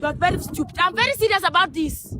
You are very stupid. I'm very serious about this.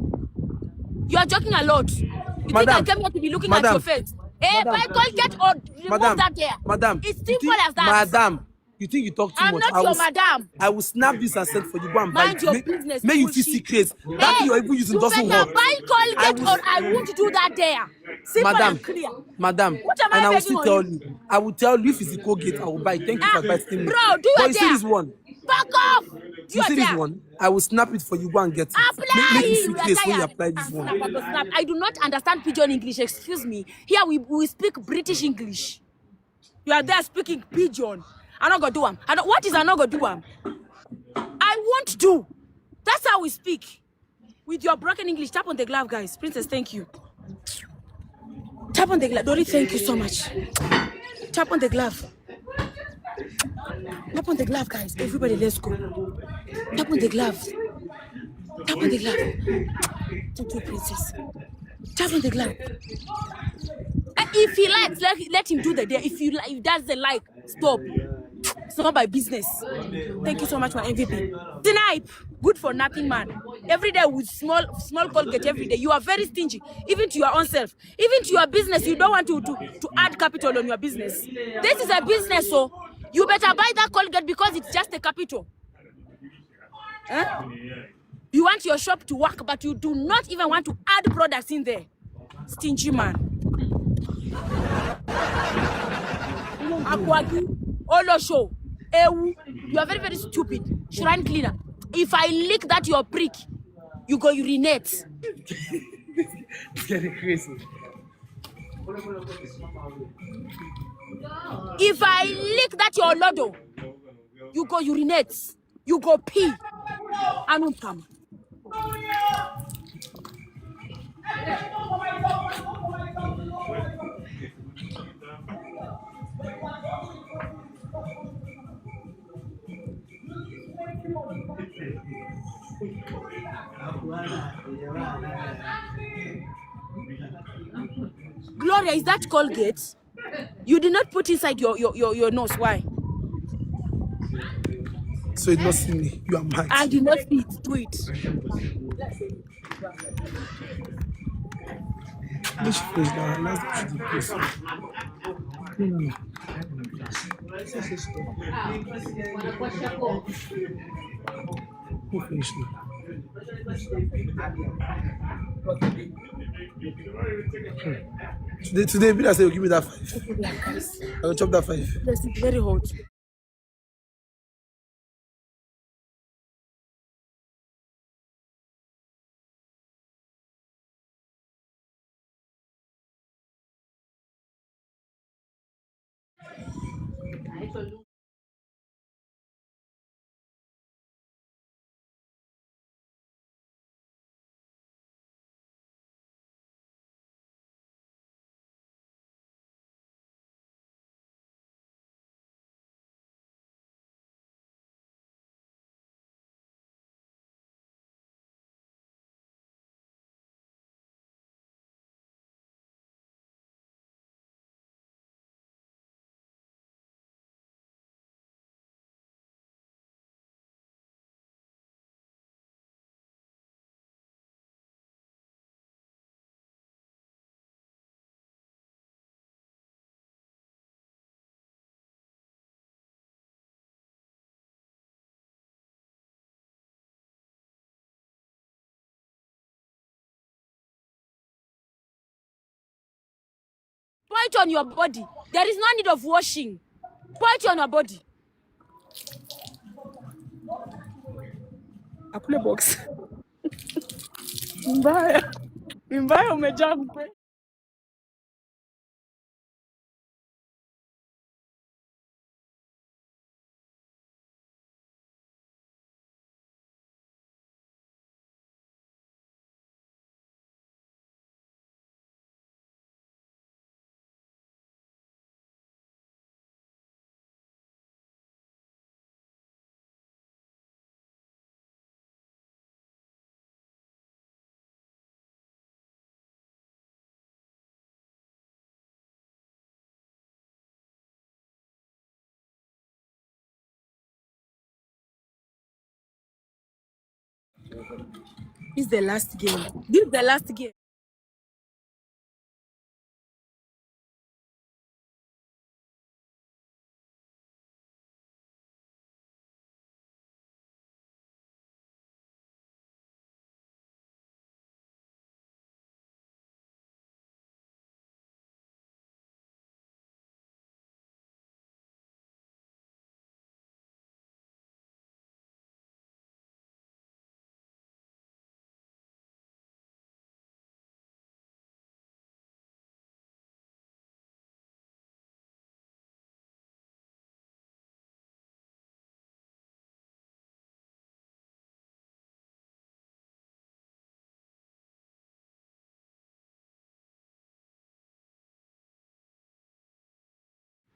You are joking a lot. You think I came here to be looking at your face? Hey, buy Colgate or remove that there. Madam, It's simple as that. Madam, you think you talk too I'm much? not your madam. I will snap this and send for you. Go and buy Mind it. your business. May you feel secret. That thing you're even using you doesn't better work. buy Colgate or I won't do that there. Simple and clear. Madam, What am and I I will begging still on tell you? you. I will tell you if it's the Colgate, I will buy. Thank you for advising me. Bro, do But it you see there. this one? Fuck off. You see this one? I will snap it for you. Go and get it. Apply. Make you see We are case when you tired. apply this one. Snap. I do not understand pidgin English. Excuse me. Here we speak British English. You are there speaking pidgin. I'm not gonna do them. What is I'm not gonna do them? I won't do. That's how we speak. With your broken English, tap on the glove, guys. Princess, thank you. Tap on the glove. Dory, thank you so much. Tap on the glove. Tap on the glove, guys. Everybody, let's go. Tap on the glove. Tap on the glove. Thank you, Princess. Tap on the glove. If he likes, let him do the day. If he doesn't like, stop. It's not my business. Thank you so much, my MVP. Snipe, good for nothing, man. Every day with small Colgate every day. You are very stingy, even to your own self, even to your business. You don't want to add capital on your business. This is a business, so you better buy that Colgate because it's just a capital. Huh? You want your shop to work, but you do not even want to add products in there. Stingy man. Akwagi, Olo show. Ewu, you are very, very stupid. Shrine cleaner. If I lick that your prick, you go urinate. It's getting crazy. If I lick that your lodo, you go urinate. You go pee. Anumpam. Gloria, is that Colgate? You did not put inside your nose. Why? So it's not see me. You are mad. I did not see it. Do it. Which place now? Let's do the place. No. Who finished now? Today, Bila say, give me that 5. I will chop that 5. Yes, it's very hot. Pour it on your body. There is no need of washing. Pour it on your body. Akule box. Mbaya umejaa mpe. This is the last game. This is the last game.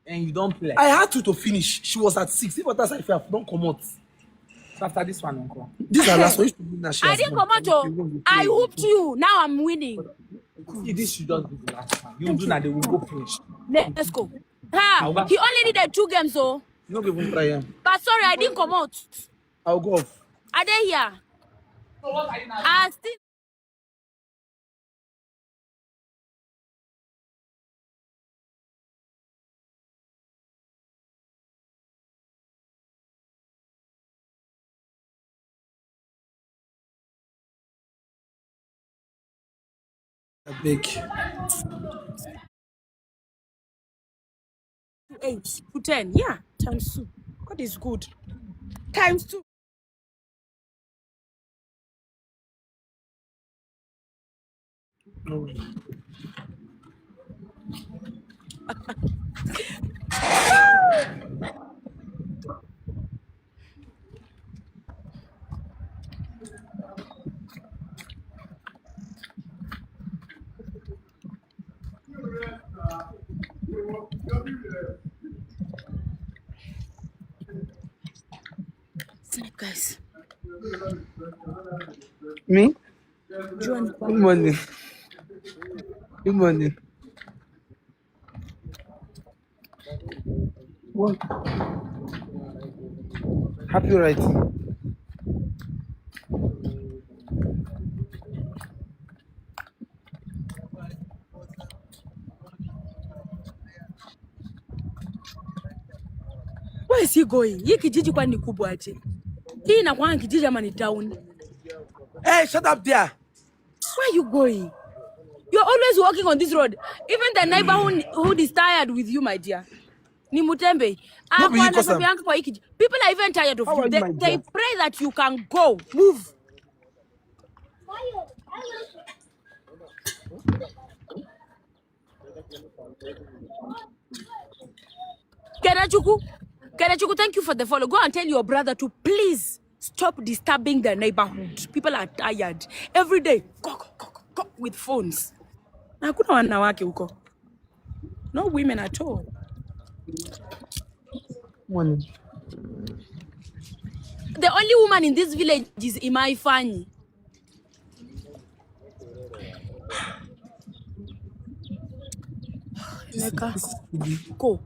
And you don't play. I had to finish. She was at 6. If others if you have don't come out. So after this one, uncle. This is last one. I didn't come out. I hooped you. Now I'm winning. See, this should just be the last one. You do that, they will go finish. Let's go. Ha! He only needed 2 games, though. You don't even try him. But sorry, I didn't come out. I'll go off. Are they here? So what are you now? I still. I beg. 8 to 10. Yeah, times 2. God is good. Times 2. No. Sleep, guys. Me? Join. Good morning. Good morning. What? Happy writing. Where is he going? Hii kijiji kwa ni kubwa aje. Hii inakuwa kijiji ama ni town? Hey, shut up there. Where are you going? You're always walking on this road. Even the neighborhood is tired with you, my dear. Ni Mutembe. People are even tired of you. They pray that you can go. Move. Kenachuku, thank you for the follow. Go and tell your brother to please stop disturbing the neighborhood. People are tired. Every day, go, with phones. Hakuna wanawake huko. No women at all. Morning. The only woman in this village is Imai Fanyi. Go.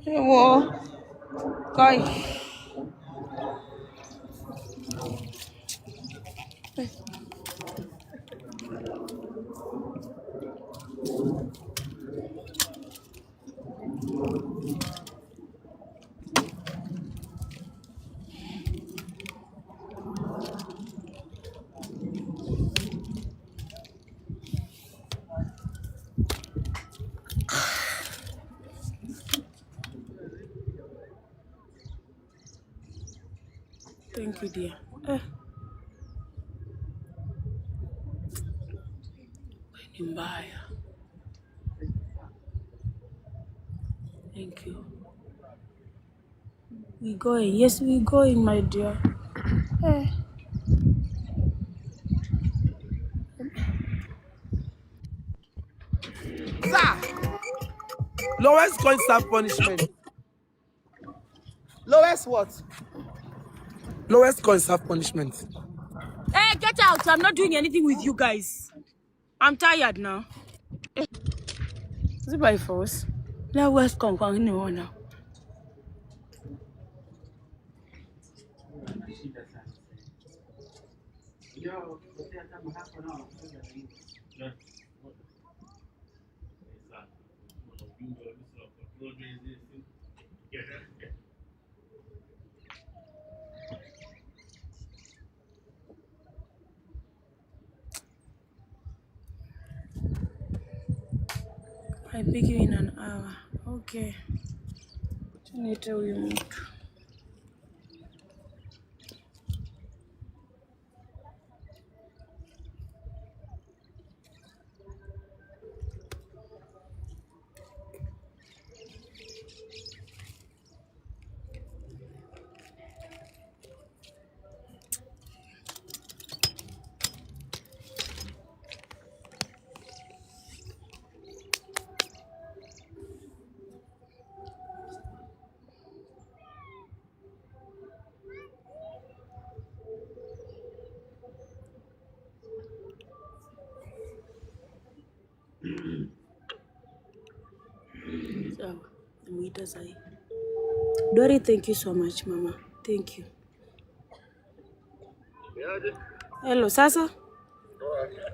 Hey, well, guy. Thank you, dear. Mbaya. Thank you. We going. Yes, we going, my dear. Sir, lowest coin serve punishment. Lowest what? Lowest coin serve punishment. Hey, get out. I'm not doing anything with you guys. I'm tired now. Is it by force? Lowest coin now. I pick you in an hour. Okay. Need to mute. So, Dory, thank you so much, Mama. Thank you. Hello, sasa?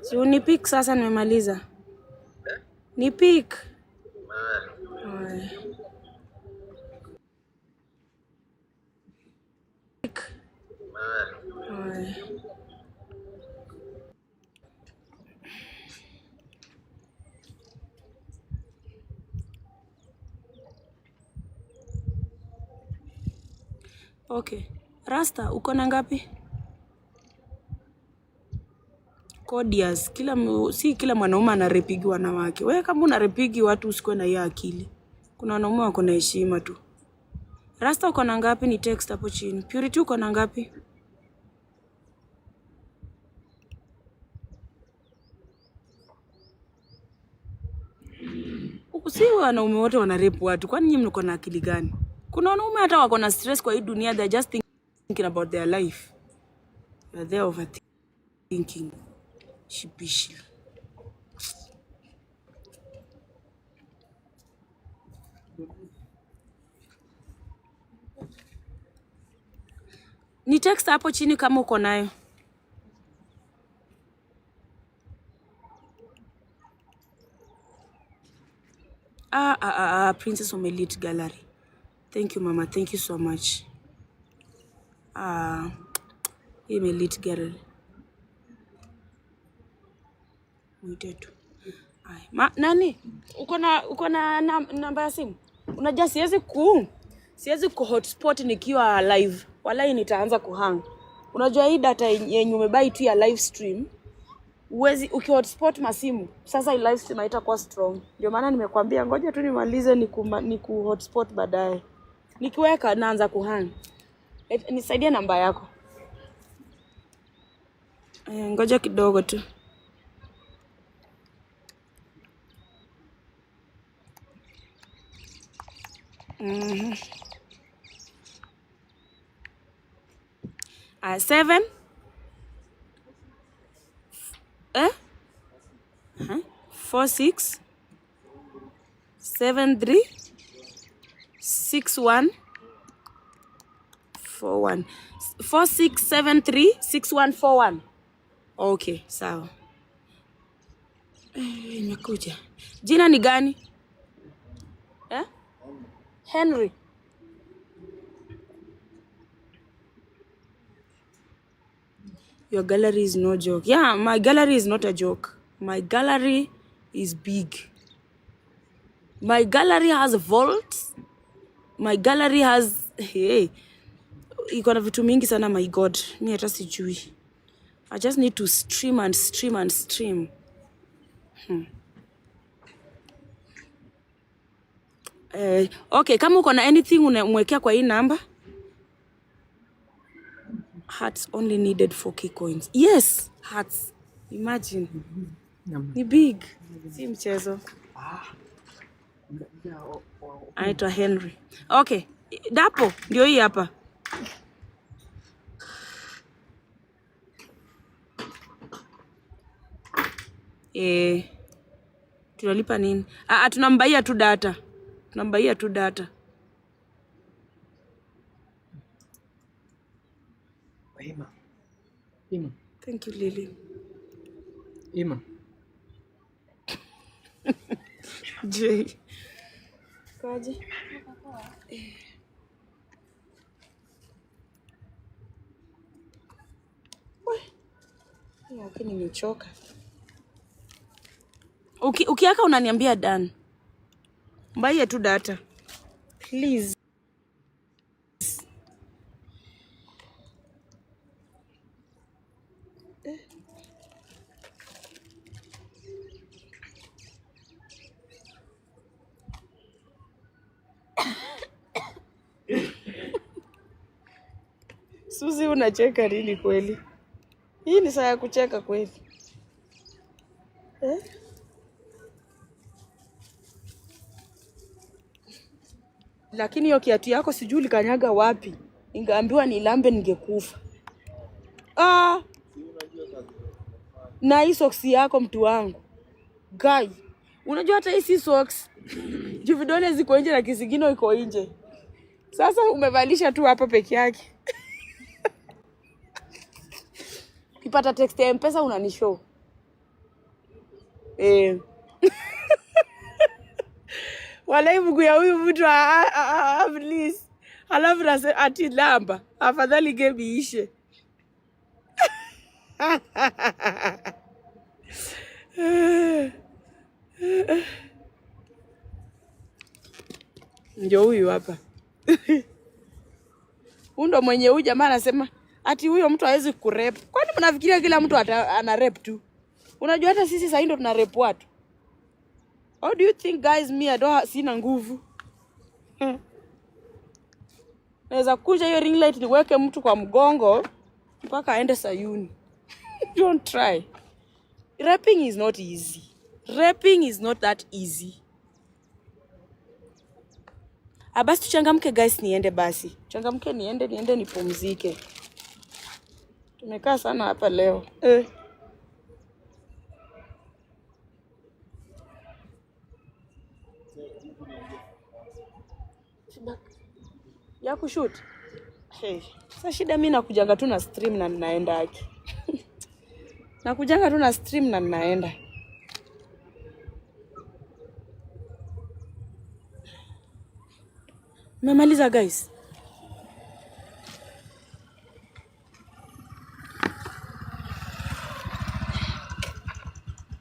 Si unipik sasa nimemaliza. Nipik. Okay. Rasta, uko na ngapi? Kodias, si kila mwanaume anarepigi wanawake. Wewe kama unarepigi watu usikuwe na hiyo akili. Kuna wanaume wako na heshima tu. Rasta, uko na ngapi? Ni text hapo chini. Purity, uko na ngapi? Si wanaume wote wanarepu watu. Kwani nyinyi mko na akili gani? Kuna wanaume hata wako na stress kwa hii dunia, they're just thinking about their life. They're overthinking. Sheepishly. Ni text hapo chini kama uko nayo. Princess of Elite Gallery. Thank you, Mama. Thank you so much. Elite Gallery. Mwitetu. Nani? Uko na namba ya simu? Unajua siwezi ku hotspot nikiwa live. Walai nitaanza kuhang. Unajua hii data yenye umebai tu ya live stream. Uwezi uki hotspot masimu. Sasa hii live stream haitakuwa strong. Ndio maana nimekuambia ngoja tu nimalize niku hotspot baadaye. Nikiweka naanza kuhang. Nisaidie namba yako. Ngoja kidogo tu. Mm-hmm. 7 46 73 61 41 4673 6141. Okay, sawa. Nimekuja. Jina ni gani? Henry. Your gallery is no joke. Yeah, my gallery is not a joke. My gallery is big. My gallery has vaults. My gallery has iko na vitu mingi sana, my God. Mimi hata sijui. I just need to stream and stream and stream. Okay, kama uko na anything unamwekea kwa hii namba. Hearts only needed 4K coins. Yes, hearts. Imagine. Ni big. Si mchezo. Anaitwa Henry. Okay. Dapo ndio hii hapa. Tunalipa nini? Tunambaia tu data. Tunambaia tu data. Ima. Thank you, Lily. Ima. Jay. Kaje? Lakini nimechoka. Ukiaka unaniambia Dan. Mbaie tu data. Please. Suzi, unacheka nini kweli? Hii ni saa ya kucheka kweli. Lakini hiyo kiatu yako sijui likanyaga wapi. Ningeambiwa nilambe ningekufa. Na hii socks yako mtu wangu. Guy, unajua hata hii si socks. Juu vidole ziko nje na kisigino iko nje. Sasa umevalisha tu hapa peke yake. Ukipata text ya M-Pesa unanishow. Walai mguu ya huyu mtu please. Halafu nase ati lamba. Afadhali game iishe. Ndio huyu hapa. Undo mwenye huyu jamaa anasema ati huyo mtu hawezi kurep. Kwani mnafikiria kila mtu ana rep tu? Unajua hata sisi sasa ndio tuna rep watu. How do you think guys sina nguvu? Naweza kunja hiyo ring light niweke mtu kwa mgongo mpaka aende Sayuni. Don't try. Rapping is not easy. Rapping is not that easy. Basi tuchangamke guys, niende basi. Changamke niende nipumzike. Tumekaa sana hapa leo. Ya kushoot. Sasa shida mimi nakujanga tu na stream na ninaenda haki. Nakujanga tu na stream na ninaenda. Mmemaliza guys?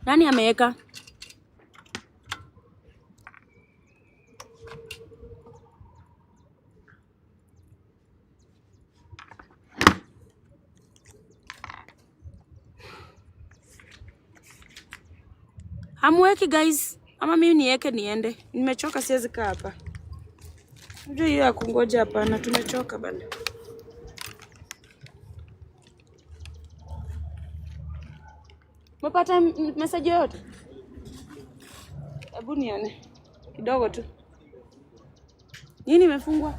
Nani ameweka? Hamweki guys? Ama mimi niweke niende? Nimechoka, siwezi kaa hapa. Unajua hiyo ya kungoja hapana, tumechoka bana. Umepata message yote? Hebu nione. Kidogo tu. Nini imefungwa?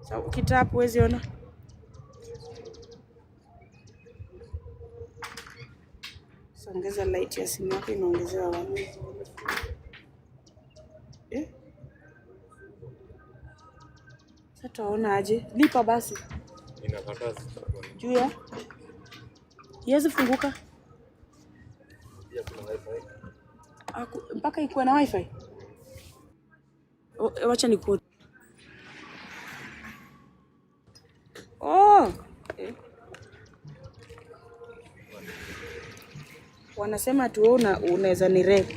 So ukitap huwezi ona. Songeza light ya simu yako inaongezewa wapi? Sasa tuona aje? Lipa basi. Inakataza. Juu ya? Yezi funguka. Pia kuna wifi. Mpaka ikuwe na wifi. Wacha nikuone. Wanasema tu wewe unaweza ni rap.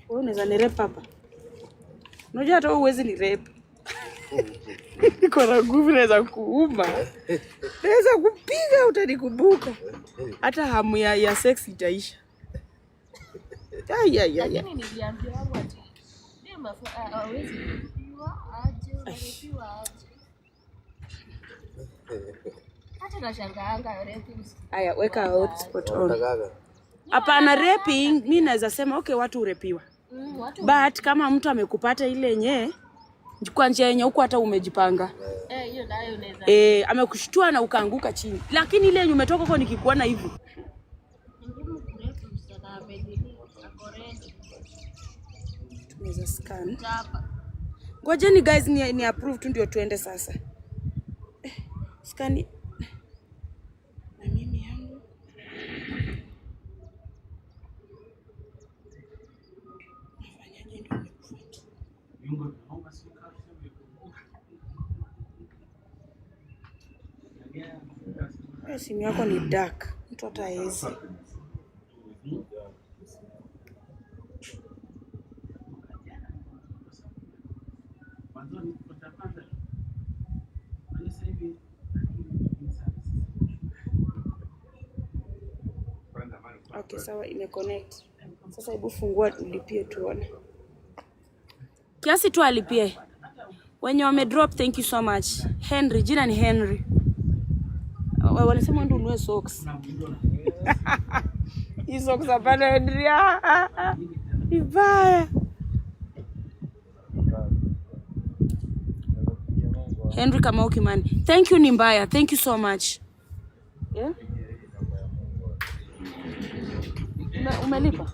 Wewe unaweza ni rap hapa. Unajua hata wewe huwezi ni rap. Niko na nguvu, naweza kuuma. Naweza kupiga utanikumbuka. Hata hamu ya sex itaisha. Ya. Niliambia watu ati Aya, weka hotspot on. Hapana raping, mimi naweza sema okay watu urepiwa. But kama mtu amekupata ile yenyewe kwa njia yenye huko hata umejipanga. Hiyo nayo unaweza. Amekushtua na ukaanguka chini. Lakini ile yenye umetoka huko nikikuona hivi. Tunaweza scan. Ngojeni guys ni approve tu ndio tuende sasa. Scan. Na mimi yangu. Nafanyaje ndio nikufuate. Simu yako ni dark. Mtu hata hawezi. Okay, sawa imeconnect. Sasa hebu fungua ulipie tuone. Kiasi tu alipie. Wenye wame drop, thank you so much. Henry, jina ni Henry. Wanasema ndio ununue socks. Hizo socks hapana Henry. Ibaya. Henry kama ukimani. Thank you ni mbaya. Thank you so much. Yeah? Umelipa?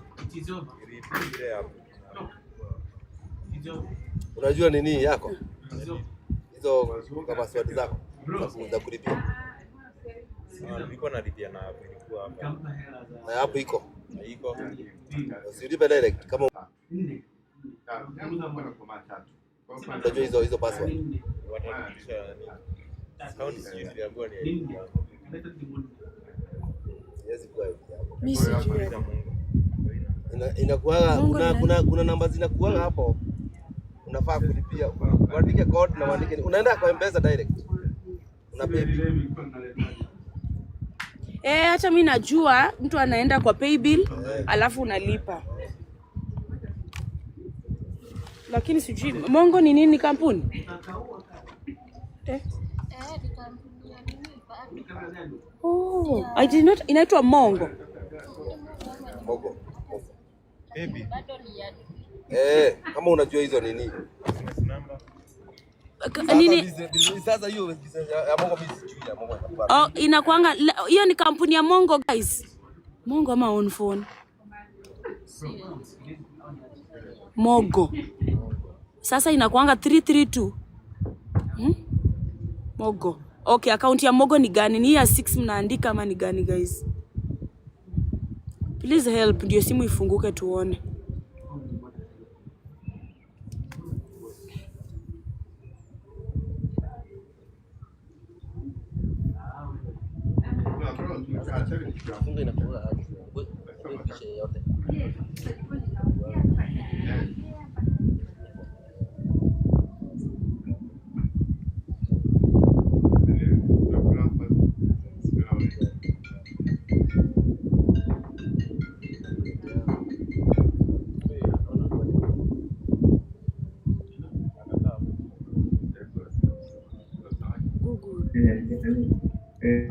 Unajua nini yako? Hizo kama swali zako za kulipia. Nilikuwa nalipia na ilikuwa hapa. Na hapo iko. Iko. Usilipe direct kama unajua hizo password. Watanisha nini? Account sijui niliambiwa ni Yes, kwa hiyo. Mimi sijui. Inakuwa kuna namba zinakuwa hapo. Unafaa kulipia. Uandike code na uandike. Unaenda kwa M-Pesa direct. Una pay bill. Hata mimi najua mtu anaenda kwa pay bill alafu unalipa. Lakini sijui Mongo ni nini kampuni? Ni kampuni ya nini? Oh, I did not inaitwa Mongo. Mongo. Baby. Kama unajua hizo nini? Nini? Sasa hiyo ya Mongo mimi sijui ya Mongo. Oh, inakuanga hiyo ni kampuni ya Mongo guys. Mongo ama on phone. Mogo. Sasa inakuanga 332. Mogo. Okay, account ya Mogo ni gani? Ni ya 6 mnaandika ama ni gani guys? Please help ndio simu ifunguke tuone.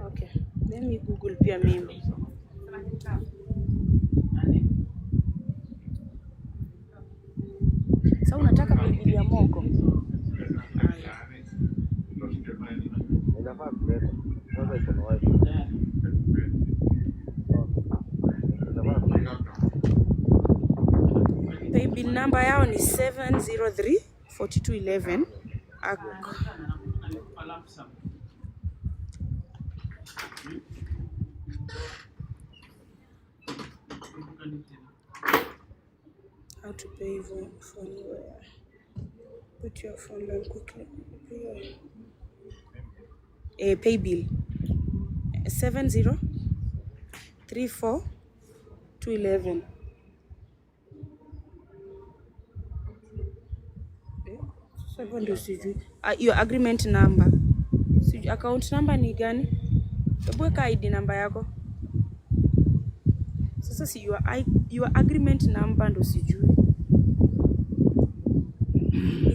Okay, let me Google pia mimi. Sasa unataka Biblia ya Mongo? Inafaa kuleta. Sasa iko na wifi. Pay bill number yao ni 703 4211. How to pay for anywhere. Put your phone down quickly. Pay bill 7034211. Sasa ndio sijui. Your agreement number. Sijui account number ni gani? Hebu weka ID number yako. Sasa si your agreement number ndo sijui.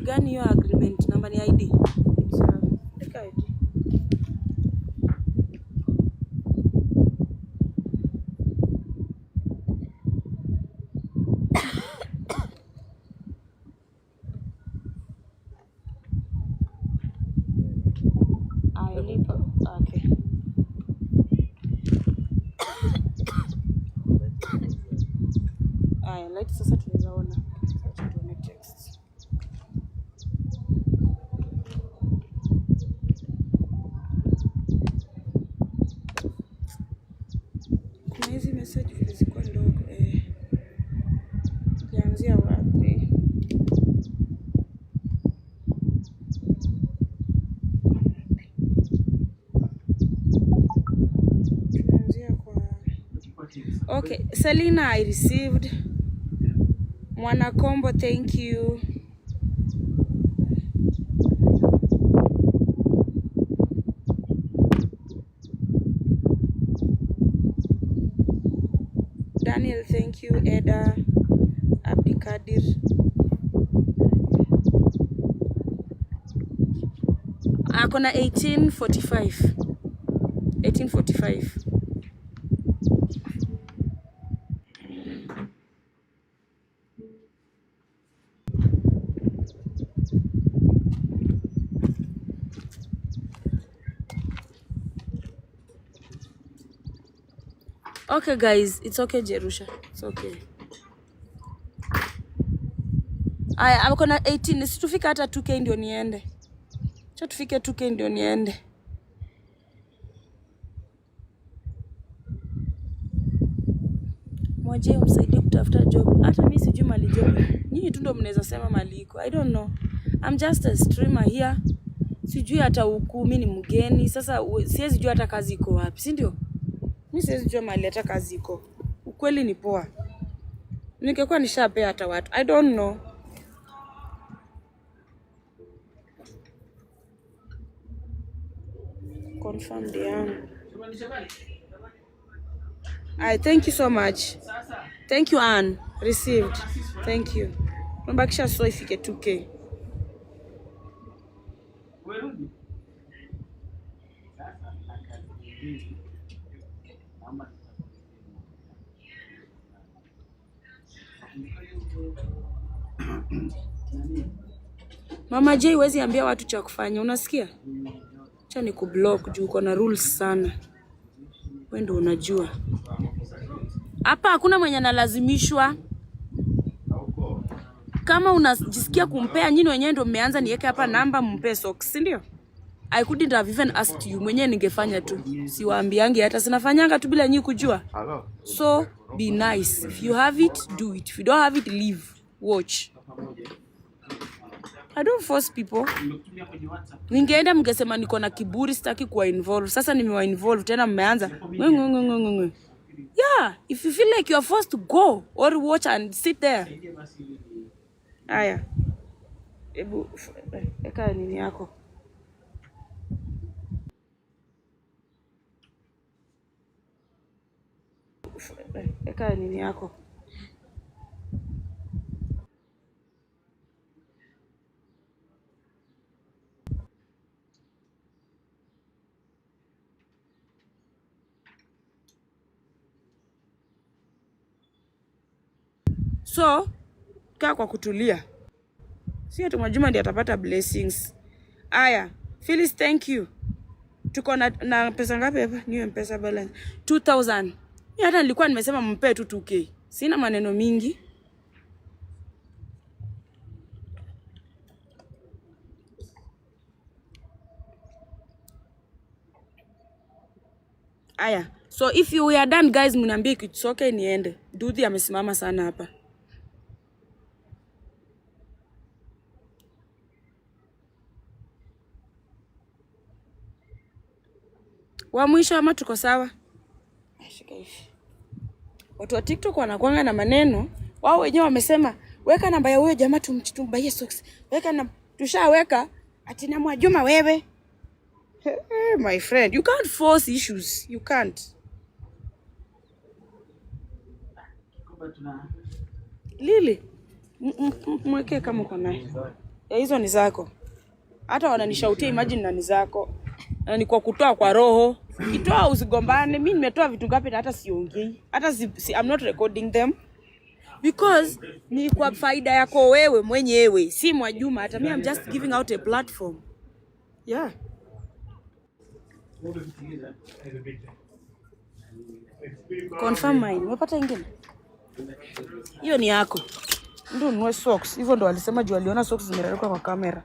gani hiyo agreement? Namba ni ID. Sawa. Eka ID. Lipa. Okay. Light sasa tunaweza ona. Sasa tuone text. Kuna hizi message zilikuwa ndogo Tuanzia wapi? Tuanzia kwa Okay, Selina, I received. Mwana Kombo, thank you. Daniel, thank you. Eda, Abdikadir. Akona 1845. 1845. Okay guys, it's okay Jerusha. It's okay. I'm gonna 18. Situfika hata 2K ndio niende. Acha tufike 2K ndio niende. Mwajey umsaidie kutafuta job. Hata mimi sijui mali job. Nyinyi tu ndio mnaweza sema mali iko. I don't know. I'm just a streamer here. Sijui hata huku mimi ni mgeni. Sasa siwezi jua hata kazi iko wapi, si ndio? Mimi siwezi jua mali hata kazi iko. Ukweli ni poa. Ningekuwa nishapea hata watu. I don't know. Confirmed yangu. Thank you so much. Thank you Anne. Received. Thank you. Mbakisha so ifike 2K. Mama J, wezi ambia watu cha kufanya, unasikia? Acha ni kublock juu uko na rules sana. Wewe ndio unajua. Hapa hakuna mwenye analazimishwa. Kama unajisikia kumpea, nyinyi wenyewe ndio mmeanza niweke hapa namba mpe socks, si ndio? I couldn't have even asked you. Mwenyewe ningefanya tu. Siwaambiangi hata sinafanyanga tu bila nyinyi kujua. So be nice. If you have it, do it. If you don't have it, leave. Watch. I don't force people. Ningeenda mngesema niko na kiburi, sitaki kuwa involved. Sasa nimewa involved tena mmeanza. Yeah, if you feel like you are forced to go or watch and sit there. Aya. Ebu eka nini yako. Eka nini yako. So, kaa kwa kutulia. Sio tu Mwajuma ndiye atapata blessings. Aya, Phyllis, thank you. Tuko na pesa ngapi hapa? Niwe mpesa balance 2000. Mimi hata nilikuwa nimesema mpe tu 2K. Sina maneno mingi. Aya, so if you are done guys, mniambie it's okay niende. Dudhi amesimama sana hapa. Wa mwisho ama tuko sawa? Shika hivi. Watu wa TikTok wanakuanga na maneno. Wao wenyewe wamesema weka namba ya huyo jamaa tumbaie socks. Weka na tushaweka ati na Mwajuma wewe. Hey, my friend, you can't force issues. You can't. Lili, mweke kama uko naye. Hizo ni zako. Hata wananishautia, imagine nani zako. Na ni kwa kutoa kwa roho. Kitoa usigombane. Mimi nimetoa vitu ngapi na hata siongei. Hata I'm not recording them. Because ni kwa faida yako wewe mwenyewe, si Mwajuma. Hata mimi I'm just giving out a platform. Yeah. Confirm mine. Umepata ingine? Hiyo ni yako. Ndio ununue socks. Hivyo ndo alisema juu aliona socks zimewekwa kwa kamera.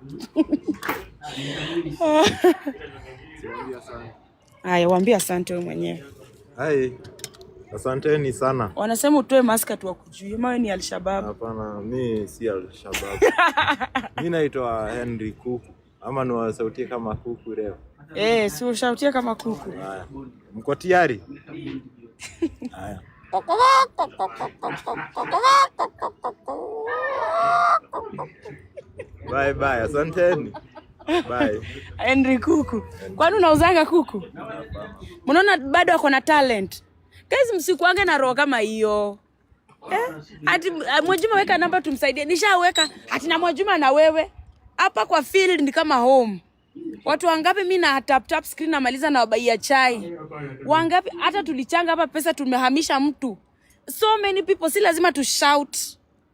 Haya, waambie asante wewe mwenyewe. Hai. Asanteni sana. Wanasema utoe mask tu wakujue. Mawe ni Al-Shabaab. Hapana, mimi si Al-Shabaab. Mimi naitwa Henry Kuku. Ama niwasautie kama kuku leo. Si ushautie kama kuku. Haya. Mko tayari? Haya. Bye bye, asanteni. Bye. Henry Kuku. Kwani unauzanga kuku? Mnaona bado ako na talent. Guys, msikuange na roho kama hiyo. Ati Mwajuma weka namba tumsaidie. Nishaweka. Ati na Mwajuma na wewe. Hapa kwa field ni kama home. Watu wangapi mimi na tap screen namaliza na wabaia chai. Wangapi hata tulichanga hapa pesa tumehamisha mtu. So many people, si lazima tu shout.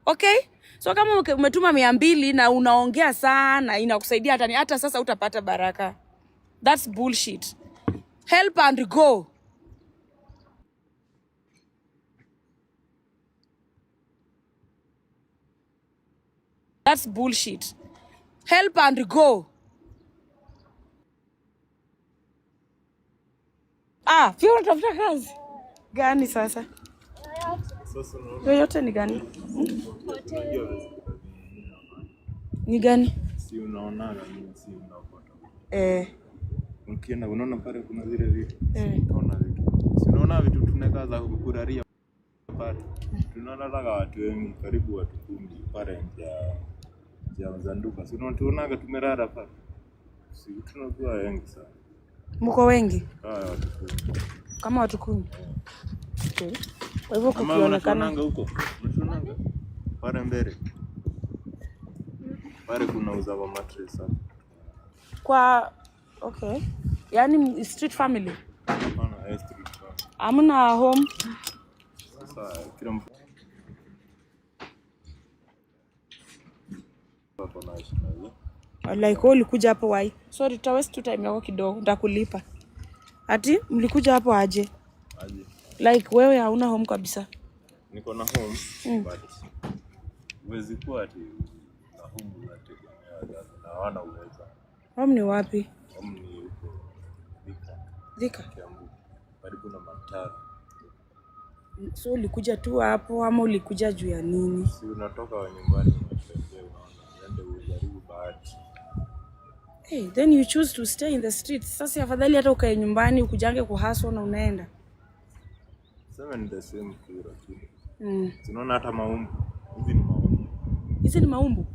Okay? So kama umetuma 200 na unaongea sana inakusaidia hata sasa utapata baraka. That's bullshit. Help and go. That's bullshit. Help and go. Pia unatafuta kazi gani sasa? Yoyote ni gani? Ni gani? Si unaona mimi si unapata. Ukienda unaona pale kuna zile vitu. Unaona vitu. Si unaona vitu tunaweka za kukuraria pale. Tunaona laga watu wengi karibu watu 10 pale nje ya Zanduka. Si unaona tumerara pale. Si tunakuwa wengi sana. Mko wengi? Watu 10. Kama watu 10. Okay. Kwa hivyo kukionekana huko. Unashonanga. Pale mbele. Pale kuna uzawa mattress hapo. Kwa okay. Yaani street family. Hapana, street family. Hamna home. Sasa kila mtu hapo naishi na like ulikuja hapo why? Sorry, tutawaste time yako kidogo, nitakulipa. Ati mlikuja hapo aje? Aje. Like wewe hauna home kabisa. Niko na home but uwezi kuwa ati na home unategemea na hawana uwezo. Home ni wapi? Home ni huko Thika. Kiambu. Karibu na Mantara. So ulikuja tu hapo ama ulikuja juu ya nini? Si unatoka nyumbani unatembea unaenda ujaribu bahati. Then you choose to stay in the streets. Sasa afadhali hata ukae nyumbani ukujange kuhustle na unaenda. Sema ni the same kura tu. Tunaona hata maumbu. Hizi ni maumbu?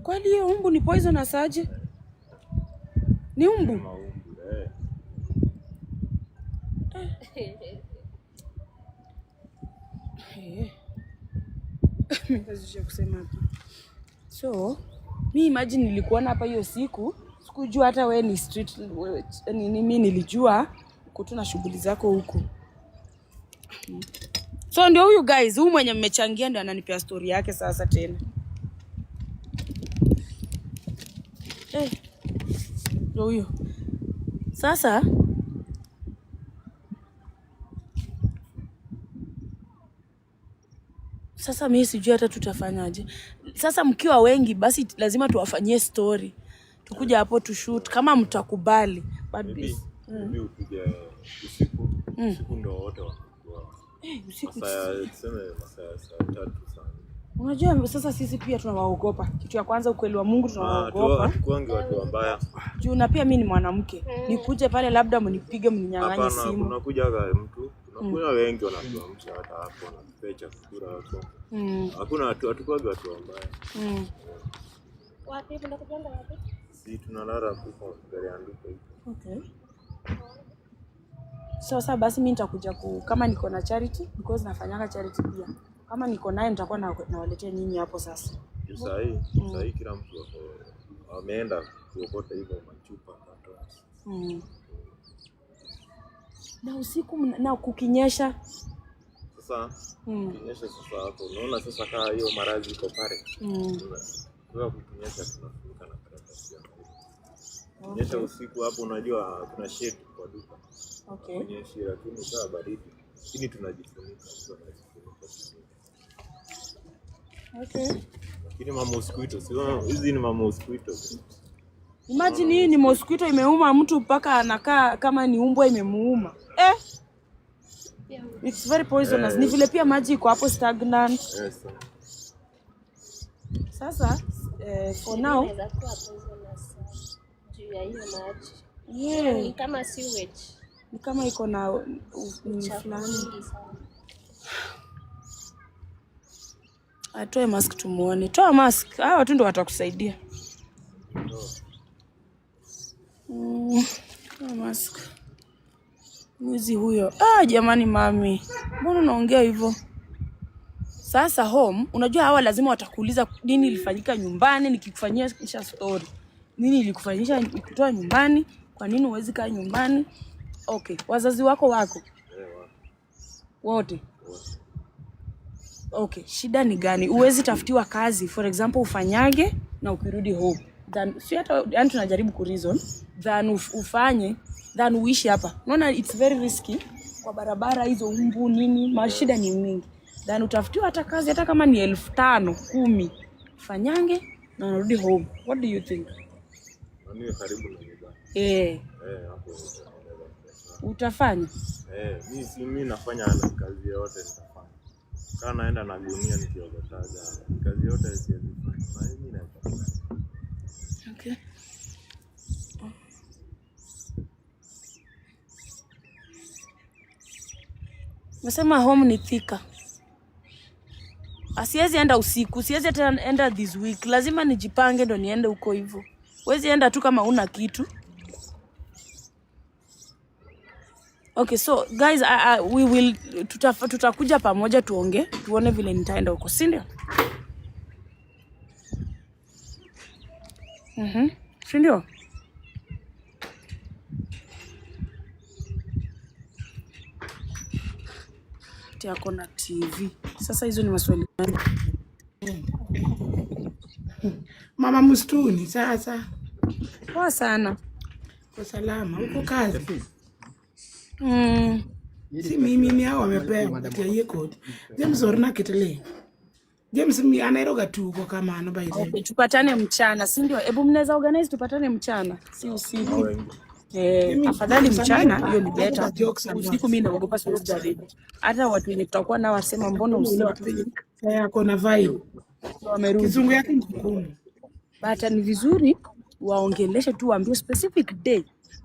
Kwani hiyo umbu ni poisonous aje? Ni umbu? Maumbu, Nikazisha kusema tu. So, mi imagine nilikuona hapa hiyo siku, sikujua hata wewe ni street mimi nilijua kutuna shughuli zako huko. So ndio huyu guys, huyu mwenye mmechangia ndio ananipea story yake sasa tena. Ndio huyo. Sasa mimi sijui hata tutafanyaje. Sasa mkiwa wengi basi lazima tuwafanyie story. Tukuja hapo tu shoot kama mtakubali. Mimi ukija usiku. Usiku ndio wote wanakuwa. Usiku. Tuseme saa 3 sana. Unajua sasa sisi pia tunawaogopa. Kitu ya kwanza ukweli wa Mungu tunawaogopa. Tuange watu wabaya. Juu na pia mimi ni mwanamke. Nikuje pale labda mnipige mninyang'anye simu. Hapana, unakuja kama mtu. Unakuwa wengi wanatuamsha hata hapo wanapecha kura hapo. Hakuna watu kwa watu wabaya. Wapi mnakujanga wapi? Si tunalala huko gari ya nduka hiyo. Okay. Sasa basi mimi nitakuja kama niko na charity because nafanyanga charity pia. Kama niko naye nitakuwa nawaletea nyinyi hapo sasa. Sasa kila mtu ameenda kuokota hivyo machupa cartons. Na usiku na kukinyesha. Sasa kukinyesha sasa hapo unaona sasa kama hiyo maradhi iko pale. Kwa kukinyesha tunafunika na karatasi ya maji. Kunyesha usiku hapo unajua kuna shade kwa duka. Okay. Kunyesha lakini saa baridi. Lakini tunajifunika. Okay. Lakini mosquito, sio hizi ni mosquito. Imagine hii ni mosquito imeuma mtu mpaka anakaa kama ni umbwa imemuuma. It's very poisonous. Ni vile pia maji iko hapo stagnant. Yes. Sasa for now inaweza kuwa poisonous juu ya hiyo maji. Ni kama sewage. Ni kama iko na fulani. Atoe mask tumuone. Toa mask. Hao watu ndio watakusaidia. Toa mask. Mwizi huyo. Jamani mami. Mbona unaongea hivyo? Sasa home, unajua hawa lazima watakuuliza nini ilifanyika nyumbani nikikufanyia kisha story. Nini ilikufanyisha kutoa nyumbani? Kwa nini huwezi kaa nyumbani? Okay, wazazi wako? Wote. Okay, shida ni gani? Uwezi tafutiwa kazi, for example ufanyage na ukirudi home. Then si hata yani tunajaribu ku reason then ufanye then uishi hapa. Unaona it's very risky kwa barabara hizo umbu nini, mashida ni mingi. Then utafutiwa hata kazi hata kama ni 5,000, 10. Fanyange na unarudi home. What do you think? Mimi karibu na nyumba. Hapo utafanya? Mimi nafanya kazi yote nitafanya. Kana naenda na gunia nikiogotaja. Kazi yote siwezi kufanya. Mimi nafanya. Okay. Nasema home ni thika. Asiwezi enda usiku, siwezi hata enda this week. Lazima nijipange ndo niende huko hivyo. Huwezi enda tu kama una kitu. Okay, so guys, we will tutakuja pamoja tuonge, tuone vile nitaenda huko, si ndio? Si ndio? Tiako na TV. Sasa hizo ni maswali gani? Mama mstuni sasa. Poa sana. Kwa salama, uko kazi? Si mimi hao wamepewa katia hiyo code. James orna kitele. James mi anairoga tu kwa kama ano by the way. Tupatane mchana, si ndio? Hebu mnaweza organize tupatane mchana, si usiku. Afadhali mchana, hiyo ni better. Usiku mimi naogopa siwezi jaribu. Hata watu wenye tutakuwa nao wasema mbona usiku yako na vibe. Wamerudi. Kizungu yake ni ngumu. But ni vizuri waongeleshe tu waambie specific day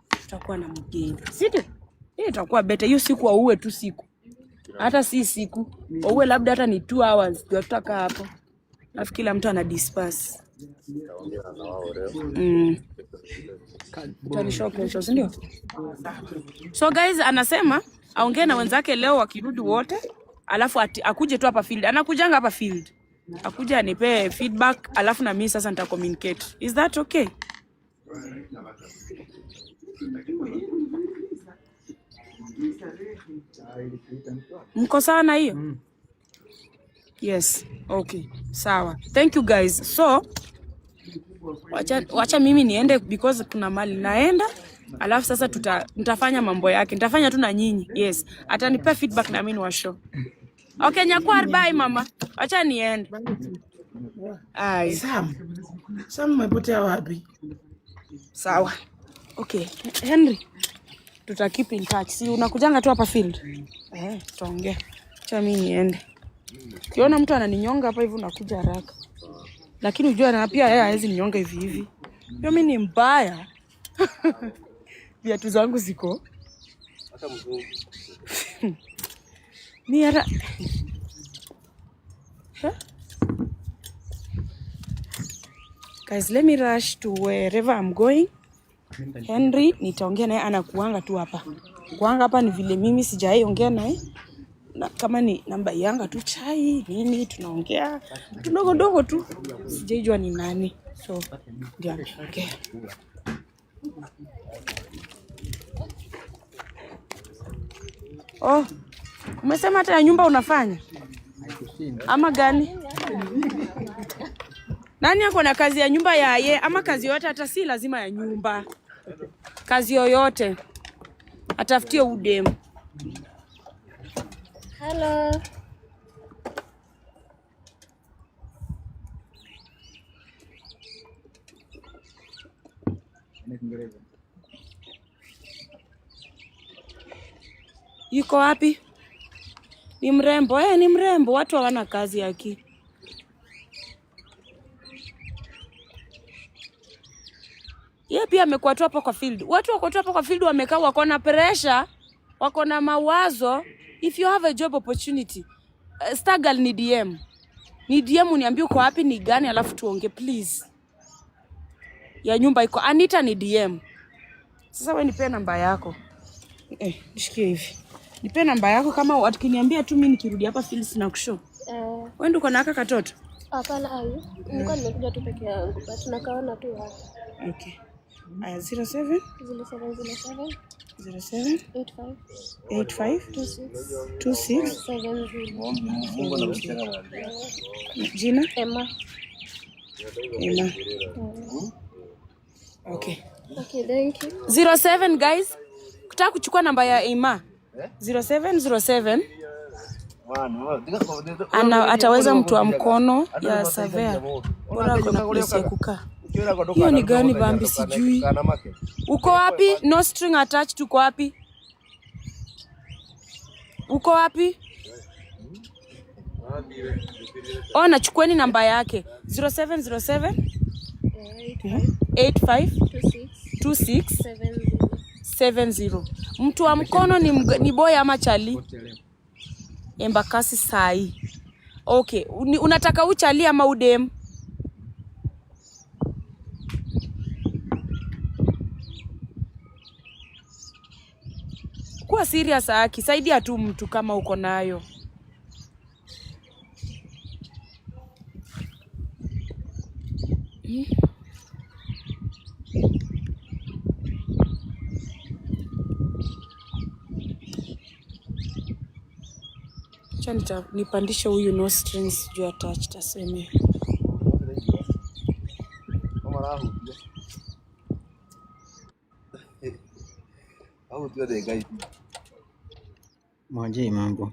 tutakuwa na mgeni. Si ndio? Itakuwa better hiyo siku auwe tu siku. Hata si siku. Auwe labda hata ni 2 hours ndio tutakaa hapo. Alafu kila mtu ana disperse. Kesho, ndio? So guys, anasema aongee na wenzake leo wakirudi wote, alafu akuje tu hapa field. Anakujanga hapa field. Akuja anipe feedback, alafu na mimi sasa nita communicate. Is that okay? Mko sawa na hiyo? Yes. Okay. Sawa. Thank you guys. So wacha mimi niende because kuna mali naenda, alafu sasa nitafanya mambo yake. Nitafanya tu na nyinyi. Yes. Atanipa feedback na mimi wa show. Okay, nyakwar bye mama. Acha niende. Ai. Sam umepotea wapi? Sawa. Okay. Henry, tuta keep in touch. Si unakujanga tu hapa field? Tutaongea. Acha mimi niende. Ukiona mtu ananinyonga hapa hivi unakuja haraka. Lakini unajua na pia yeye hawezi ninyonga hivi hivi. Mimi ni mbaya. Viatu zangu ziko. Hata mzungu. Ni hata Guys, let me rush to wherever I'm going. Henry, nitaongea naye anakuanga tu hapa. Kuanga hapa ni vile mimi sijai ongea naye. na kama ni namba yanga tu chai nini tunaongea tudogo tu, sijajua ni nani, so ndio anaongea. Oh, umesema hata ya nyumba unafanya ama gani? Nani ako na kazi ya nyumba ya ye ama kazi yoyote, hata si lazima ya nyumba, kazi yoyote atafutie udem. Hello. Yuko wapi? Ni mrembo, ni mrembo, watu hawana kazi yake. Yeye pia amekuwa tu hapo kwa field. Watu wako tu hapo kwa field wamekaa, wako na pressure, wako na mawazo. If you have a job opportunity, struggle ni DM. Ni DM uniambie uko wapi ni gani, alafu tuonge please. Ya nyumba iko Anita ni DM. Sasa wewe nipe namba yako. Nishikie hivi. Nipe namba yako, kama wakiniambia tu mimi nikirudi hapa field sina kushow. Wewe ndio uko na kaka katoto? Hapana ayo. Nilikuwa nimekuja tu peke yangu, but tunakaona tu hapa. Okay. Aya 07 07 07 85 26 70. Jina? Emma. Okay. Okay, thank you. 07 guys. Kutaka kuchukua namba ya Emma. 0707 ataweza mtu wa mkono ya Savea. Bora kuna place ya kukaa. Hiyo ni gani Bambi sijui. Uko wapi? No string attached, uko wapi? Uko wapi? Oh, nachukueni namba yake. 0707 85 26 70. Mtu wa mkono ni boy ama chali? Embakasi sai. Okay, unataka uchali ama udem? Kuwa serious haki, saidia tu mtu kama uko nayo. Acha nipandishe huyu no strings juu attach taseme. Mwajey, mambo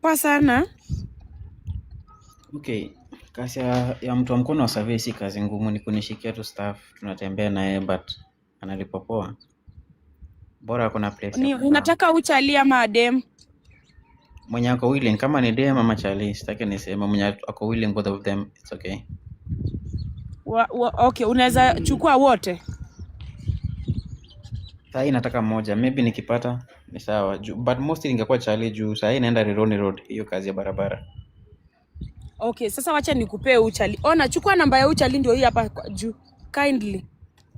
Poa sana. Okay, kazi ya mtu wa mkono wa survey si kazi ngumu, ni kunishikia tu staff, tunatembea naye but analipa poa. Bora kuna place. Unataka uchali ama dem? Mwenye ako willing, kama ni dem ama chali, sitaki niseme, mwenye ako willing both of them, it's okay. Okay, unaweza chukua wote? Sasa nataka mmoja, maybe nikipata ni sawa, but mostly ningekuwa chali juu sasa naenda Rironi Road, hiyo kazi ya barabara. Okay, sasa wacha nikupee uchali. Ona, chukua namba ya uchali ndio hii hapa juu. Kindly.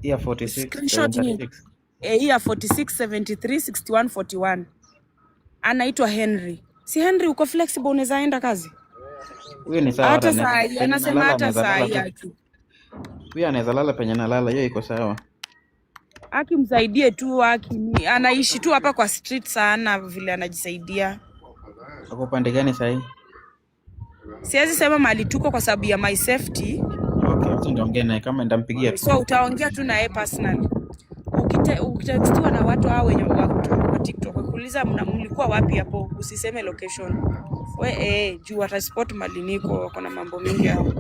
Hii 46 screenshot ni. Hii 46 73 61 41. Anaitwa Henry. Si Henry uko flexible, unaweza enda kazi? Huyo ni sawa. Hata saa hii anasema hata saa hii tu. Huyo anaweza lala penye nalala, hiyo iko sawa. Akimsaidie tu, anaishi tu hapa kwa street sana vile anajisaidia. Uko pande gani sasa hii? Siwezi sema mali tuko kwa sababu ya my safety. Okay, tutaongea naye kama nitampigia. So utaongea tu naye personally. Ukitextiwa na watu hao wenye wa TikTok kuuliza mlikuwa wapi hapo, usiseme location. We juu wataspot mali niko, wako na mambo mengi hao.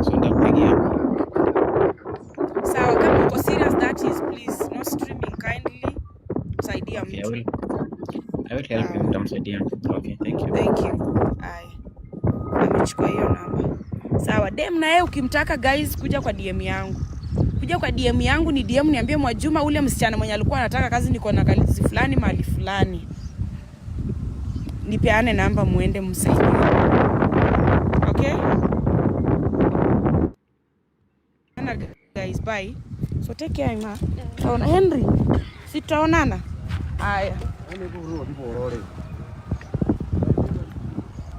So nitampigia. Sawa, kama uko serious that is, please no streaming kindly. Saidia mtu. Okay, I will help you, nitamsaidia. Okay, thank you. Thank you. Amechukua hiyo namba. Sawa, dem na yeye ukimtaka guys kuja kwa DM yangu. Kuja kwa DM yangu ni DM niambie Mwajuma ule msichana mwenye alikuwa anataka kazi niko na kazi fulani mahali fulani. Nipeane namba muende msaidie. Okay? Guys, bye. So take care, ma. So Henry, sitaonana. Haya.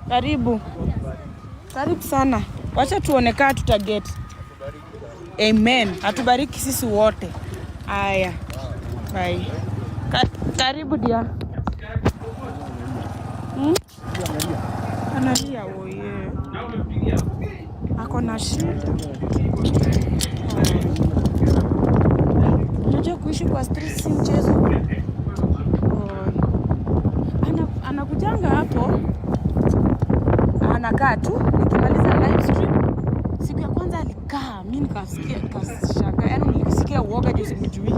Karibu. Karibu sana. Wacha tuonekaa tutaget. Amen. Atubariki sisi wote. Aya. Bye. Karibu dia. Analia oye. Ako na shida. Unajua kuishi kwa stress si mchezo. Anakujanga hapo. Anakaa tu. Nikimaliza live stream. Siku ya kwanza alikaa. Mimi nikashaka. Yaani nilisikia uoga juu simjui.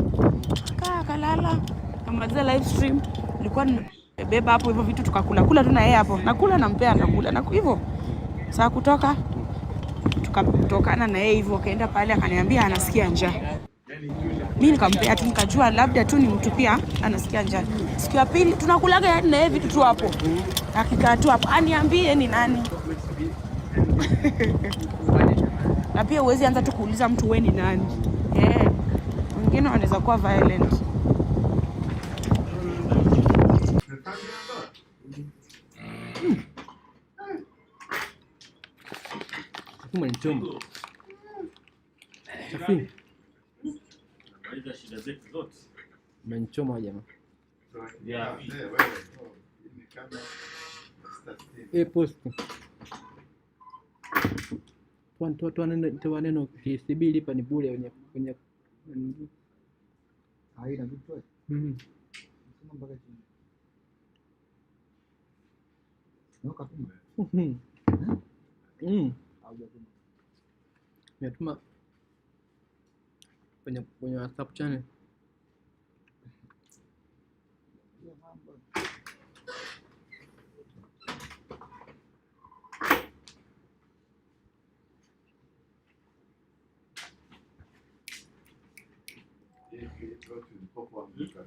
Kalala. Kamaliza live stream. Nilikuwa nimebeba hapo hivyo vitu tukakula. Kula tu na yeye hapo. Nakula nampea nakula. Na hivyo. Saa kutoka tukatokana na yeye hivyo kaenda pale akaniambia anasikia njaa. Mimi nikampea tu nikajua labda tu ni mtu pia anasikia njaa. Siku ya pili tunakulaga yani na yeye vitu tu hapo. Akikaa tu hapo aniambie ni nani. Na pia uwezi anza tu kuuliza mtu wewe ni nani. Wengine wanaweza kuwa violent. Umenichoma. Safi. Maliza shida zetu zote. Umenichoma jamaa. Yeah. Post. Toa neno KCB lipa ni bure kwenye haina vitu. Sema mpaka chini. Noka tuma. Nimetuma kwenye WhatsApp channel.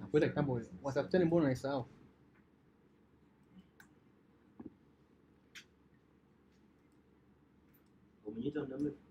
Nakwenda kitambo WhatsApp channel mbona naisahau? Umeniita muda mrefu.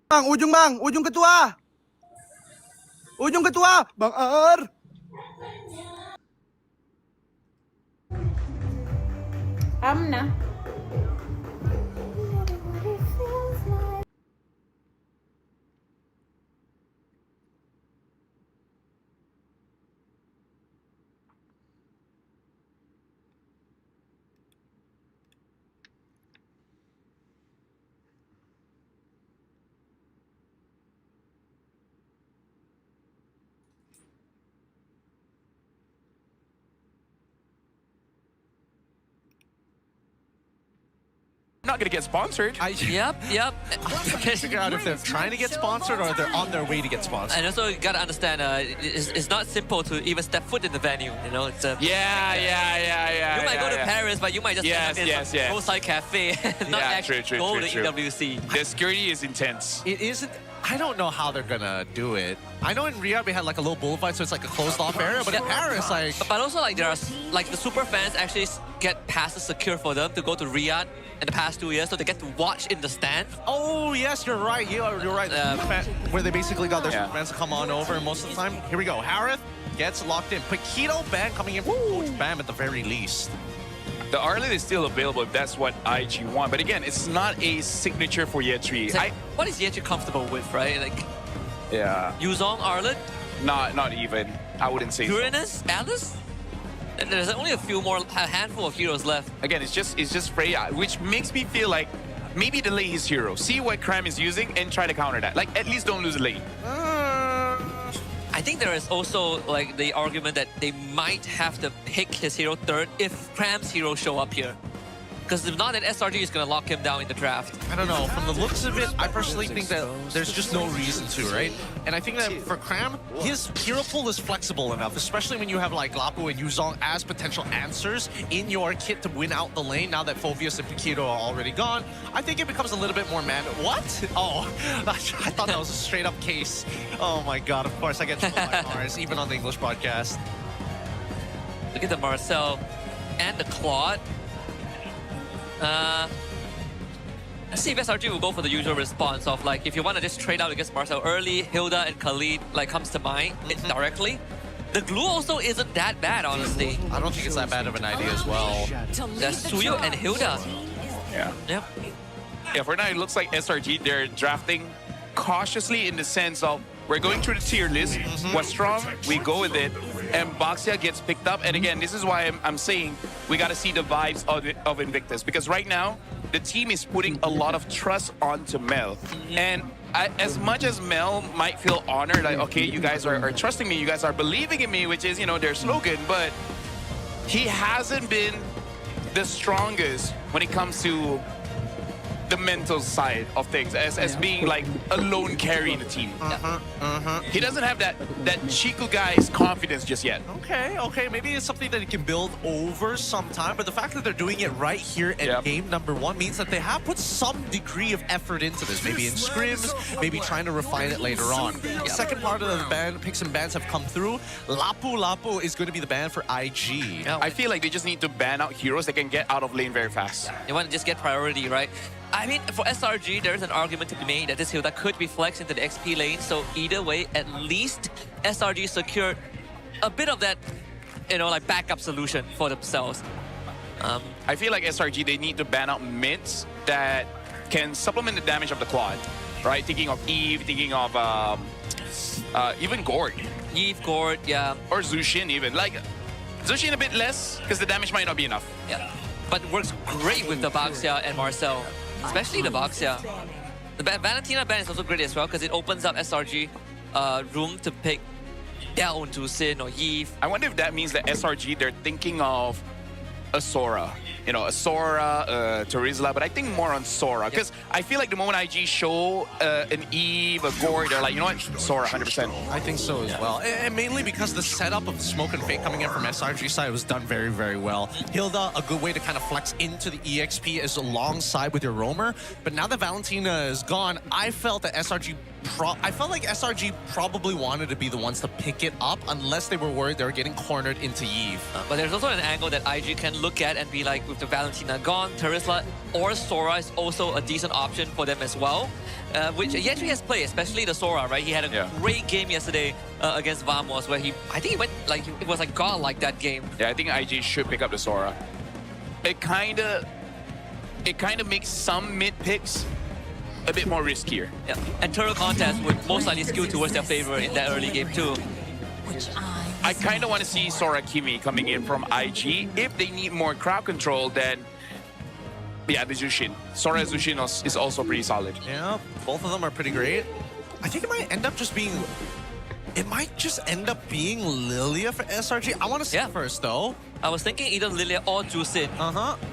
Bang, ujung ketua. Ujung ketua, Bang Ar. Amna. Not gonna get sponsored. Yep. Figure out if they're trying to get sponsored or they're on their way to get sponsored. And also, you gotta understand, it's not simple to even step foot in the venue. You know, it's Yeah. You might go to Paris, but you might just end up in some yes. roadside cafe, and not actually true, go to true. EWC. The security is intense. It isn't. I don't know how they're gonna do it. I know in Riyadh we had like a little bullfight, so it's like a closed off area. But in Paris, like, But also, like, there are like the super fans actually get passes secured for them to go to Riyadh in the past 2 years, so they get to watch in the stands. oh yes, you're right. You're right. Where they basically got their super fans to come on over, and most of the time, here we go. Harith gets locked in. Paquito Ban coming in from Coach Bam at the very least. The Arlet is still available if that's what IG want. But again, it's not a signature for Yetri. Like, what is Yechi comfortable with, right? Like, Yuzong, Arlet, not even. I wouldn't say so. Uranus, Alice? And there's only a handful of heroes left. Again, it's just Freya, which makes me feel like maybe delay his hero. See what Cram is using and try to counter that. Like, at least don't lose a lane. I think there is also like the argument that they might have to pick his hero third if Cram's hero show up here. Because if not, then SRG is going to lock him down in the draft. I don't know. From the looks of it, I personally think that there's just no reason to, right? And I think that for Cram, his hero pool is flexible enough, especially when you have like Lapu and Yuzong as potential answers in your kit to win out the lane. Now that Phoveus and Paquito are already gone, I think it becomes a little bit more What? Oh, I thought that was a straight up case. Oh my god, of course I get trolled by Mars, even on the English podcast. Look at the Marcel and the Claude. Let's see if SRG will go for the usual response of like, if you want to just trade out against Marcel early, Hilda and Khalid like comes to mind directly. The glue also isn't that bad, honestly. I don't think it's that bad of an idea as well. There's Suyo and Hilda. Yeah. Yep. Yeah, for now it looks like SRG, they're drafting cautiously in the sense of we're going through the tier list. What's strong, we go with it. And Baxia gets picked up. And again, this is why I'm saying we got to see the vibes of Invictus. Because right now, the team is putting a lot of trust onto Mel. And as much as Mel might feel honored, like, okay, you guys are trusting me, you guys are believing in me, which is, you know, their slogan, but he hasn't been the strongest when it comes to the mental side of things as being like a lone carry in the team. He doesn't have that Chiku guy's confidence just yet. Okay, maybe it's something that he can build over some time, but the fact that they're doing it right here at game number 1 means that they have put some degree of effort into this, maybe in scrims, maybe trying to refine it later on. The second part of the ban, picks and bans have come through. Lapu is going to be the ban for IG. I feel like they just need to ban out heroes that can get out of lane very fast. They want to just get priority, right? I mean, for SRG, there's an argument to be made that this Hilda could be flexed into the XP lane. So either way, at least SRG secured a bit of that, you know, like backup solution for themselves. I feel like SRG, they need to ban out mids that can supplement the damage of the Claude, right? Thinking of Eve, thinking of even Gord. Eve, Gord, yeah. Or Zushin even. Like, Zushin a bit less, because the damage might not be enough. Yeah. But it works great with the Baxia and Marcel. Especially the Baxia. The Valentina ban is also great as well because it opens up SRG room to pick down to Sin or Eve. I wonder if that means that SRG, they're thinking of a Sora. You know, a Sora, Terizla, but I think more on Sora. Because I feel like the moment IG show an Eve, a Gord, they're like, you know what, Sora, 100%. I think so as well. And mainly because the setup of Smoke and Fake coming in from SRG side was done very, very well. Hilda, a good way to kind of flex into the EXP is alongside with your roamer. But now that Valentina is gone, I felt that SRG probably wanted to be the ones to pick it up unless they were worried they were getting cornered into Eve. But there's also an angle that IG can look at and be like, with the Valentina gone, Terizla or Sora is also a decent option for them as well. which Yetri has played, especially the Sora, right? He had a great game yesterday against Vamos, where I think he went like it was like god-like that game. Yeah, I think IG should pick up the Sora. It kind of makes some mid picks a bit more riskier. Yeah, and turtle contest would most likely skew towards their favor in that early game too. I kind of want to see Sora Kimi coming in from IG. If they need more crowd control, then yeah, the Zushin. Sora Zushin is also pretty solid. Yeah, both of them are pretty great. I think it might end up just being... It might just end up being Lilia for SRG. I want to see first, though. I was thinking either Lilia or Jusin.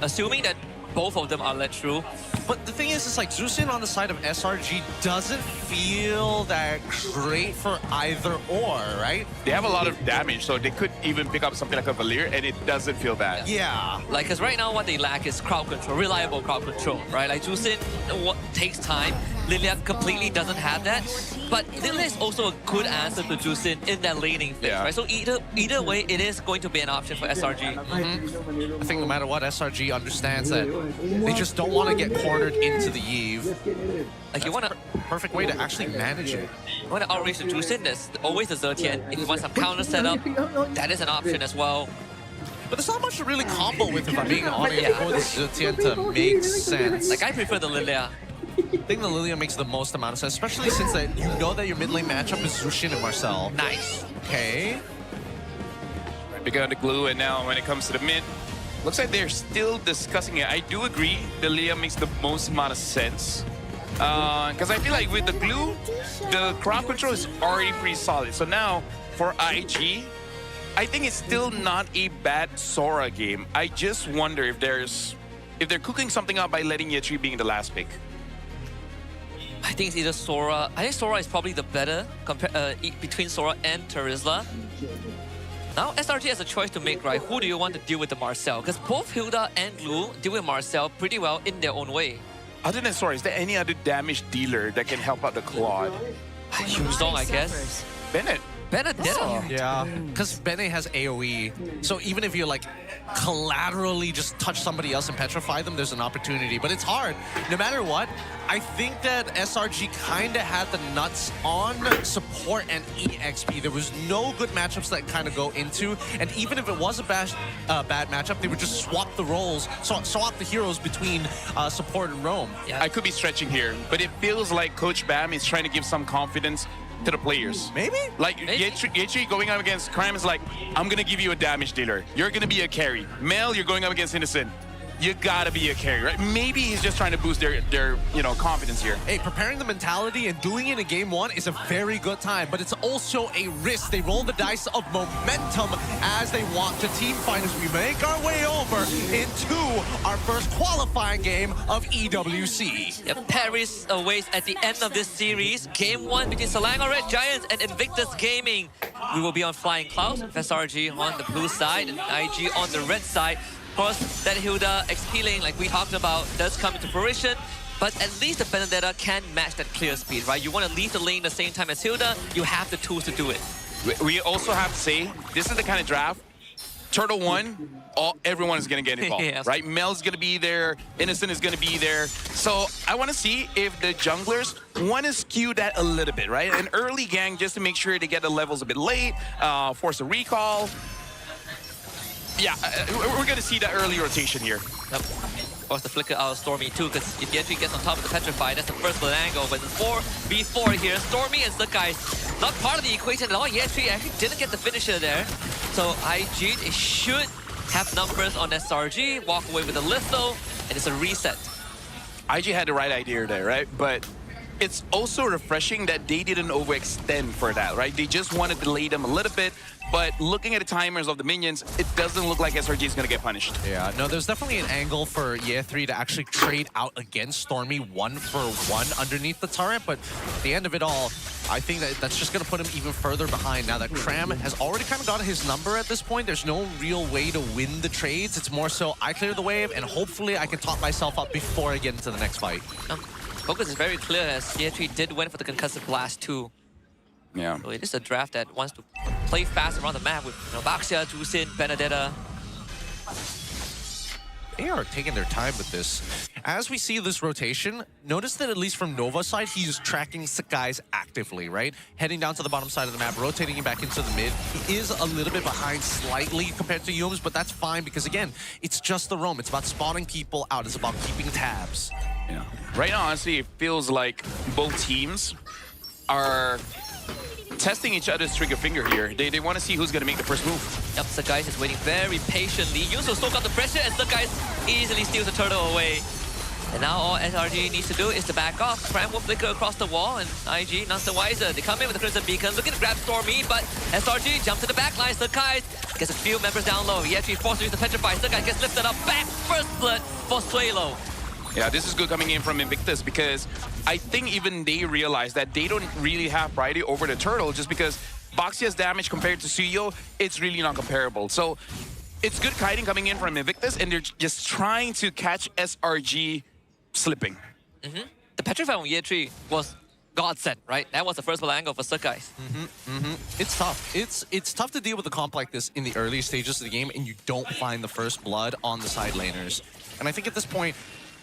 Assuming that both of them are let through. But the thing is, it's like Jusin on the side of SRG doesn't feel that great for either or, right? They have a lot of damage, so they could even pick up something like a Valir, and it doesn't feel bad. Yeah. Like, because right now what they lack is crowd control, reliable crowd control, right? Like, Jusin takes time. Lilia completely doesn't have that. But Lilia is also a good answer to Jusin in that laning phase, right? So either way, it is going to be an option for SRG. I think no matter what, SRG understands that they just don't want to get cornered into the Eve. Like, you want to... Perfect way to actually manage it. You want to outreach the Jusin, there's always the Zertian. If you want some counter setup, that is an option as well. But there's not much to really combo with, if I'm being honest, for the Zertian to make sense. Like, I prefer the Lilia. I think the Lilia makes the most amount of sense, especially since that you know that your mid lane matchup is Zushin and Marcel. Nice. Okay. Picking up the glue, and now when it comes to the mid, looks like they're still discussing it. I do agree, the Lilia makes the most amount of sense. Because I feel like with the glue, the crowd control is already pretty solid. So now, for IG, I think it's still not a bad Sora game. I just wonder if they're cooking something up by letting Yetri being the last pick. I think it's either Sora. I think Sora is probably the better between Sora and Terizla. Now SRG has a choice to make, right? Who do you want to deal with the Marcel? Because both Hilda and Glue deal with Marcel pretty well in their own way. Other than Sora, is there any other damage dealer that can help out the Claude? Yuzong, I guess. Bennett. Benedetta. Yeah, because Bene has AoE. So even if you like collaterally just touch somebody else and petrify them, there's an opportunity. But it's hard. No matter what, I think that SRG kind of had the nuts on support and EXP. There was no good matchups that kind of go into. And even if it was a bad matchup, they would just swap the roles, swap the heroes between support and roam. Yeah. I could be stretching here, but it feels like Coach Bam is trying to give some confidence to the players. Maybe? Like, Yetri going up against Crime is like, I'm going to give you a damage dealer. You're going to be a carry. Mel, you're going up against Innocent. You gotta be a carry, right? Maybe he's just trying to boost their confidence here. Hey, preparing the mentality and doing it in game one is a very good time, but it's also a risk. They roll the dice of momentum as they walk to team fight as we make our way over into our first qualifying game of EWC. Yeah, Paris awaits at the end of this series. Game 1 between Selangor Red Giants and Invictus Gaming. We will be on Flying Clouds with SRG on the blue side and IG on the red side. Of course, that Hilda XP lane, like we talked about, does come into fruition, but at least the Benedetta can match that clear speed, right? You want to leave the lane the same time as Hilda, you have the tools to do it. We also have to say, this is the kind of draft, Turtle 1, everyone is going to get involved, right? Mel's going to be there, Innocent is going to be there. So I want to see if the junglers want to skew that a little bit, right? An early gang just to make sure they get the levels a bit late, force a recall. Yeah, we're going to see that early rotation here. Yep. Of course, the flicker out of Stormy too, because if Yetri gets on top of the Petrify, that's the first split angle. But it's 4v4 here. Stormy and Zukai not part of the equation at all. Yetri actually didn't get the finisher there. So IG, they should have numbers on SRG, walk away with a litho, and it's a reset. IG had the right idea there, right? But it's also refreshing that they didn't overextend for that, right? They just want to delay them a little bit, but looking at the timers of the minions, it doesn't look like SRG is going to get punished. Yeah, no, there's definitely an angle for Ye3 to actually trade out against Stormy 1-for-1 underneath the turret, but at the end of it all, I think that that's just going to put him even further behind now that Cram has already kind of got his number at this point. There's no real way to win the trades. It's more so I clear the wave and hopefully I can top myself up before I get into the next fight. Focus is very clear as Ye3 did win for the Concussive Blast too. Yeah. So it is a draft that wants to play fast around the map with Baxia, Jusin, Benedetta. they are taking their time with this. As we see this rotation, notice that at least from Nova's side, he's tracking Sakai's actively, right? Heading down to the bottom side of the map, rotating him back into the mid. He is a little bit behind slightly compared to Yums, but that's fine because, again, it's just the roam. It's about spotting people out. It's about keeping tabs. Yeah. Right now, honestly, it feels like both teams are testing each other's trigger finger here. They want to see who's going to make the first move. Yep, Sakai is waiting very patiently. Yums will soak up the pressure as Sakai easily steals the turtle away. And now all SRG needs to do is to back off. Cram will flicker across the wall, and IG, none the wiser. They come in with the Crimson Beacon, looking to grab Stormy, but SRG jumps to the back line. Sakai gets a few members down low. He actually forced to use the Petrify. Sakai gets lifted up back. First blood for Suelo. Yeah, this is good coming in from Invictus because I think even they realize that they don't really have priority over the turtle just because Boxia's damage compared to Suyo, it's really not comparable. So it's good kiting coming in from Invictus, and they're just trying to catch SRG slipping. The Petrify on Year 3 was godsend, right? That was the first angle for Sakai. It's tough. It's tough to deal with a comp like this in the early stages of the game, and you don't find the first blood on the side laners. And I think at this point,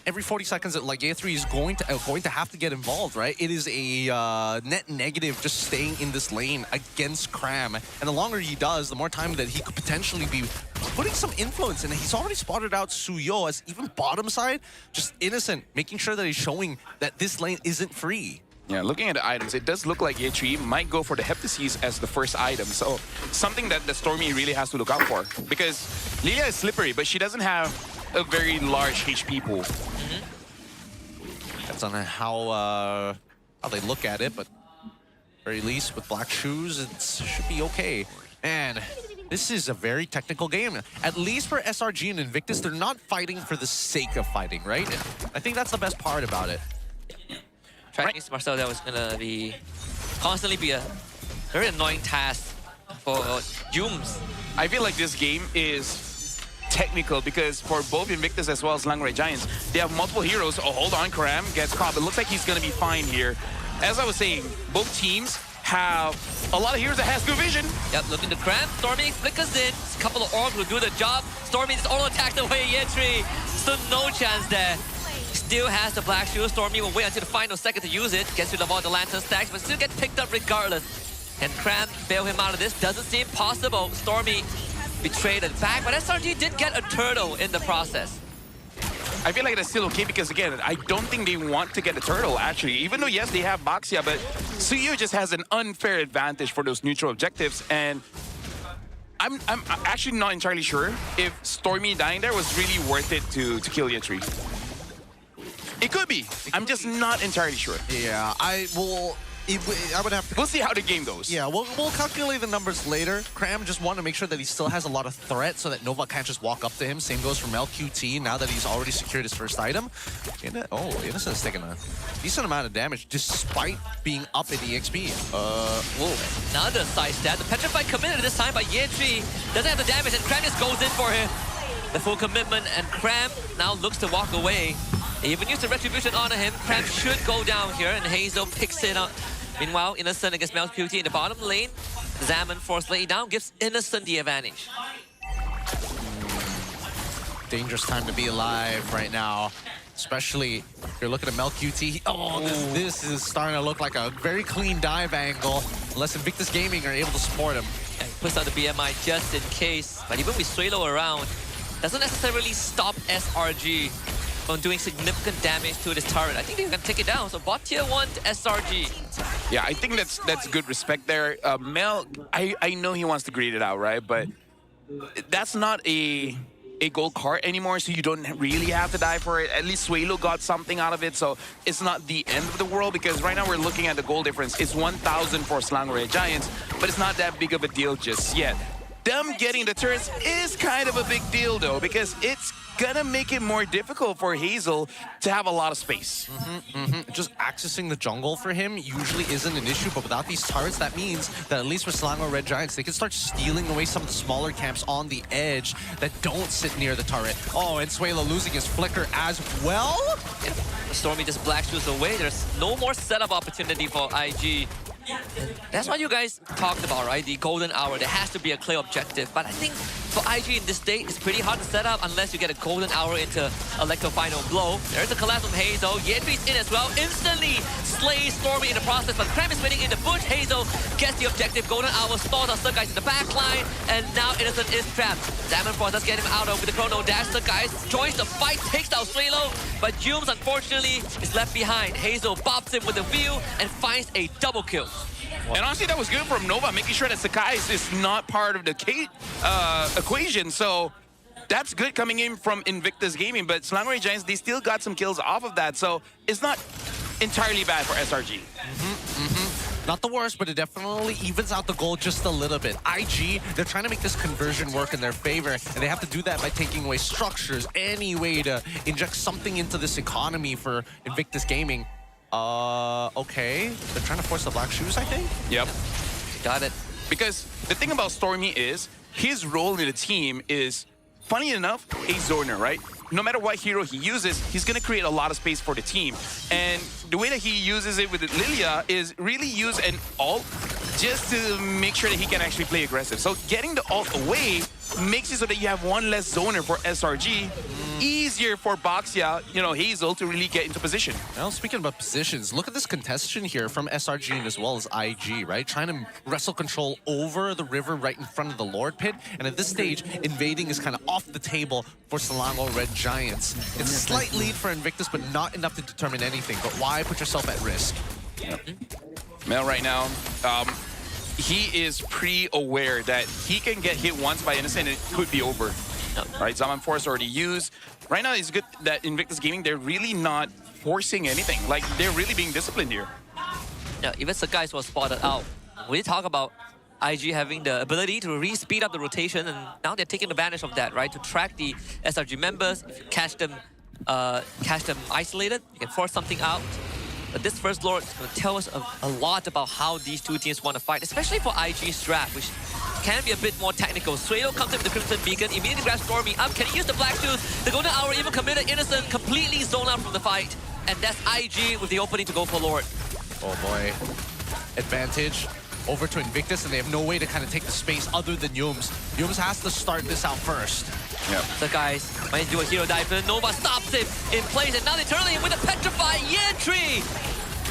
every 40 seconds, like A3 is going to have to get involved, right? It is a net negative just staying in this lane against Cram. And the longer he does, the more time that he could potentially be putting some influence. And he's already spotted out Suyo as even bottom side, just innocent, making sure that he's showing that this lane isn't free. Yeah, looking at the items, it does look like Ye3 might go for the Heptasis as the first item. So something that the Stormy really has to look out for. Because Lilia is slippery, but she doesn't have a very large HP pool. That's on how they look at it, but very least with black shoes, it should be okay. And this is a very technical game. At least for SRG and Invictus, they're not fighting for the sake of fighting, right? I think that's the best part about it. Tracking Marcel, that was gonna be constantly be a very annoying task for Yums. I feel like this game is technical because for both Invictus as well as Langray Giants, they have multiple heroes. Oh, hold on, Karam gets caught. It looks like he's going to be fine here. As I was saying, both teams have a lot of heroes that has good vision. Yep, looking to Cram. Stormy flickers in. A couple of orcs will do the job. Stormy just auto-attacked away Ye3. Still no chance there. Still has the black shield. Stormy will wait until the final second to use it. Gets rid of all the lantern stacks, but still get picked up regardless. Can Cram bail him out of this? Doesn't seem possible. Stormy betrayed it back, but SRG did get a turtle in the process. I feel like that's still okay because, again, I don't think they want to get a turtle, actually. Even though, yes, they have Boxia, but Suyo just has an unfair advantage for those neutral objectives. And I'm actually not entirely sure if Stormy dying there was really worth it to kill Ye3. It could be. I'm just not entirely sure. Yeah, I would have to... We'll see how the game goes. Yeah, we'll calculate the numbers later. Cram just want to make sure that he still has a lot of threat so that Nova can't just walk up to him. Same goes for LQT now that he's already secured his first item. Innocent's taking a decent amount of damage despite being up in EXP. Whoa, another side stat. The Petrify committed this time, but Ye3 doesn't have the damage, and Cram just goes in for him. The full commitment, and Cram now looks to walk away. They even used the Retribution on him. Cram should go down here, and Hazel picks it up. Meanwhile, Innocent against QT in the bottom lane. Zaman force lay down, gives Innocent the advantage. Dangerous time to be alive right now. Especially if you're looking at QT. Oh, this is starting to look like a very clean dive angle. Unless Invictus Gaming are able to support him. Yeah, he puts out the BMI just in case. But even with Suelo around, doesn't necessarily stop SRG from doing significant damage to this turret. I think they can take it down. So bot tier 1 to SRG. Yeah, I think that's good respect there. Mel, I know he wants to greet it out, right? But that's not a gold card anymore, so you don't really have to die for it. At least Suelo got something out of it, so it's not the end of the world, because right now we're looking at the goal difference. It's 1,000 for Slangray Giants, but it's not that big of a deal just yet. Them getting the turrets is kind of a big deal, though, because it's gonna make it more difficult for Hazel to have a lot of space. Just accessing the jungle for him usually isn't an issue, but without these turrets, that means that at least for Selangor Red Giants, they can start stealing away some of the smaller camps on the edge that don't sit near the turret. Oh, and Suelo losing his flicker as well. Yeah. Stormy just black shoes away. There's no more setup opportunity for IG. That's what you guys talked about, right? The golden hour. There has to be a clear objective. But I think for IG in this state, it's pretty hard to set up unless you get a golden hour into Electro Final Blow. There's a collapse from Hazel. Yentry's in as well. Instantly slays Stormy in the process, but Cram is winning in the bush. Hazel gets the objective. Golden hour stalls our Guys in the back line, and now Innocent is trapped. Diamond Frost does get him out of with the Chrono Dash. Guys joins the fight, takes down Swalo, but Humes unfortunately is left behind. Hazel bops him with a view and finds a double kill. And honestly, that was good from Nova, making sure that Sakai is not part of the equation. So that's good coming in from Invictus Gaming. But Selangor Giants, they still got some kills off of that. So it's not entirely bad for SRG. Not the worst, but it definitely evens out the goal just a little bit. IG, they're trying to make this conversion work in their favor, and they have to do that by taking away structures, any way to inject something into this economy for Invictus Gaming. Okay. They're trying to force the black shoes, I think? Yep. Got it. Because the thing about Stormy is, his role in the team is, funny enough, a zoner, right? No matter what hero he uses, he's going to create a lot of space for the team. And the way that he uses it with Lilia is really use an ult just to make sure that he can actually play aggressive. So getting the ult away makes it so that you have one less zoner for SRG. Easier for Boxia, Hazel to really get into position. Well, speaking about positions, look at this contestation here from SRG and as well as IG, right? Trying to wrestle control over the river right in front of the Lord Pit. And at this stage, invading is kind of off the table for Selangor Red Giants. It's a slight lead for Invictus, but not enough to determine anything. But why put yourself at risk? Mel right now, he is pretty aware that he can get hit once by Innocent and it could be over. Right, Zaman Force already used. Right now, it's good that Invictus Gaming, they're really not forcing anything. Like, they're really being disciplined here. Yeah, even Sakai was spotted out. We talk about IG having the ability to re-speed up the rotation, and now they're taking advantage of that, right? To track the SRG members. If you catch them isolated, you can force something out. But this first Lord is going to tell us a lot about how these two teams want to fight, especially for IG's draft, which can be a bit more technical. Swalo comes in with the Crimson Beacon, immediately grabs Stormy up. Can he use the Black Shoes? The Golden Hour even committed Innocent, completely zoned out from the fight. And that's IG with the opening to go for Lord. Oh boy. Advantage over to Invictus, and they have no way to kind of take the space other than Yums. Yums has to start this out first. Yep. So guys, might do a hero dive, but Nova stops him in place, and now they turn in with a Petrify Yentry!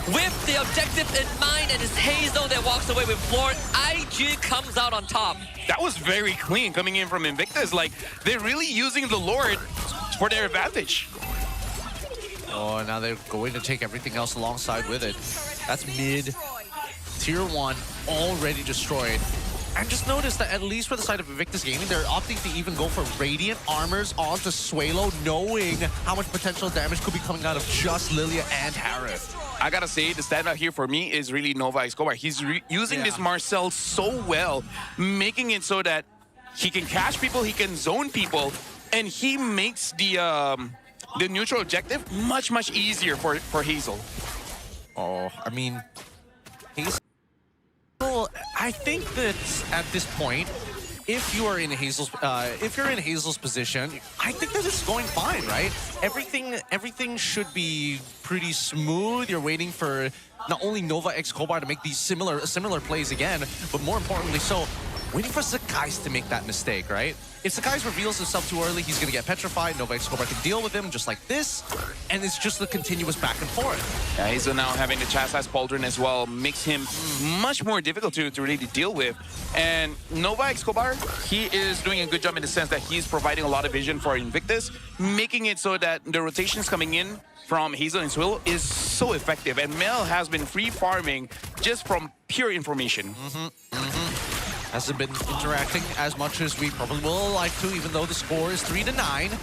With the objective in mind, and it's Hazel that walks away with Lord. IG comes out on top. That was very clean coming in from Invictus. Like, they're really using the Lord for their advantage. Oh, now they're going to take everything else alongside with it. That's mid. Tier 1 already destroyed. And just notice that at least for the side of Invictus Gaming, they're opting to even go for Radiant Armors onto Swalo, knowing how much potential damage could be coming out of just Lilia and Harith. I gotta say, the standout here for me is really Nova Escobar. He's using this Marcel so well, making it so that he can catch people, he can zone people, and he makes the neutral objective much, much easier for Hazel. Oh, I mean, Hazel, I think that at this point, if you're in Hazel's position, I think that it's going fine, right? Everything should be pretty smooth. You're waiting for not only Nova X Kobar to make these similar plays again, but more importantly so, waiting for Sakai's to make that mistake, right? If Sakai's reveals himself too early, he's gonna get petrified. Nova X Kobar can deal with him just like this, and it's just the continuous back and forth. Yeah, Hazel now having the chastise Pauldron as well makes him much more difficult to really deal with. And Nova Escobar, he is doing a good job in the sense that he's providing a lot of vision for Invictus, making it so that the rotations coming in from Hazel and Swalo is so effective. And Mel has been free farming just from pure information. Hasn't been interacting as much as we probably will like to, even though the score is 3-9.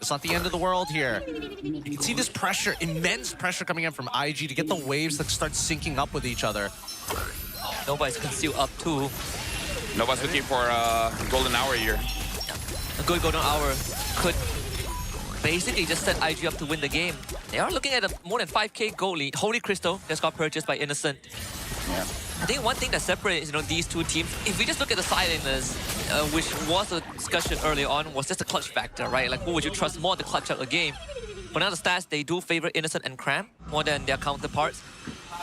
It's not the end of the world here. You can see this pressure, immense pressure coming in from IG to get the waves that start syncing up with each other. Nova's concealed up too. Nova's looking for a golden hour here. A good golden hour could basically just set IG up to win the game. They are looking at a more than 5k goal lead. Holy Crystal just got purchased by Innocent. Yeah. I think one thing that separates these two teams, if we just look at the sileners, which was a discussion earlier on, was just the clutch factor, right? Like, who would you trust more to clutch out a game? But now the stats, they do favor Innocent and Cram more than their counterparts.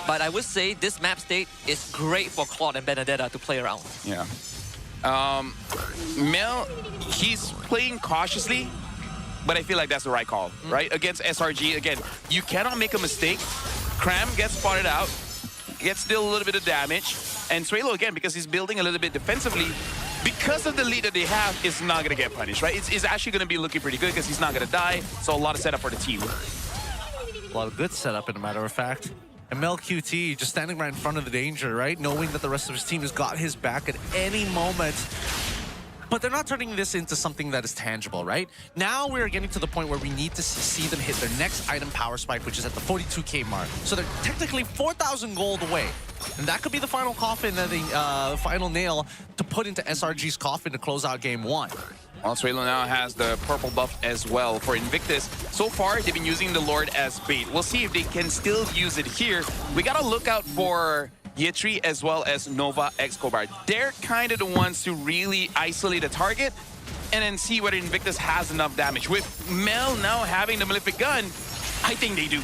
But I would say this map state is great for Claude and Benedetta to play around. Yeah. Mel, he's playing cautiously, but I feel like that's the right call, right? Against SRG, again, you cannot make a mistake. Cram gets spotted out, gets still a little bit of damage, and Suelo, again, because he's building a little bit defensively, because of the lead that they have, is not going to get punished, right? It's actually going to be looking pretty good because he's not going to die, so a lot of setup for the team. A lot of good setup, in a matter of fact. And Mel QT just standing right in front of the danger, right? Knowing that the rest of his team has got his back at any moment. But they're not turning this into something that is tangible, right? Now we're getting to the point where we need to see them hit their next item power spike, which is at the 42K mark. So they're technically 4,000 gold away. And that could be the final coffin, the final nail to put into SRG's coffin to close out game 1. Well, Suelo now has the purple buff as well for Invictus. So far, they've been using the Lord as bait. We'll see if they can still use it here. We gotta look out for Yetri as well as Nova X Kobar. They're kind of the ones to really isolate a target and then see whether Invictus has enough damage. With Mel now having the Malefic gun, I think they do.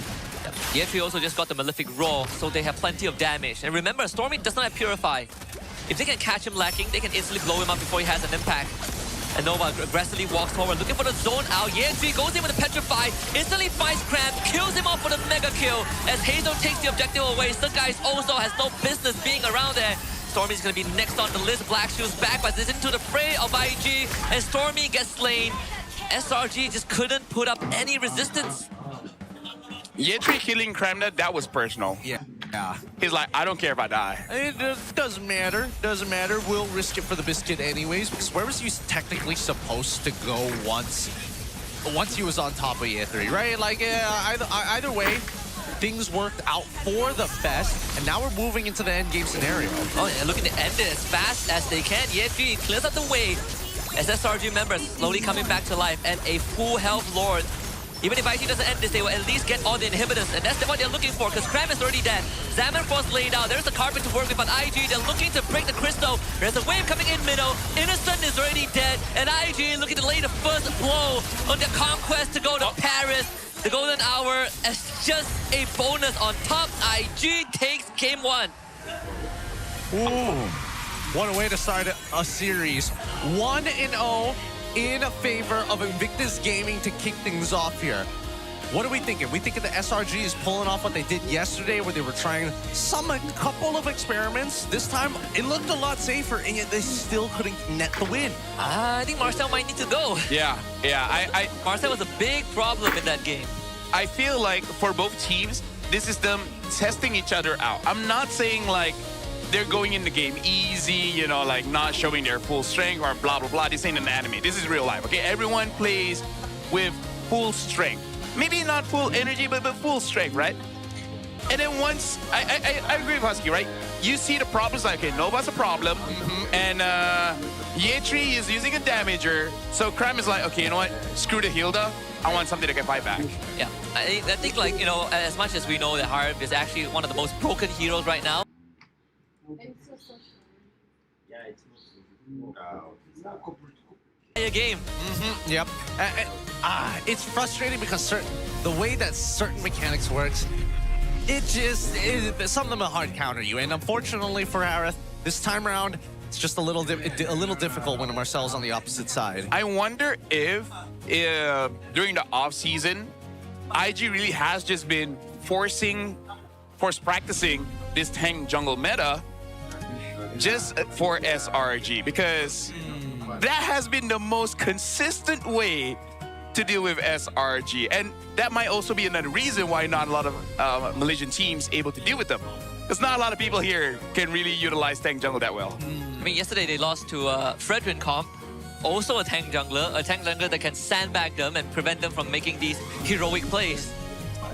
Yetri also just got the Malefic Raw, so they have plenty of damage. And remember, Stormy does not have Purify. If they can catch him lacking, they can instantly blow him up before he has an impact. And Nova aggressively walks forward, looking for the zone out. Yetri goes in with a Petrify, instantly finds Cram, kills him off for the mega kill. As Hazel takes the objective away, Sungai's also has no business being around there. Stormy's gonna be next on the list. Black Shoes back, but is into the fray of IG, and Stormy gets slain. SRG just couldn't put up any resistance. Yetri killing Kramna, that was personal. Yeah. He's like, I don't care if I die. It doesn't matter. Doesn't matter. We'll risk it for the biscuit anyways, because where was he technically supposed to go once he was on top of E3, right? Like, either way, things worked out for the best, and now we're moving into the end game scenario. Oh, and looking to end it as fast as they can. Yetri clears up the way as SRG members slowly coming back to life, and a full health Lord. Even if IG doesn't end this, they will at least get all the inhibitors, and that's what they're looking for, because Cram is already dead. Zaman Frost laid out, there's a carpet to work with, but IG, they're looking to break the crystal. There's a wave coming in middle, Innocent is already dead, and IG looking to lay the first blow on their conquest to go to Paris. The golden hour as just a bonus on top. IG takes game 1. Ooh, what a way to start a series. 1-0. in favor of Invictus Gaming to kick things off here. What are we thinking? We thinking the SRG is pulling off what they did yesterday, where they were trying a couple of experiments. This time, it looked a lot safer, and yet they still couldn't net the win. I think Marcel might need to go. Yeah. Marcel was a big problem in that game. I feel like for both teams, this is them testing each other out. I'm not saying like they're going in the game easy, you know, like not showing their full strength or blah, blah, blah. This ain't an anime. This is real life, okay? Everyone plays with full strength. Maybe not full energy, but full strength, right? And then once, I agree with Husky, right? You see the problems, like, okay, Nova's a problem, and Yetri is using a damager, so Cram is like, okay, you know what? Screw the Hilda. I want something that can fight back. Yeah, I think, like, you know, as much as we know that Harv is actually one of the most broken heroes right now, a game. Yep. It's frustrating because the way that certain mechanics works, some of them are hard counter you. And unfortunately for Harith, this time around, it's just a little difficult when Marcel's on the opposite side. I wonder if during the off season, IG really has just been force practicing this tank jungle meta just for SRG, because that has been the most consistent way to deal with SRG. And that might also be another reason why not a lot of Malaysian teams able to deal with them. Because not a lot of people here can really utilize tank jungle that well. I mean, yesterday they lost to Fredrin Comp, also a tank jungler that can sandbag them and prevent them from making these heroic plays.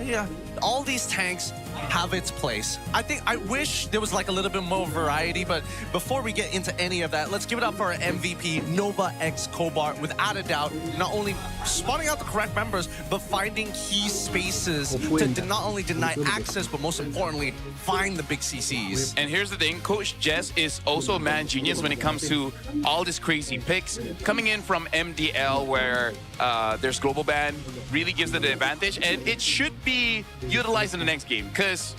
Yeah, all these tanks have its place. I wish there was like a little bit more variety, but before we get into any of that, let's give it up for our MVP, Nova X Cobart. Without a doubt, not only spotting out the correct members, but finding key spaces to not only deny access, but most importantly, find the big CCs. And here's the thing, Coach Jess is also a man genius when it comes to all these crazy picks. Coming in from MDL, where there's global ban, really gives them the advantage, and it should be utilized in the next game. Because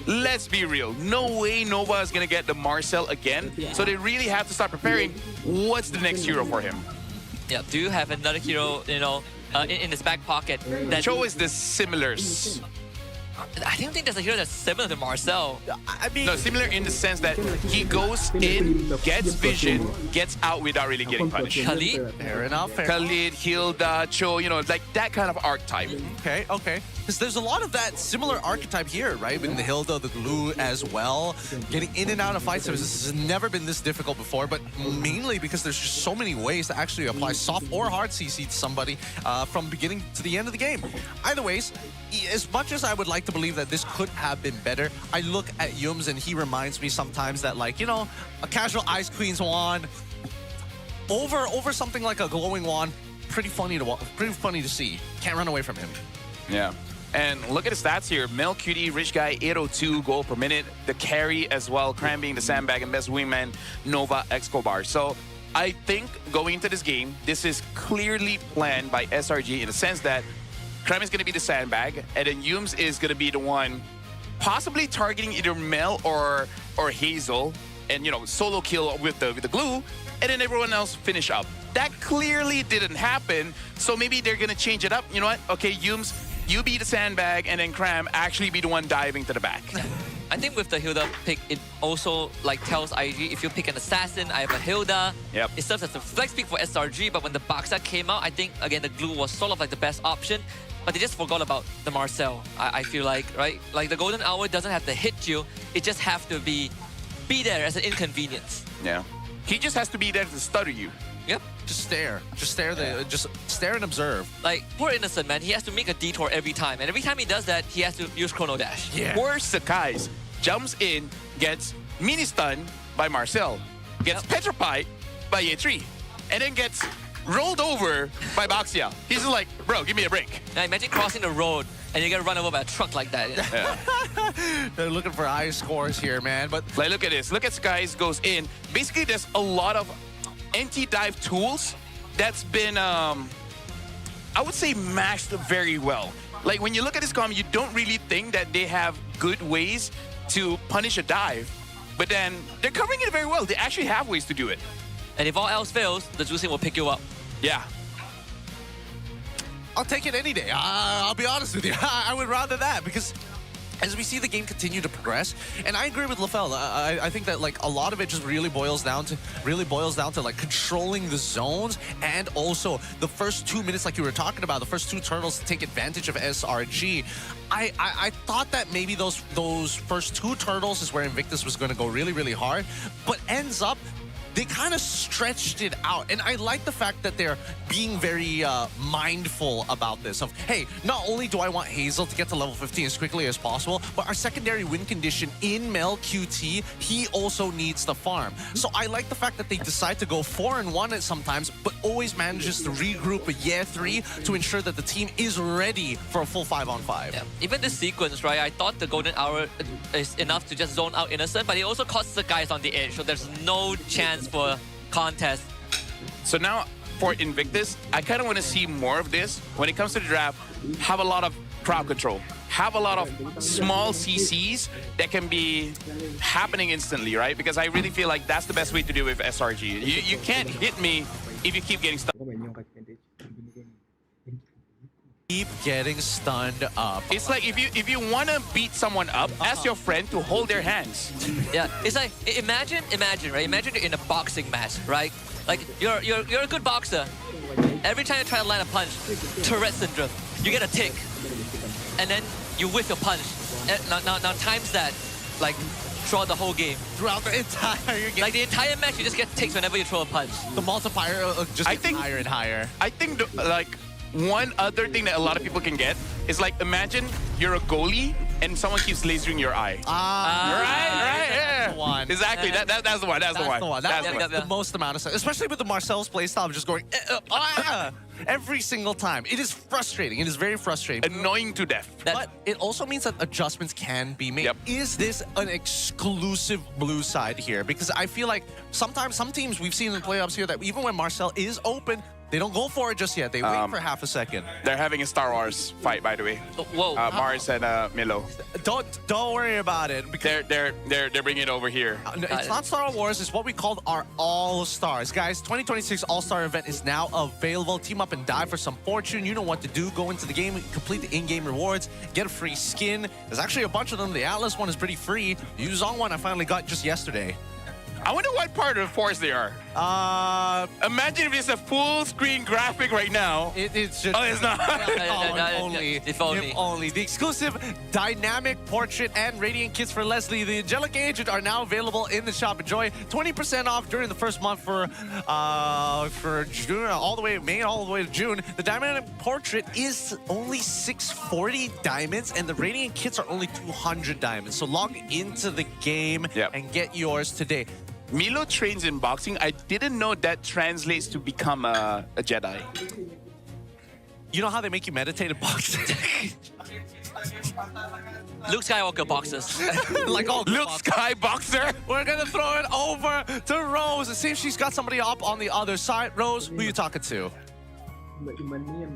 let's be real, no way Nova is going to get the Marcel again. So they really have to start preparing what's the next hero for him. Yeah, do you have another hero, in his back pocket? That Cho is the similar. I don't think there's a hero that's similar to Marcel. I mean, No, similar in the sense that he goes in, gets vision, gets out without really getting punished. Khalid? fair enough. Fair. Khalid, Hilda, Cho, like that kind of archetype. Okay. Because there's a lot of that similar archetype here, right? With the Hilda, the glue as well. Getting in and out of fight services has never been this difficult before, but mainly because there's just so many ways to actually apply soft or hard CC to somebody from beginning to the end of the game. Either ways, as much as I would like to believe that this could have been better, I look at Yums and he reminds me sometimes that, like, a casual Ice Queen's wand over something like a glowing wand, pretty funny to see. Can't run away from him. Yeah. And look at the stats here. Mel Cutie, Rich Guy, 802 goal per minute. The carry as well. Cram being the sandbag and best wingman, Nova, Escobar. So I think going into this game, this is clearly planned by SRG in the sense that Cram is going to be the sandbag, and then Yums is going to be the one possibly targeting either Mel or Hazel, and solo kill with the glue, and then everyone else finish up. That clearly didn't happen, so maybe they're going to change it up. You know what? Okay, Yums, you be the sandbag, and then Cram actually be the one diving to the back. I think with the Hilda pick, it also tells IG, if you pick an assassin, I have a Hilda. Yep. It serves as a flex pick for SRG, but when the Boxer came out, I think, again, the glue was sort of the best option. But they just forgot about the Marcel, I feel like, right? Like the Golden Hour doesn't have to hit you, it just have to be there as an inconvenience. Yeah. He just has to be there to stutter you. Yep. Just stare. Just stare and observe. Like, poor Innocent, man. He has to make a detour every time. And every time he does that, he has to use Chrono Dash. Yeah. Poor Sakai's jumps in, gets mini stunned by Marcel, gets petrified by Ye3, and then gets rolled over by Baxia. He's just like, bro, give me a break. Now imagine crossing the road and you get run over by a truck like that. Yeah. They're looking for high scores here, man. But Like, look at this. Look at Skies goes in. Basically, there's a lot of anti-dive tools that's been, I would say, mashed very well. Like, when you look at this comp, you don't really think that they have good ways to punish a dive. But then, they're covering it very well. They actually have ways to do it. And if all else fails, the Juicing will pick you up. Yeah. I'll take it any day. I'll be honest with you. I would rather that because as we see the game continue to progress, and I agree with LaFell. I think that a lot of it just really boils down to controlling the zones, and also the first 2 minutes, like you were talking about, the first two turtles to take advantage of SRG. I thought that maybe those first two turtles is where Invictus was going to go really, really hard, but ends up they kind of stretched it out. And I like the fact that they're being very mindful about this. Of, hey, not only do I want Hazel to get to level 15 as quickly as possible, but our secondary win condition in Mel QT, he also needs the farm. So I like the fact that they decide to go 4-1 at sometimes, but always manages to regroup with Year 3 to ensure that the team is ready for a full 5-on-5. Yeah. Even this sequence, right? I thought the Golden Hour is enough to just zone out Innocent, but it also costs the guys on the edge, so there's no chance for contest. So now for Invictus, I kind of want to see more of this. When it comes to the draft, have a lot of crowd control. Have a lot of small CCs that can be happening instantly, right? Because I really feel like that's the best way to do it with SRG. You can't hit me if you keep getting stuck. Keep getting stunned up. It's like if you want to beat someone up, ask your friend to hold their hands. Yeah, it's like imagine, right? Imagine you're in a boxing match, right? Like you're a good boxer. Every time you try to land a punch, Tourette syndrome, you get a tick, and then you whiff your punch. Now times that, like throughout the whole game. Throughout the entire game. Like the entire match, you just get ticks whenever you throw a punch. The multiplier just gets higher and higher. I think one other thing that a lot of people can get is like, imagine you're a goalie and someone keeps lasering your eye. Right, yeah. That's the one. Exactly, that's the one, that's the one. That's the most amount of stuff, especially with the Marcel's playstyle, just going every single time. It is frustrating. It is very frustrating. Annoying to death. But it also means that adjustments can be made. Yep. Is this an exclusive blue side here? Because I feel like sometimes some teams we've seen in the playoffs here that even when Marcel is open, They don't go for it just yet. They wait for half a second. They're having a Star Wars fight, by the way. Whoa. Mars and Milo. Don't worry about it. They're bringing it over here. It's not Star Wars. It's what we call our All Stars, guys. 2026 All Star event is now available. Team up and die for some fortune. You know what to do. Go into the game, complete the in-game rewards, get a free skin. There's actually a bunch of them. The Atlas one is pretty free. The Yuzong one I finally got just yesterday. I wonder what part of the forest they are. Imagine if it's a full screen graphic right now. It's just. Oh, it's not. If only. The exclusive dynamic portrait and radiant kits for Leslie, the angelic agent, are now available in the shop. Enjoy 20% off during the first month for June, all the way May, all the way to June. The dynamic portrait is only 640 diamonds, and the radiant kits are only 200 diamonds. So log into the game and get yours today. Milo trains in boxing. I didn't know that translates to become a Jedi. You know how they make you meditate in boxing? Luke Skywalker boxes. Like all Luke Skyboxer. We're gonna throw it over to Rose and see if she's got somebody up on the other side. Rose, who you talking to?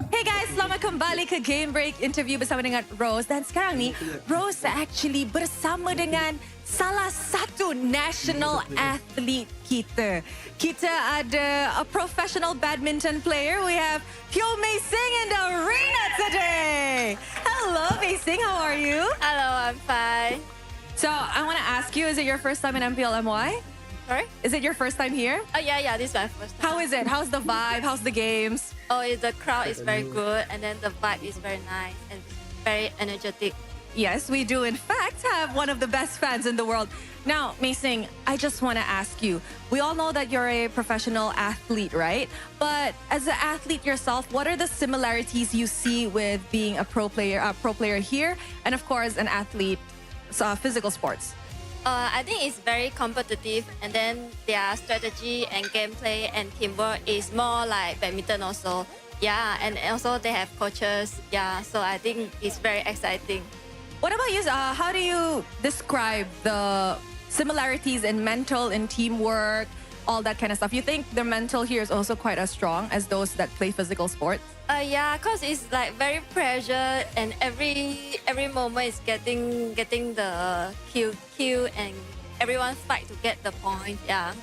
Hey guys, selamat kembali ke Game Break interview bersama dengan Rose. Dan sekarang ni, Rose actually bersama dengan salah satu national athlete kita. Kita ada a professional badminton player. We have Pyo Mei Sing in the arena today. Hello, Mei Sing, how are you? Hello, I'm fine. So, I want to ask you, is it your first time in MPLMY? Sorry? Is it your first time here? Oh, yeah, this is my first time. How is it? How's the vibe? How's the games? Oh, the crowd is very good, and then the vibe is very nice and very energetic. Yes, we do in fact have one of the best fans in the world. Now, Mei Sing, I just want to ask you, we all know that you're a professional athlete, right? But as an athlete yourself, what are the similarities you see with being a pro player here, and of course, an athlete, physical sports? I think it's very competitive, and then their strategy and gameplay and teamwork is more like badminton also. Yeah, and also they have coaches. Yeah, so I think it's very exciting. What about you? How do you describe the similarities in mental and teamwork, all that kind of stuff? You think the mental here is also quite as strong as those that play physical sports? Yeah, cause it's like very pressure, and every moment is getting the kill, and everyone fight to get the point. Yeah.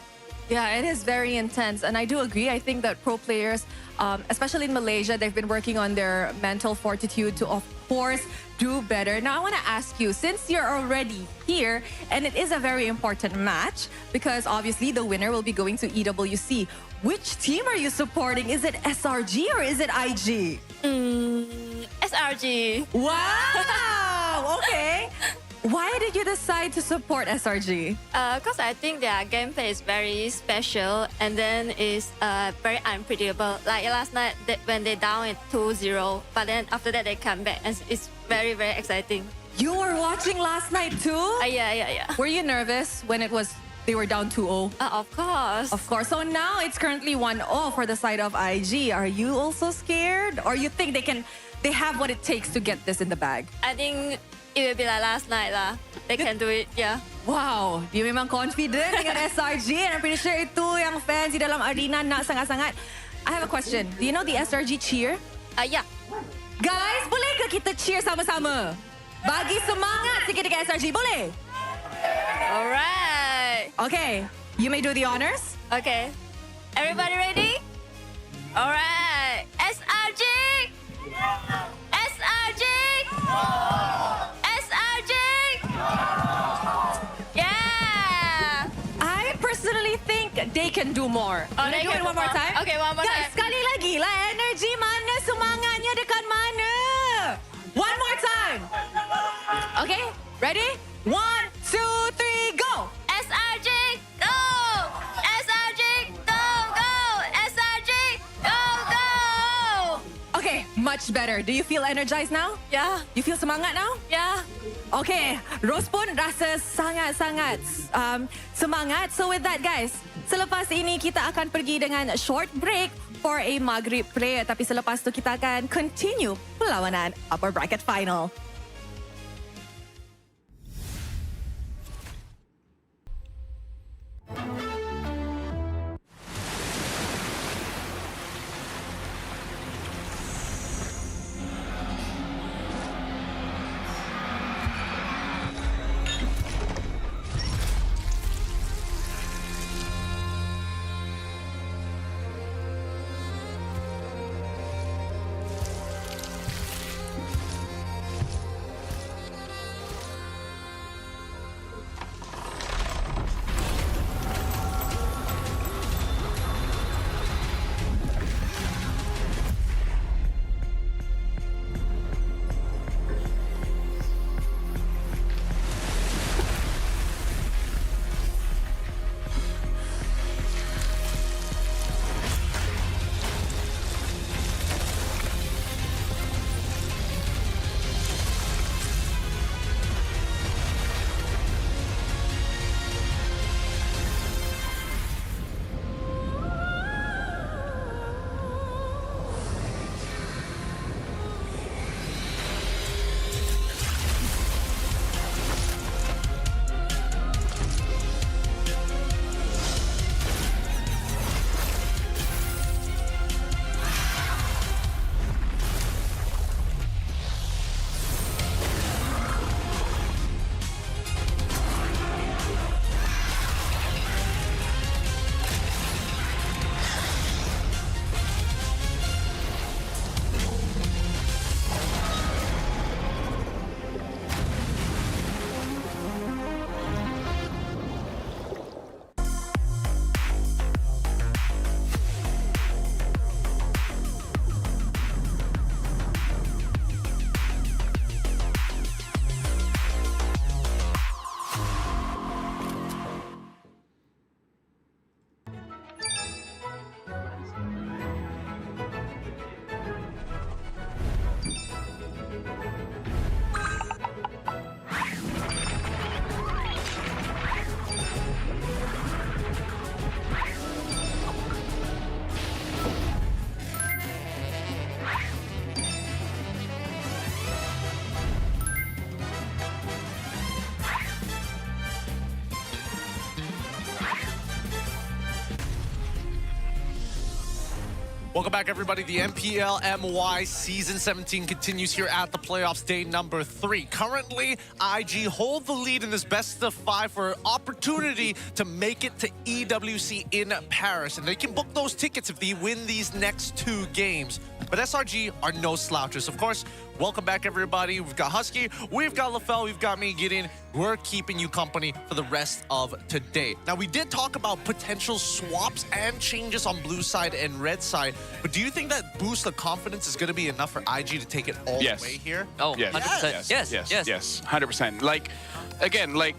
Yeah, it is very intense. And I do agree. I think that pro players, especially in Malaysia, they've been working on their mental fortitude to, of course, do better. Now, I want to ask you, since you're already here, and it is a very important match, because obviously the winner will be going to EWC. Which team are you supporting? Is it SRG or is it IG? SRG. Wow! Okay. Why did you decide to support SRG? Because I think their gameplay is very special, and then it's very unpredictable. Like last night, when they down at 2-0, but then after that they come back, and it's very, very exciting. You were watching last night too? Yeah. Were you nervous when they were down 2-0? Of course. Of course. So now it's currently 1-0 for the side of IG. Are you also scared? Or you think they have what it takes to get this in the bag? I think it will be like last night lah. They can do it, yeah. Wow, dia memang confident dengan SRG, and I'm pretty sure itu yang fans di dalam arena nak sangat-sangat. I have a question. Do you know the SRG cheer? Yeah. Guys, boleh ke kita cheer sama-sama? Bagi semangat sikit dekat SRG, boleh? Alright. Okay, you may do the honors. Okay. Everybody ready? Alright. SRG! SRG! SRG! Yeah! I personally think they can do more. Oh, they do it one more time? Okay, one more Guys, time. sekali lagi lah. Energy mana? Semangatnya dekat mana? One more time. Okay, ready? 1, 2, 3, go! SRG, go! SRG, go, go! SRG, go, go! Okay, much better. Do you feel energized now? Yeah. You feel semangat now? Yeah. Okay, Rose pun rasa sangat-sangat semangat. So with that guys, selepas ini kita akan pergi dengan short break for a Maghrib prayer. Tapi selepas tu kita akan continue perlawanan upper bracket final. Welcome back, everybody. The MPL MY Season 17 continues here at the playoffs, day number 3. Currently, IG hold the lead in this best of 5 for opportunity to make it to EWC in Paris. And they can book those tickets if they win these next 2 games. But SRG are no slouches. Of course, welcome back, everybody. We've got Husky, we've got LaFell, we've got me, Gideon. We're keeping you company for the rest of today. Now, we did talk about potential swaps and changes on blue side and red side, but do you think that boost of confidence is going to be enough for IG to take it all the way here? Oh, Yes. 100%. Yes. 100%. Like, again, like,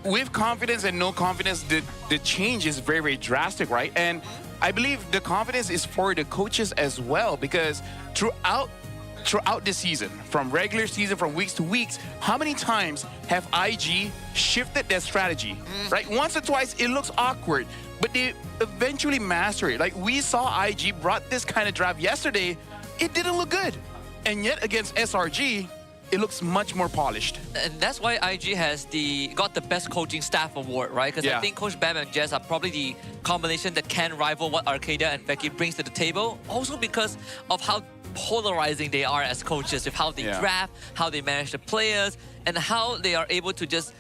with confidence and no confidence, the change is very, very drastic, right? And I believe the confidence is for the coaches as well, because throughout the season, from regular season, from weeks to weeks, how many times have IG shifted their strategy, right? Once or twice, it looks awkward, but they eventually master it. Like, we saw IG brought this kind of draft yesterday. It didn't look good. And yet, against SRG, it looks much more polished. And that's why IG has got the best coaching staff award, right? Because I think Coach Bam and Jess are probably the combination that can rival what Arcadia and Becky brings to the table. Also because of how polarizing they are as coaches, with how they draft, how they manage the players, and how they are able to just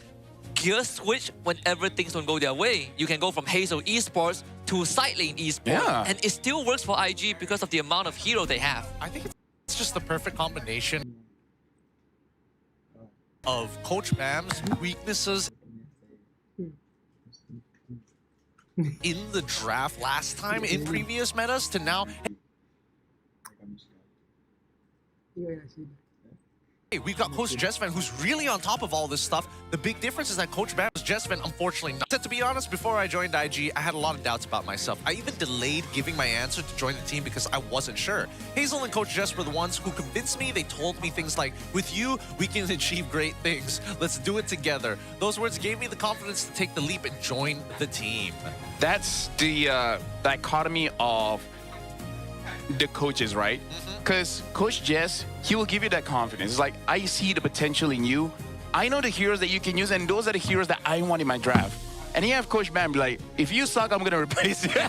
gear switch whenever things don't go their way. You can go from Hazel Esports to Sidelane Esports, and it still works for IG because of the amount of hero they have. I think it's just the perfect combination of Coach Bam's weaknesses in the draft last time in previous metas to now. Hey, we've got Coach Jessvan, who's really on top of all this stuff. The big difference is that Coach Bam's Jessvan, unfortunately not. To be honest, before I joined IG, I had a lot of doubts about myself. I even delayed giving my answer to join the team because I wasn't sure. Hazel and Coach Jess were the ones who convinced me. They told me things like, with you, we can achieve great things. Let's do it together. Those words gave me the confidence to take the leap and join the team. That's the dichotomy of the coaches, right? Because Coach Jess, he will give you that confidence. It's like, I see the potential in you. I know the heroes that you can use, and those are the heroes that I want in my draft. And you have Coach Bam be like, if you suck, I'm going to replace you. So,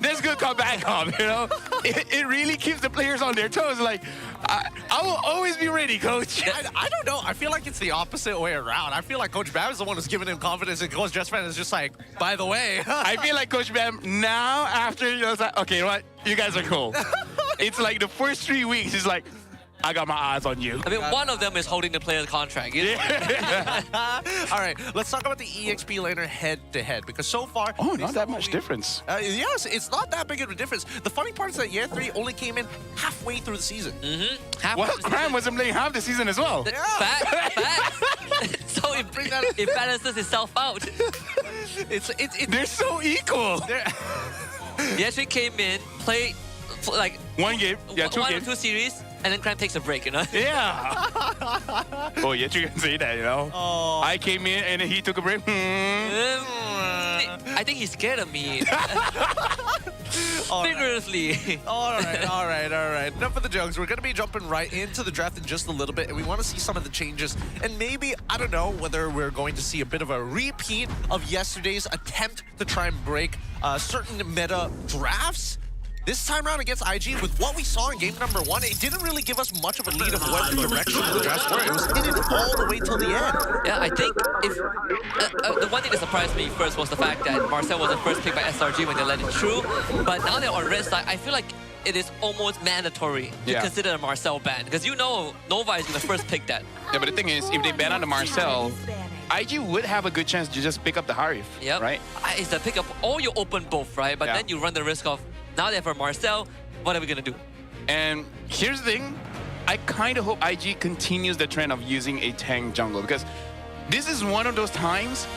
that's good come back home, you know? It really keeps the players on their toes. Like, I will always be ready, Coach. I don't know. I feel like it's the opposite way around. I feel like Coach Bam is the one who's giving him confidence, and Coach Jessvan is just like, by the way. I feel like Coach Bam now, after, you know, it's like, okay, you know what? You guys are cool. It's like the first 3 weeks, he's like, I got my eyes on you. I mean, one of them is holding the player's contract. You know? All right, let's talk about the EXP laner head-to-head, because so far... Oh, not that much difference. Yes, it's not that big of a difference. The funny part is that Year 3 only came in halfway through the season. Well, Cram wasn't playing half the season as well. Fact. So it balances itself out. They're so equal. He actually came in, played like one game, two one games. or 2 series, and then Cram takes a break, you know? Yeah. Oh, yeah, you can say that, you know? Oh. I came in and he took a break. I think he's scared of me. Figuratively. All right. Enough of the jokes. We're going to be jumping right into the draft in just a little bit, and we want to see some of the changes. And maybe, I don't know, whether we're going to see a bit of a repeat of yesterday's attempt to try and break certain meta drafts. This time around against IG, with what we saw in game number 1, it didn't really give us much of a lead of what the direction of the drafts were. It was hidden all the way till the end. Yeah, I think if the one thing that surprised me first was the fact that Marcel was the first pick by SRG when they let it through. But now they're on red side, I feel like it is almost mandatory to consider a Marcel ban, because you know Nova is going to first pick that. Yeah, but the thing is, if they ban on the Marcel, IG would have a good chance to just pick up the Harif, right? It's the pick up, or you open both, right? But then you run the risk of, now they have a Marcel, what are we going to do? And here's the thing, I kind of hope IG continues the trend of using a tank jungle, because this is one of those times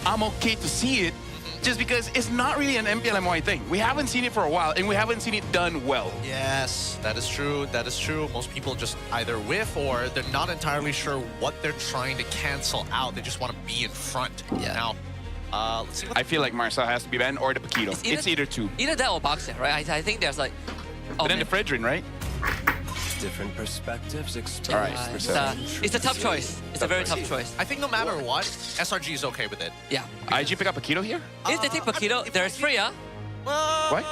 I'm okay to see it, just because it's not really an MPLMY thing. We haven't seen it for a while, and we haven't seen it done well. Yes, that is true. That is true. Most people just either whiff, or they're not entirely sure what they're trying to cancel out. They just want to be in front. Now, let's see. I feel like Marcel has to be banned, or the Paquito. It's either two. Either that or Boxing, right? I think there's like... But then the Fredrin, right? Different perspectives. All right, it's a tough choice. It's a very tough choice. I think no matter what, SRG is okay with it. Yeah. IG pick up Paquito here? If they take Paquito, there's Freya. What?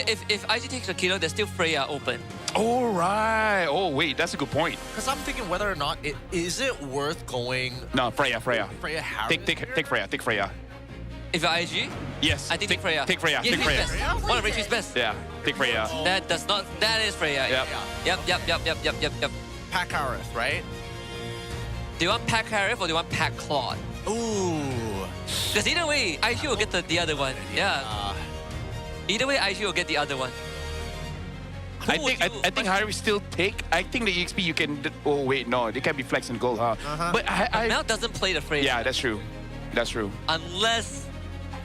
If IG takes Akito, there's still Freya open. Oh, right. Oh, wait, that's a good point. Because I'm thinking whether or not is it worth going. No, Freya. Freya Harris. Take Freya. If you're IG, Yes. I think take Freya. Take Freya. Yeah, Take Freya. best. One of Richie's best. Yeah, take Freya. That is Freya. Yep. Yep. Pack Harith, right? Do you want Pack Harith or do you want Pack Claude? Ooh. Because either way, IG will get the other one. Yeah. Either way, IG will get the other one. I think Harry still take. I think the EXP you can. Oh wait, no, they can be flex and gold, huh? But Mel doesn't play the Freya. Yeah, that's true. That's true. Unless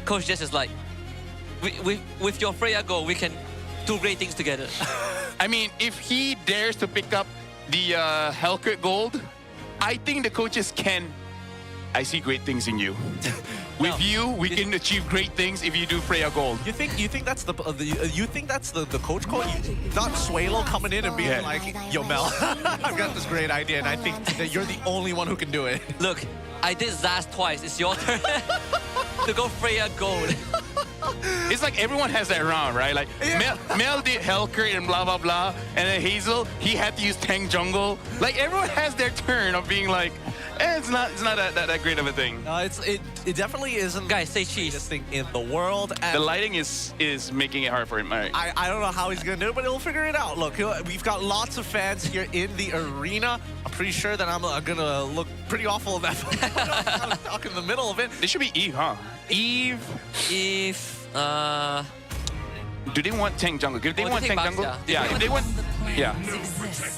Coach Jess is like, with your Freya goal, we can do great things together. I mean, if he dares to pick up the Hellkrit gold, I think the coaches can. I see great things in you. With you, we can achieve great things if you do Freya gold. You think that's the coach call? Not Swalo coming in and being like, yo Mel, I've got this great idea and I think that you're the only one who can do it. Look, I did Zaz twice. It's your turn to go Freya gold. It's like everyone has that round, right? Like Mel did Hellkrit and blah blah blah, and then Hazel, he had to use tank jungle. Like everyone has their turn of being like, it's not that great of a thing. It definitely isn't. Guys, say cheese. This thing in the world. And the lighting is making it hard for him. Right. I don't know how he's gonna do it, but he'll figure it out. Look, we've got lots of fans here in the arena. I'm pretty sure that I'm gonna look pretty awful if I'm stuck in the middle of it. This should be Eve, huh? Eve. Do they want tank jungle? Do they want tank jungle? Yeah, if they want. Yeah.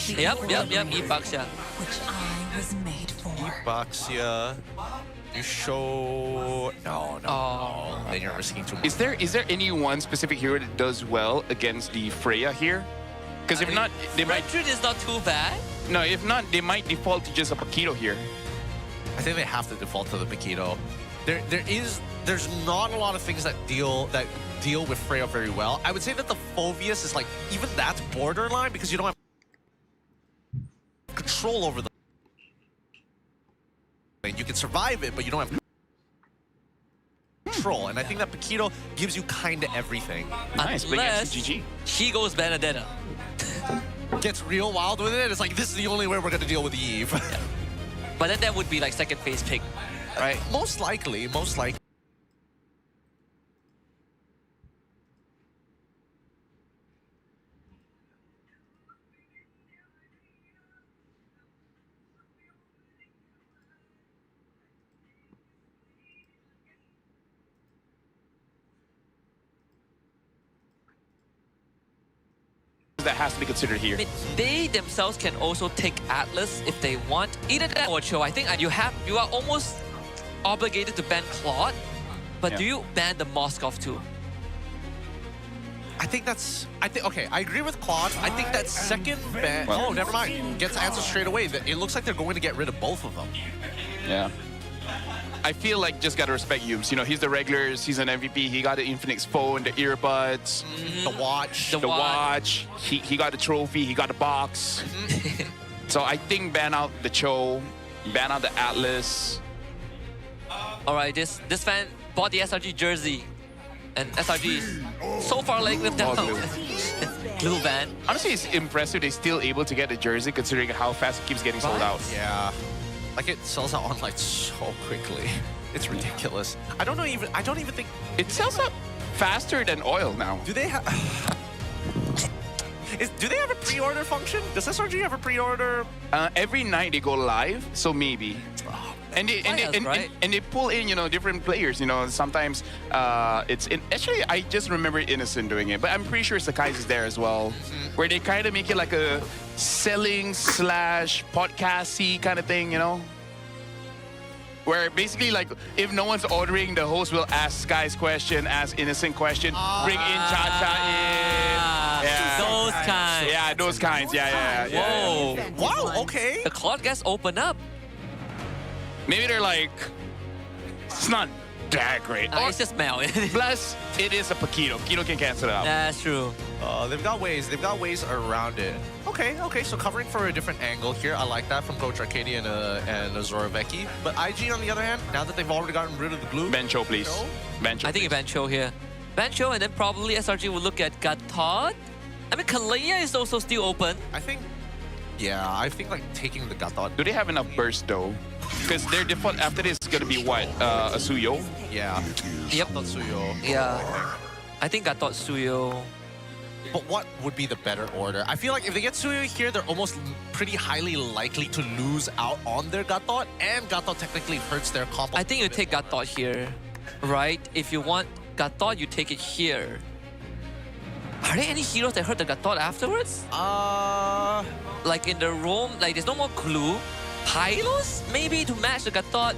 Yep, Eve Baxia. Which I was made for. Baxia. You show. No. Then you're risking too much. Is there any one specific hero that does well against the Freya here? Because if not, they might. Retreat is not too bad. No, if not, they might default to just a Paquito here. I think they have to default to the Paquito. There's not a lot of things that deal with Freya very well. I would say that the Phoveus is like, even that's borderline because you don't have control over them. You can survive it, but you don't have control. And I think that Paquito gives you kind of everything. Nice, unless GG. He goes Benedetta. Gets real wild with it. It's like, this is the only way we're going to deal with Eve. Yeah. But then that would be like second phase pick, right? Most likely. That has to be considered here. I mean, they themselves can also take Atlas if they want. Either that or Cho. I think you are almost obligated to ban Claude, but do you ban the Moskov too? Okay, I agree with Claude. I think that second ban. Oh, never mind. Gets answered straight away. It looks like they're going to get rid of both of them. Yeah. I feel like just gotta respect Yubes. You know, he's the regular season MVP. He got the Infinix phone, the earbuds, the watch. The watch. He got the trophy. He got the box. So I think ban out the Cho, ban out the Atlas. All right, this fan bought the SRG jersey, and SRG is so far letting them down. Little van. Honestly, it's impressive they're still able to get the jersey considering how fast it keeps getting sold out. Yeah. Like, it sells out online so quickly. It's ridiculous. I don't even think it sells out faster than oil now. Do they have do they have a pre-order function? Does SRG have a pre-order? Every night they go live, so maybe. And they pull in, you know, different players. You know, sometimes it's in. Actually, I just remember Innocent doing it, but I'm pretty sure Sakai's is there as well, where they kind of make it like a selling / podcasty kind of thing, you know. Where basically, like, if no one's ordering, the host will ask Sky's question, ask Innocent question, bring in Cha-Cha in. Yeah. Those kinds. Yeah, those kinds. Yeah. Whoa. Wow, okay. The Claude guys open up. Maybe they're like, it's not that great. It's just Mel. Plus, it is a Paquito. Paquito can cancel it out. That's true. They've got ways around it. Okay, so covering for a different angle here. I like that from Coach Arcadia and Zoravecki. But IG, on the other hand, now that they've already gotten rid of the blue. Bencho, please. Bencho. I think Bencho here. Bancho, and then probably SRG will look at Gatot. I mean, Kalea is also still open. I think like taking the Gatot. Do they have enough burst though? Because their default after this is gonna be what? A Suyo? Yeah. Yep. Not Suyo. Yeah. I think Gatot Suyo. But what would be the better order? I feel like if they get Suyo here, they're almost pretty highly likely to lose out on their Gatot, and Gatot technically hurts their combo. I think you take Gatot here, right? If you want Gatot, you take it here. Are there any heroes that hurt the Gatot afterwards? Like in the roam, like there's no more clue. Pylos, maybe, to match the Gatot.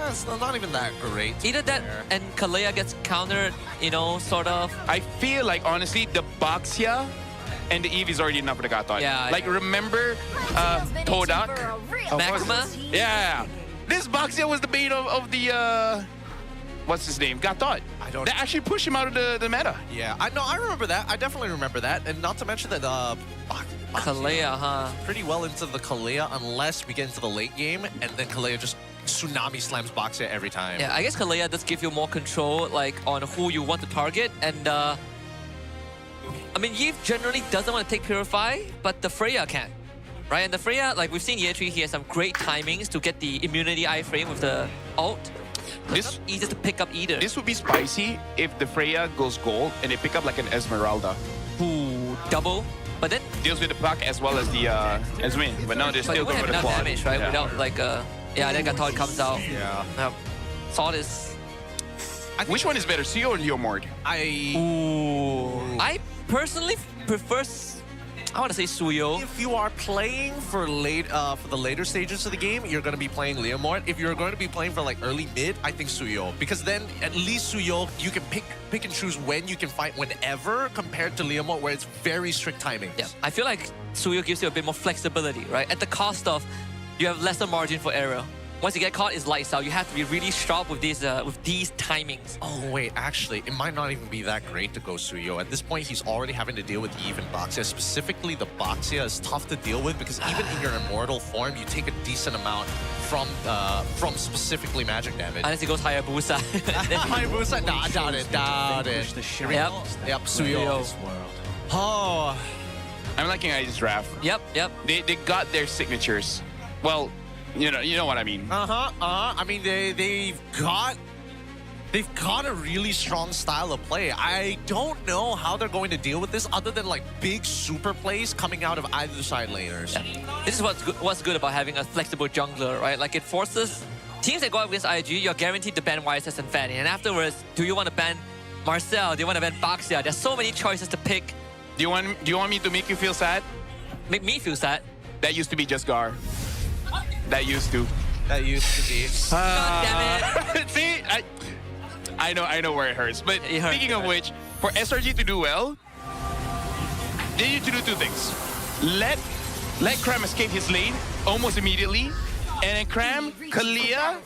It's not even that great. Either that and Kalea gets countered, you know, sort of. I feel like, honestly, the Baxia and the Eve is already enough for the Gatot. Yeah. Like, remember Todak? Magma? Yeah. This Baxia was the bait of the, what's his name? Gatot. They actually pushed him out of the meta. Yeah, I remember that. I definitely remember that. And not to mention that Kalea, huh? Pretty well into the Kalea unless we get into the late game, and then Kalea just tsunami slams Baxia every time. Yeah, I guess Kalea does give you more control, like, on who you want to target. And, I mean, Yves generally doesn't want to take Purify, but the Freya can, right? And the Freya, like, we've seen Yetri, he has some great timings to get the immunity iframe with the ult. It's not easy to pick up either. This would be spicy if the Freya goes gold and they pick up like an Esmeralda. Ooh, double. But then deals with the Puck as well as the Eswin. But now they're still going with the quad. Damage, right? Yeah. Without like yeah, then Gatot comes out. Yeah. Sword is. Which one is better, Suyo or Leomord? I personally prefer. I want to say Suyo. If you are playing for the later stages of the game, you're going to be playing Leomord. If you're going to be playing for like early mid, I think Suyo, because then at least Suyo you can pick and choose when you can fight whenever, compared to Leomord where it's very strict timing. Yeah, I feel like Suyo gives you a bit more flexibility, right? At the cost of you have lesser margin for error. Once you get caught, it's lights out. You have to be really sharp with these timings. Oh wait, actually, it might not even be that great to go Suyo. At this point, he's already having to deal with Eve and Baxia. Specifically, the Baxia is tough to deal with because even in your immortal form, you take a decent amount from specifically magic damage. Unless he goes Hayabusa. Hayabusa? Nah, doubt it. Yep, Suyo. Oh. I'm liking this draft. Yep. They got their signatures. Well, you know what I mean. I mean, they've got a really strong style of play. I don't know how they're going to deal with this other than like big super plays coming out of either side laners. Yeah. This is what's good about having a flexible jungler, right? Like it forces teams that go up against IG, you're guaranteed to ban YSS and Fanny. And afterwards, do you want to ban Marcel? Do you want to ban Baxia? There's so many choices to pick. Do you want me to make you feel sad? Make me feel sad? That used to be just Gar. That used to be. God damn it. See, I know where it hurts. But speaking of which, for SRG to do well, they need to do two things. Let Cram escape his lane almost immediately, and then Cram, Yums,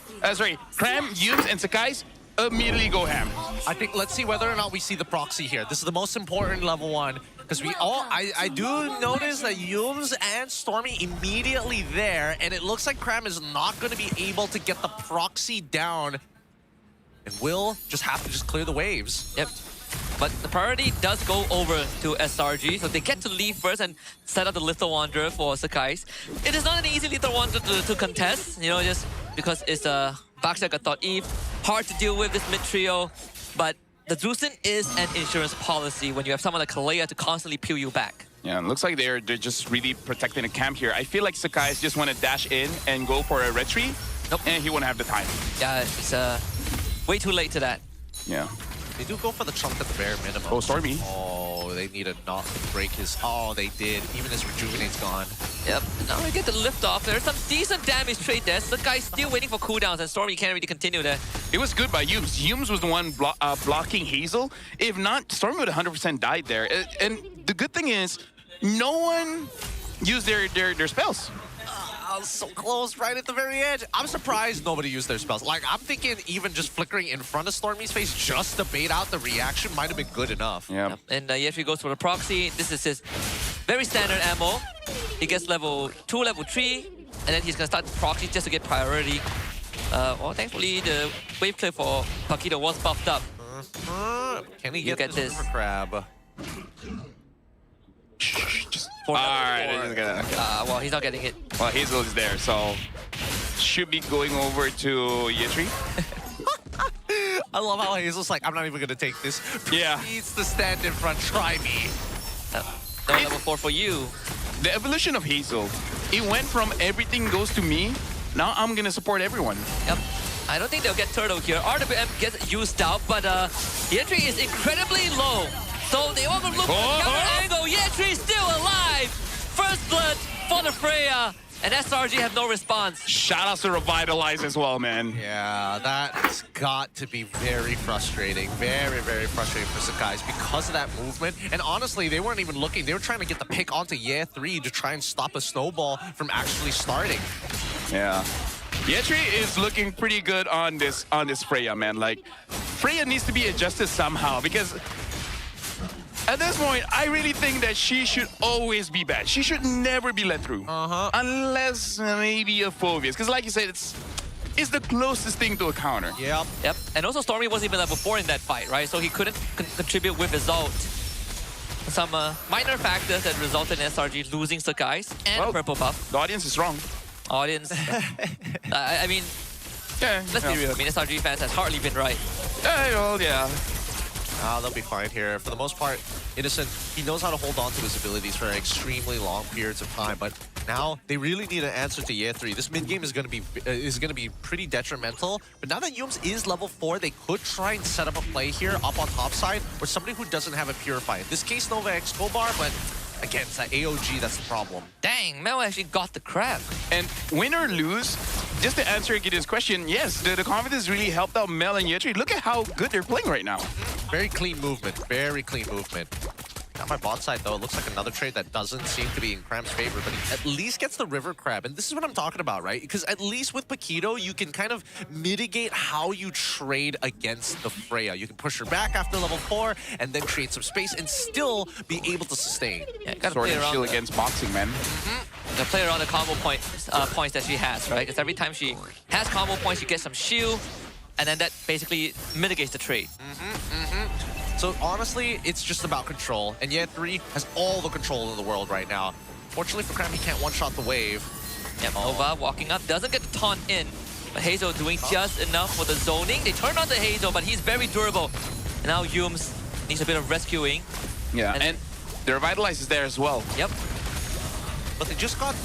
and Sakai's immediately go ham. I think let's see whether or not we see the proxy here. This is the most important level 1. Because I do notice that Yums and Stormy immediately there, and it looks like Cram is not going to be able to get the proxy down, and will just have to clear the waves. Yep. But the priority does go over to SRG, so they get to leave first and set up the Lethal Wanderer for Sakai's. It is not an easy Lethal Wanderer to contest, you know, just because it's a Baxia Gatot Eve. Hard to deal with this mid trio, but the Drusen is an insurance policy when you have someone like Kalea to constantly peel you back. Yeah, it looks like they're just really protecting the camp here. I feel like Sakai just want to dash in and go for a retreat, and he won't have the time. Yeah, it's way too late to that. Yeah. They do go for the chunk at the bare minimum. Oh, Stormy. Oh, they need to not break his... Oh, they did. Even his Rejuvenate's gone. Yep, now we get the lift off. There's some decent damage trade there. So the guy's still waiting for cooldowns, and Stormy can't really continue there. It was good by Yums. Yums was the one blocking Hazel. If not, Stormy would have 100% died there. And the good thing is, no one used their spells. So close, right at the very edge. I'm surprised nobody used their spells. Like, I'm thinking even just flickering in front of Stormy's face just to bait out the reaction might have been good enough. Yeah. And Yefi goes for the proxy. This is his very standard ammo. He gets level 2, level 3, and then he's gonna start the proxy just to get priority. Well, thankfully the wave clear for Paquito was buffed up. Can he You get get this this. river crab? For Alright, number this is 4. gonna. Well, he's not getting it. Well, Hazel is there, so should be going over to Yetri. I love how Hazel's like, I'm not even gonna take this. Yeah. Needs to stand in front. Try me. No level 4 for you. The evolution of Hazel, it went from everything goes to me. Now I'm gonna support everyone. Yep. I don't think they'll get turtle here. RWM gets used out, but Yetri is incredibly low. So they want to look for the counter angle. Yetri still alive. First blood for the Freya. And SRG have no response. Shout out to Revitalize as well, man. Yeah, that's got to be very frustrating. Very, very frustrating for Sakai's because of that movement. And honestly, they weren't even looking. They were trying to get the pick onto Ye 3 to try and stop a snowball from actually starting. Yeah. Yetri is looking pretty good on this Freya, man. Like, Freya needs to be adjusted somehow because at this point, I really think that she should always be bad. She should never be let through. Unless maybe a Phobius. Because like you said, it's the closest thing to a counter. Yep. Yep. And also Stormy wasn't even level 4 in that fight, right? So he couldn't contribute with his ult. Some minor factors that resulted in SRG losing Sakai's and purple buff. The audience is wrong. Audience. I mean, yeah, let's be real. I mean, SRG fans has hardly been right. Well, yeah. They'll be fine here. For the most part, Innocent, he knows how to hold on to his abilities for extremely long periods of time. But now they really need an answer to Ye 3. This mid game is going to be pretty detrimental. But now that Yums is level 4, they could try and set up a play here up on top side or somebody who doesn't have a Purify. In this case, Nova Escobar, but again, it's that AOG that's the problem. Dang, Mel actually got the crab. And win or lose, just to answer Gideon's question, yes, the confidence really helped out Mel and Yetri. Look at how good they're playing right now. Very clean movement. Very clean movement. Got my bot side, though. It looks like another trade that doesn't seem to be in Cram's favor, but he at least gets the River Crab. And this is what I'm talking about, right? Because at least with Paquito, you can kind of mitigate how you trade against the Freya. You can push her back after level 4 and then create some space and still be able to sustain. Yeah, gotta Sword play and around shield against boxing, man. Gotta play around the combo points that she has, right? Because every time she has combo points, she gets some shield, and then that basically mitigates the trade. So honestly, it's just about control. And Ye 3 has all the control in the world right now. Fortunately for Cram, he can't one-shot the wave. Yeah, Nova walking up, doesn't get the taunt in. But Hazel doing just enough for the zoning. They turn on the Hazel, but he's very durable. And now Yums needs a bit of rescuing. Yeah, and the Revitalize is there as well. Yep. But they just got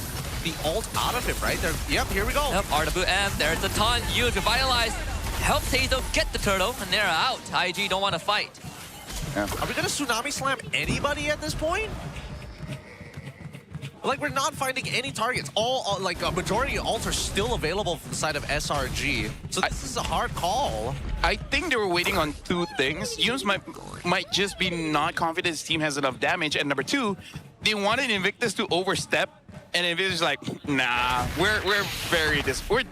the ult out of him, right? Yep, here we go. Yep, RWM, there's the taunt used, Revitalize. Helps Hazel get the turtle, and they're out. IG don't want to fight. Yeah. Are we gonna Tsunami Slam anybody at this point? Like, we're not finding any targets. All like, a majority of ults are still available from the side of SRG. So this is a hard call. I think they were waiting on two things. Yums might just be not confident his team has enough damage. And number two, they wanted Invictus to overstep. And Invictus is like, nah, we're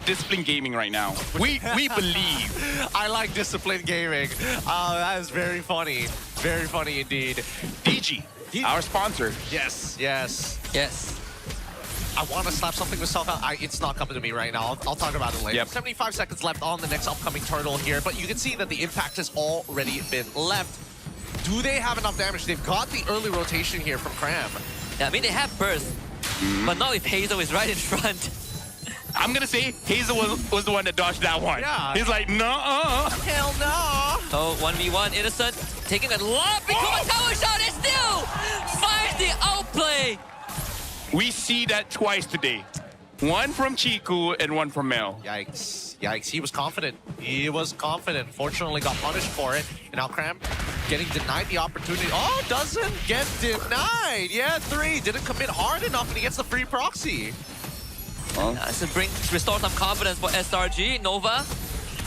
disciplined gaming right now. We believe. I like disciplined gaming. That is very funny. Very funny indeed. DG, our sponsor. Yes, yes. Yes. I want to slap something with self. It's not coming to me right now. I'll talk about it later. Yep. 75 seconds left on the next upcoming turtle here, but you can see that the impact has already been left. Do they have enough damage? They've got the early rotation here from Cram. Yeah, I mean, they have burst, but not if Hazel is right in front. I'm gonna say Hazel was the one that dodged that one. Yeah. He's like, no. Hell no. So 1v1, Innocent taking a lot into a tower shot and still finds the outplay. We see that twice today. One from Chiku and one from Mel. Yikes. Yikes. He was confident. He was confident. Fortunately got punished for it. And now Cram getting denied the opportunity. Oh, doesn't get denied. Yeah, 3. Didn't commit hard enough and he gets the free proxy. Well, Restore some confidence for SRG. Nova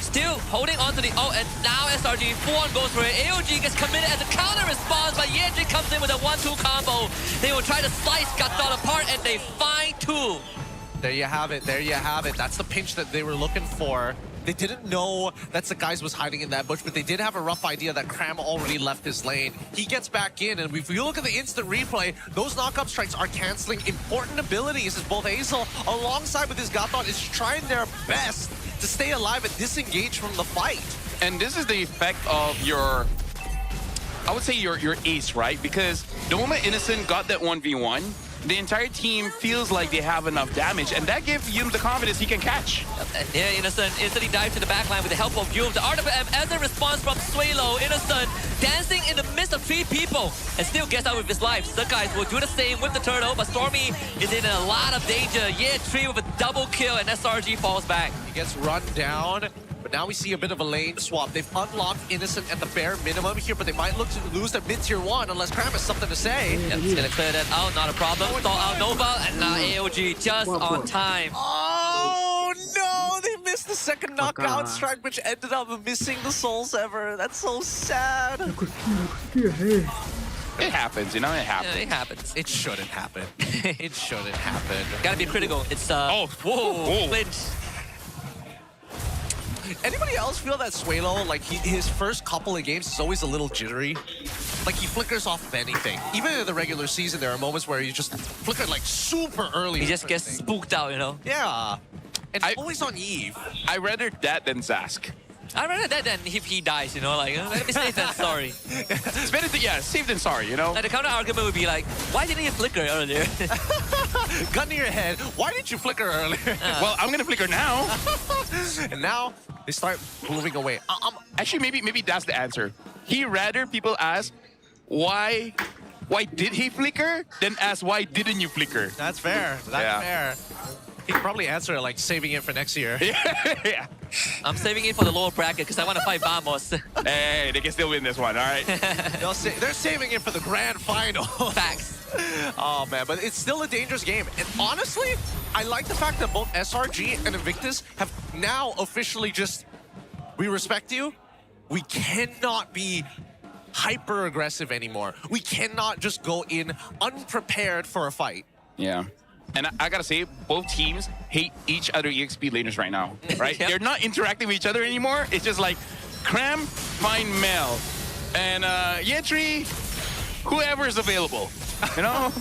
still holding on to the ult, and now SRG full-on goes for it. AOG gets committed as a counter response, but Yetri comes in with a 1-2 combo. They will try to slice Gatot apart, and they find 2. There you have it. There you have it. That's the pinch that they were looking for. They didn't know that Sakai's was hiding in that bush, but they did have a rough idea that Cram already left his lane. He gets back in, and if you look at the instant replay, those knock-up strikes are canceling important abilities as both Hazel, alongside with his Gatot, is trying their best to stay alive and disengage from the fight. And this is the effect of your, I would say your ace, right? Because the moment Innocent got that 1v1, the entire team feels like they have enough damage, and that gives Yum the confidence he can catch. Yeah, Innocent instantly dives to the backline with the help of Yum. The RWM as a response from Suelo. Innocent dancing in the midst of 3 people and still gets out with his life. Guys will do the same with the turtle, but Stormy is in a lot of danger. Yeah, 3 with a double kill, and SRG falls back. He gets run down. But now we see a bit of a lane swap. They've unlocked Innocent at the bare minimum here, but they might look to lose their mid-tier 1 unless Cram has something to say. Yep, he's gonna clear that out, not a problem. Thaw out Nova, and now AOG just on time. Oh no! They missed the second knockout strike, which ended up missing the Soul Sever. That's so sad. It happens, you know, it happens. Yeah, it happens. It shouldn't happen. It shouldn't happen. Gotta be critical. It's whoa. Flinch. Anybody else feel that Suelo, like his first couple of games is always a little jittery? Like he flickers off of anything. Even in the regular season, there are moments where he just flickered like super early. He just gets spooked out, you know? Yeah. And always on Eve. I rather that than Zask. I'd rather that than if he dies, you know? Like, let me safe than sorry. It's better to, yeah, safe than sorry, you know? Like the counter argument would be like, why didn't you flicker earlier? Gun to your head. Why didn't you flicker earlier? Well, I'm gonna flicker now. And now they start moving away. Actually, maybe that's the answer. He rather people ask why did he flicker than ask why didn't you flicker. That's fair. That's fair. He'd probably answer it like saving it for next year. Yeah. I'm saving it for the lower bracket because I want to fight Vamos. Hey, they can still win this one, all right? They're saving it for the grand final. Facts. Oh man, but it's still a dangerous game. And honestly, I like the fact that both SRG and Invictus have now officially just, we respect you. We cannot be hyper aggressive anymore. We cannot just go in unprepared for a fight. Yeah. And I gotta say, both teams hate each other EXP laners right now, right? They're not interacting with each other anymore. It's just like, Cram, find Mel. And Yetri, whoever is available, you know?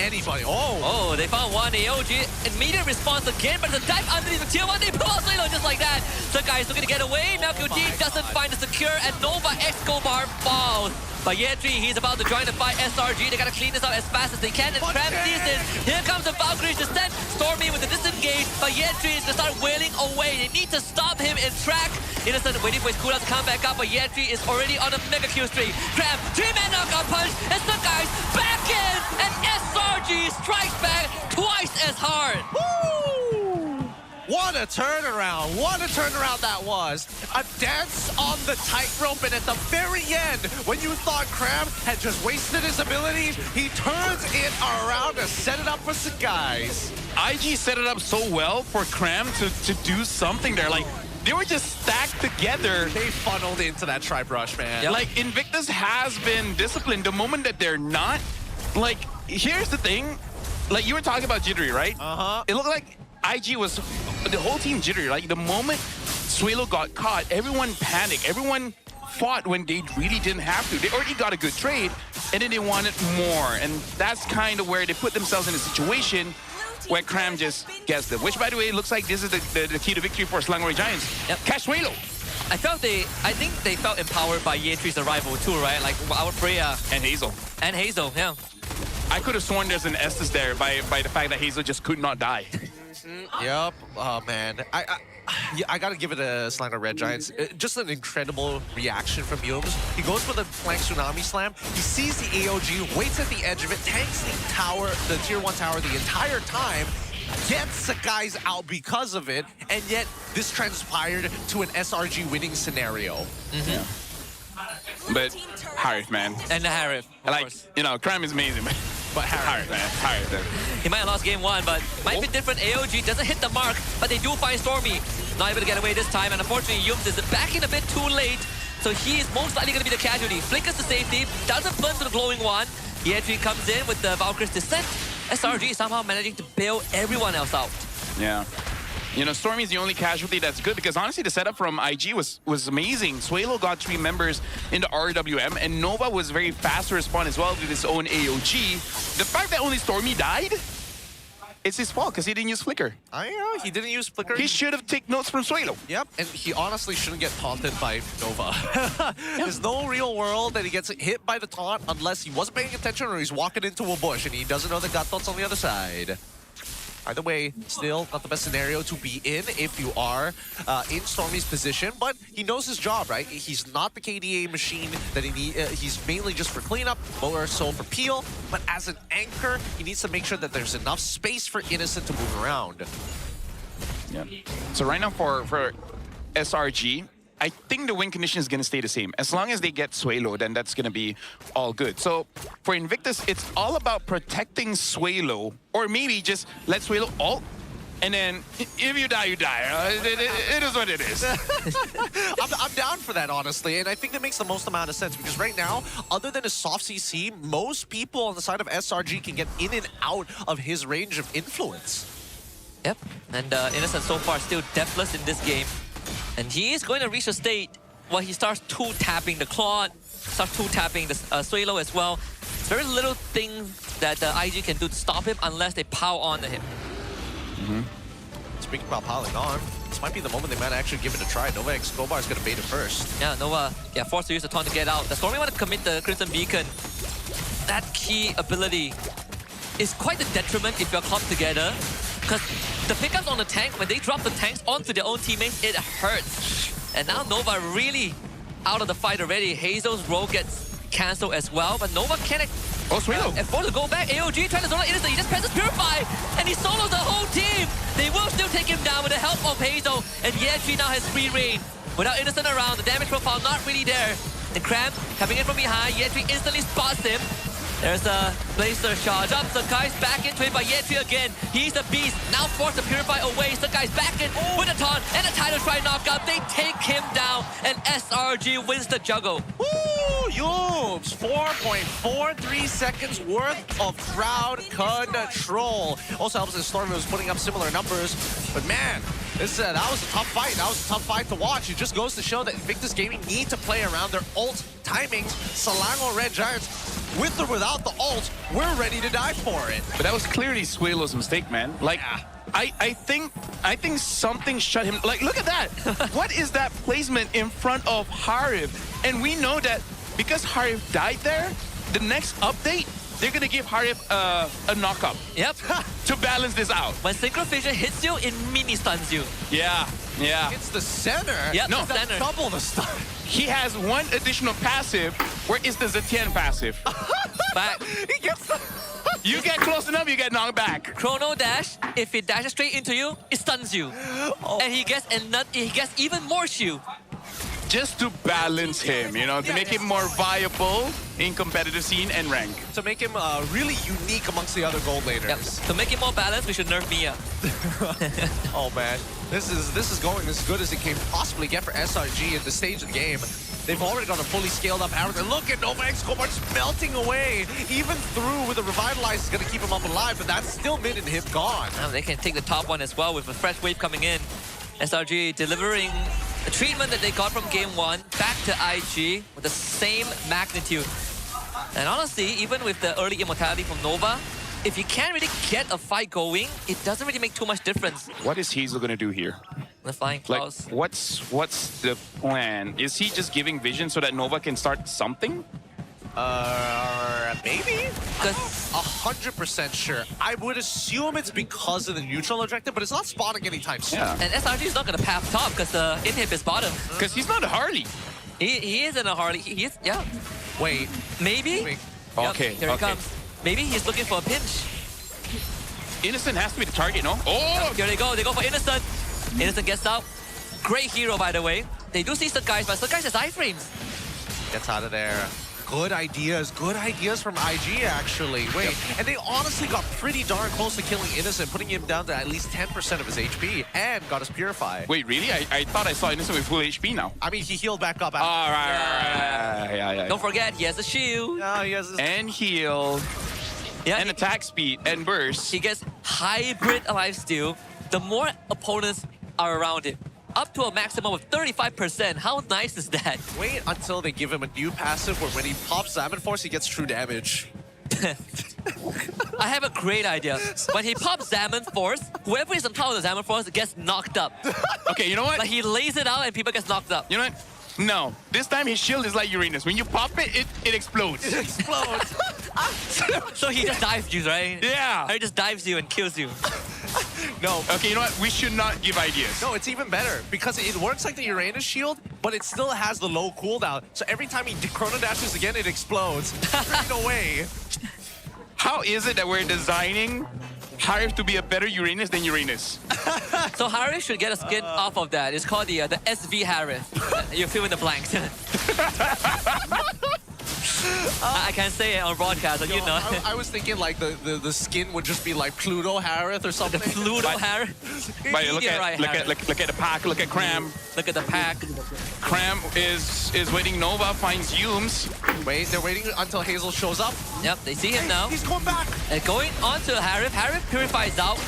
Anybody. Oh, they found one. AOG immediate response again, but the dive underneath the tier 1, they pull out Suelo just like that. So guys looking to get away. Malcolm D doesn't find the secure, and Nova Escobar falls. But Yetri, he's about to join the fight. SRG, they gotta clean this up as fast as they can. And Cram sees this. Here comes the Valkyrie's descent. Stormy with the disengage, but Yetri is gonna start wailing away. They need to stop him in track. Innocent waiting for his cooldown to come back up, but Yetri is already on a mega kill streak. Cram, 3-man knockout punch, and some guys back in, and SRG strikes back twice as hard. Woo! What a turnaround. What a turnaround that was. A dance on the tightrope, and at the very end, when you thought Cram had just wasted his abilities, he turns it around to set it up for some guys. IG set it up so well for Cram to do something there. Like, they were just stacked together. They funneled into that tribe rush, man. Yep. Like, Invictus has been disciplined. The moment that they're not, like, here's the thing. Like, you were talking about jittery, right? Uh-huh. It looked like IG was, the whole team jittery. Like, the moment Suelo got caught, everyone panicked. Everyone fought when they really didn't have to. They already got a good trade, and then they wanted more. And that's kind of where they put themselves in a situation where Cram just gets them. Which, by the way, looks like this is the key to victory for Slangori Giants. Yep. Catch Suelo. I think they felt empowered by Yetri's arrival too, right? Like our Freya and Hazel. And Hazel, yeah. I could have sworn there's an Estes there by the fact that Hazel just could not die. Yep. Oh man, I gotta give it a Slander Red Giants. Just an incredible reaction from Yums. He goes for the flank tsunami slam. He sees the AOG, waits at the edge of it, tanks the tower, the tier 1 tower the entire time, gets the guys out because of it, and yet this transpired to an SRG winning scenario. Yeah. But Harith, man. And the Harith, like, you know, Cram is amazing, man. But Harith, man. Harith. He might have lost game 1, but might be different. AOG doesn't hit the mark, but they do find Stormy. Not able to get away this time, and unfortunately, Yums is back in a bit too late, so he is most likely going to be the casualty. Flickers to safety, doesn't plunge to the glowing one. Yetri comes in with the Valkyrie's descent. SRG somehow managing to bail everyone else out. Yeah. You know, Stormy's the only casualty that's good because honestly the setup from IG was amazing. Suelo got 3 members into RWM and Nova was very fast to respond as well with his own AOG. The fact that only Stormy died, it's his fault because he didn't use Flicker. I know, he didn't use Flicker. He should have taken notes from Suelo. Yep, and he honestly shouldn't get taunted by Nova. There's no real world that he gets hit by the taunt unless he wasn't paying attention or he's walking into a bush and he doesn't know that Gattot's on the other side. Either way, still not the best scenario to be in if you are in Stormy's position, but he knows his job, right? He's not the KDA machine that he need. He's mainly just for cleanup, more so for peel, but as an anchor, he needs to make sure that there's enough space for Innocent to move around. Yeah. So right now for SRG, I think the win condition is going to stay the same. As long as they get Suelo, then that's going to be all good. So for Invictus, it's all about protecting Suelo, or maybe just let Suelo ult, and then if you die, you die. It is what it is. I'm down for that, honestly, and I think that makes the most amount of sense because right now, other than a soft CC, most people on the side of SRG can get in and out of his range of influence. Yep, and Innocent so far still deathless in this game. And he is going to reach a state where he starts two-tapping the Claude, starts two-tapping the Suelo as well. It's very little thing that IG can do to stop him unless they power on to him. Speaking about piling on, this might be the moment they might actually give it a try. Nova X Gobar is going to bait it first. Yeah, Nova, forced to use the taunt to get out. The Stormy want to commit the Crimson Beacon. That key ability is quite a detriment if you're clumped together. Because the pickups on the tank, when they drop the tanks onto their own teammates, it hurts. And now Nova really out of the fight already. Hazel's role gets cancelled as well, but Nova can't afford to go back. AOG trying to solo Innocent, he just presses Purify, and he solos the whole team. They will still take him down with the help of Hazel, and Yetri now has free reign. Without Innocent around, the damage profile not really there. The Cram coming in from behind, Yetri instantly spots him. There's a Blazer charge up. Sakai's back into it by Yetri again. He's the beast. Now forced to Purify away. Sakai's back in with a taunt and a title try knockout. They take him down and SRG wins the juggle. Woo! Yoobs! 4.43 seconds worth of crowd control. Also helps that Stormy was putting up similar numbers. But man, that was a tough fight. That was a tough fight to watch. It just goes to show that Invictus Gaming need to play around their ult timings. Salango Red Giants, with or without the ult, we're ready to die for it. But that was clearly Suelo's mistake, man. Like, I think something shut him. Like, look at that. What is that placement in front of Harif? And we know that because Harif died there, the next update, they're gonna give Harif a knockup. Yep. To balance this out. When Synchro Fissure hits you, it mini stuns you. Yeah. It's the center. Yep, no, the center. Double the stun. He has one additional passive. Where is the Zetian passive? Back. He gets the... You get close enough, you get knocked back. Chrono Dash, if it dashes straight into you, it stuns you. And he gets even more shield. Just to balance him, you know, to make him more viable in competitive scene and rank. To make him really unique amongst the other gold laners. Yep. To make him more balanced, we should nerf Mia. Oh man, this is going as good as it can possibly get for SRG in the stage of the game. They've already got a fully scaled up arrow. And look at Nova X Gobar just melting away. Even through with the Revitalize is going to keep him up alive, but that's still mid and him gone. Now they can take the top one as well with a fresh wave coming in. SRG delivering the treatment that they got from game 1 back to IG with the same magnitude. And honestly, even with the early immortality from Nova, if you can't really get a fight going, it doesn't really make too much difference. What is Hazel gonna do here? The flying claws. Like, what's the plan? Is he just giving vision so that Nova can start something? Maybe? 100% sure. I would assume it's because of the neutral objective, but it's not spawning anytime soon. Yeah. And SRG is not going to path top because the inhib is bottom. Because he's not a Harley. He isn't a Harley. He is, yeah. Wait. Maybe? Wait. Okay, Yep, here he comes. Maybe he's looking for a pinch. Innocent has to be the target, no? Oh! Here they go for Innocent. Innocent gets out. Great hero, by the way. They do see Sakai's, but Sakai's has iframes. Gets out of there. Good ideas from IG, actually. Wait, and they honestly got pretty darn close to killing Innocent, putting him down to at least 10% of his HP, and got us Purify. Wait, really? I thought I saw Innocent with full HP now. I mean, he healed back up. All right. Yeah. Don't forget, he has a shield. No, he has his... And heal. Yeah, and attack speed and burst. He gets hybrid lifesteal. The more opponents are around him. Up to a maximum of 35%. How nice is that? Wait until they give him a new passive where when he pops Salmon Force, he gets true damage. I have a great idea. When he pops Salmon Force, whoever is on top of the Salmon Force gets knocked up. Okay, you know what? Like he lays it out and people get knocked up. You know what? No. This time his shield is like Uranus. When you pop it, it explodes. It explodes. So he just dives you, right? Yeah. Or he just dives you and kills you. No. Okay, you know what? We should not give ideas. No, it's even better because it works like the Uranus shield, but it still has the low cooldown. So every time he chrono dashes again, it explodes. Straight away. How is it that we're designing Harif to be a better Uranus than Uranus? So Harif should get a skin off of that. It's called the SV Harif. You fill in the blanks. I can't say it on broadcast, but you know. I was thinking like the skin would just be like Pluto Harith or something. The Pluto Harith. But look at the pack. Look at Cram. Look at the pack. Cram is waiting. Nova finds Yumes. Wait, they're waiting until Hazel shows up. Yep, they see him now. He's going back. And going on to Harif. Harif purifies out.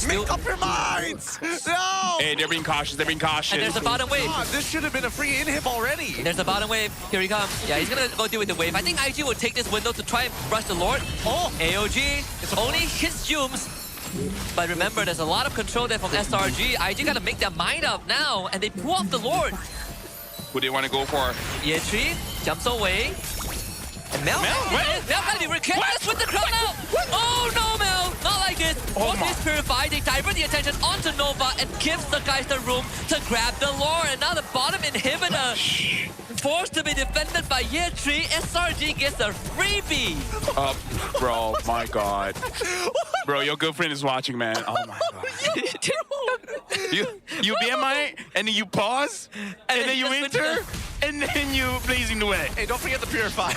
Make up your minds! No! Hey, they're being cautious. They're being cautious. And there's a bottom wave. God, this should have been a free inhib already. There's a bottom wave. Here he comes. Yeah, he's gonna go deal with the wave. I think IG will take this window to try and rush the Lord. Oh! AOG. It's only his Yumes. But remember, there's a lot of control there from SRG. IG gotta make their mind up now, and they pull off the Lord. Who do they want to go for? Yetri jumps away. And Mel gotta be careless with the crown out. Oh no, Mel! Not like this. Once he's purified, they divert the attention onto Nova and gives the guys the room to grab the lore. And now the bottom inhibitor forced to be defended by Year 3. SRG gets a freebie. Bro, my God. Bro, your girlfriend is watching, man. Oh my God. you BMI, and then you pause, and then you enter, and then you blazing the way. Hey, don't forget the purify.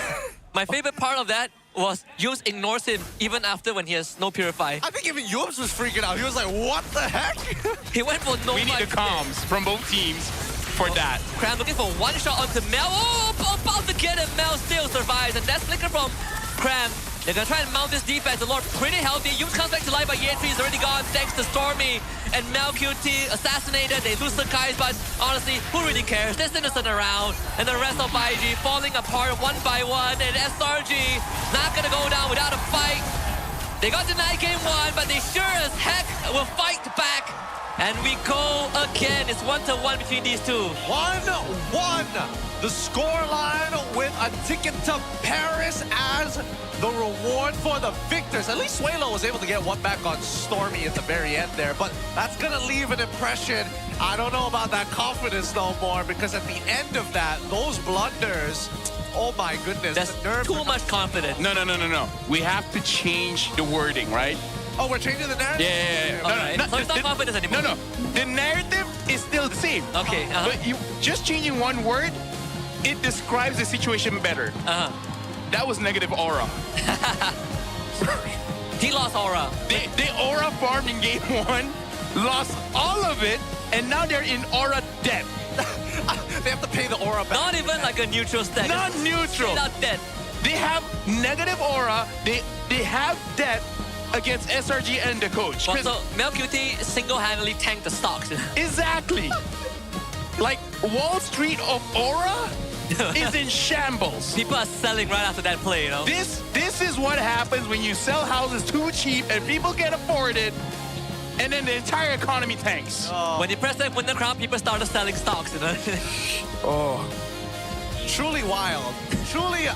My favorite part of that was Yumes ignores him even after when he has no purify. I think even Yumes was freaking out. He was like, what the heck? He went for no. We need the comms from both teams for that. Cram looking for one shot onto Mel. Oh, about to get him. Mel still survives, and that's flicker from Cram. They're gonna try and mount this defense. The Lord pretty healthy. Yumes comes back to life, but Yetri is already gone thanks to Stormy. And Mel QT assassinated. They lose the guys, but honestly, who really cares? They're innocent around. And the rest of IG falling apart one by one. And SRG not gonna go down without a fight. They got denied game one, but they sure as heck will fight back. And we go again. It's 1-1 between these two. 1-1. The scoreline with a ticket to Paris as the reward for the victors. At least Suelo was able to get one back on Stormy at the very end there, but that's gonna leave an impression. I don't know about that confidence no more, because at the end of that, those blunders, oh my goodness. That's too much confidence. No. We have to change the wording, right? Oh, we're changing the narrative? Yeah. So it's not confidence anymore. No. The narrative is still the same. Okay. But you just changing one word, it describes the situation better. That was negative aura. He lost aura. They aura farmed in game one, lost all of it, and now they're in aura debt. They have to pay the aura back. Not even like a neutral stack. Not neutral. Not dead. They have negative aura. They have debt against SRG and the coach. Well, so Mel QT single-handedly tanked the stocks. Exactly. Like Wall Street of aura is in shambles. People are selling right after that play, you know? This is what happens when you sell houses too cheap and people can't afford it, and then the entire economy tanks. When you press that winner crown, people started selling stocks, you know? Truly wild. Truly,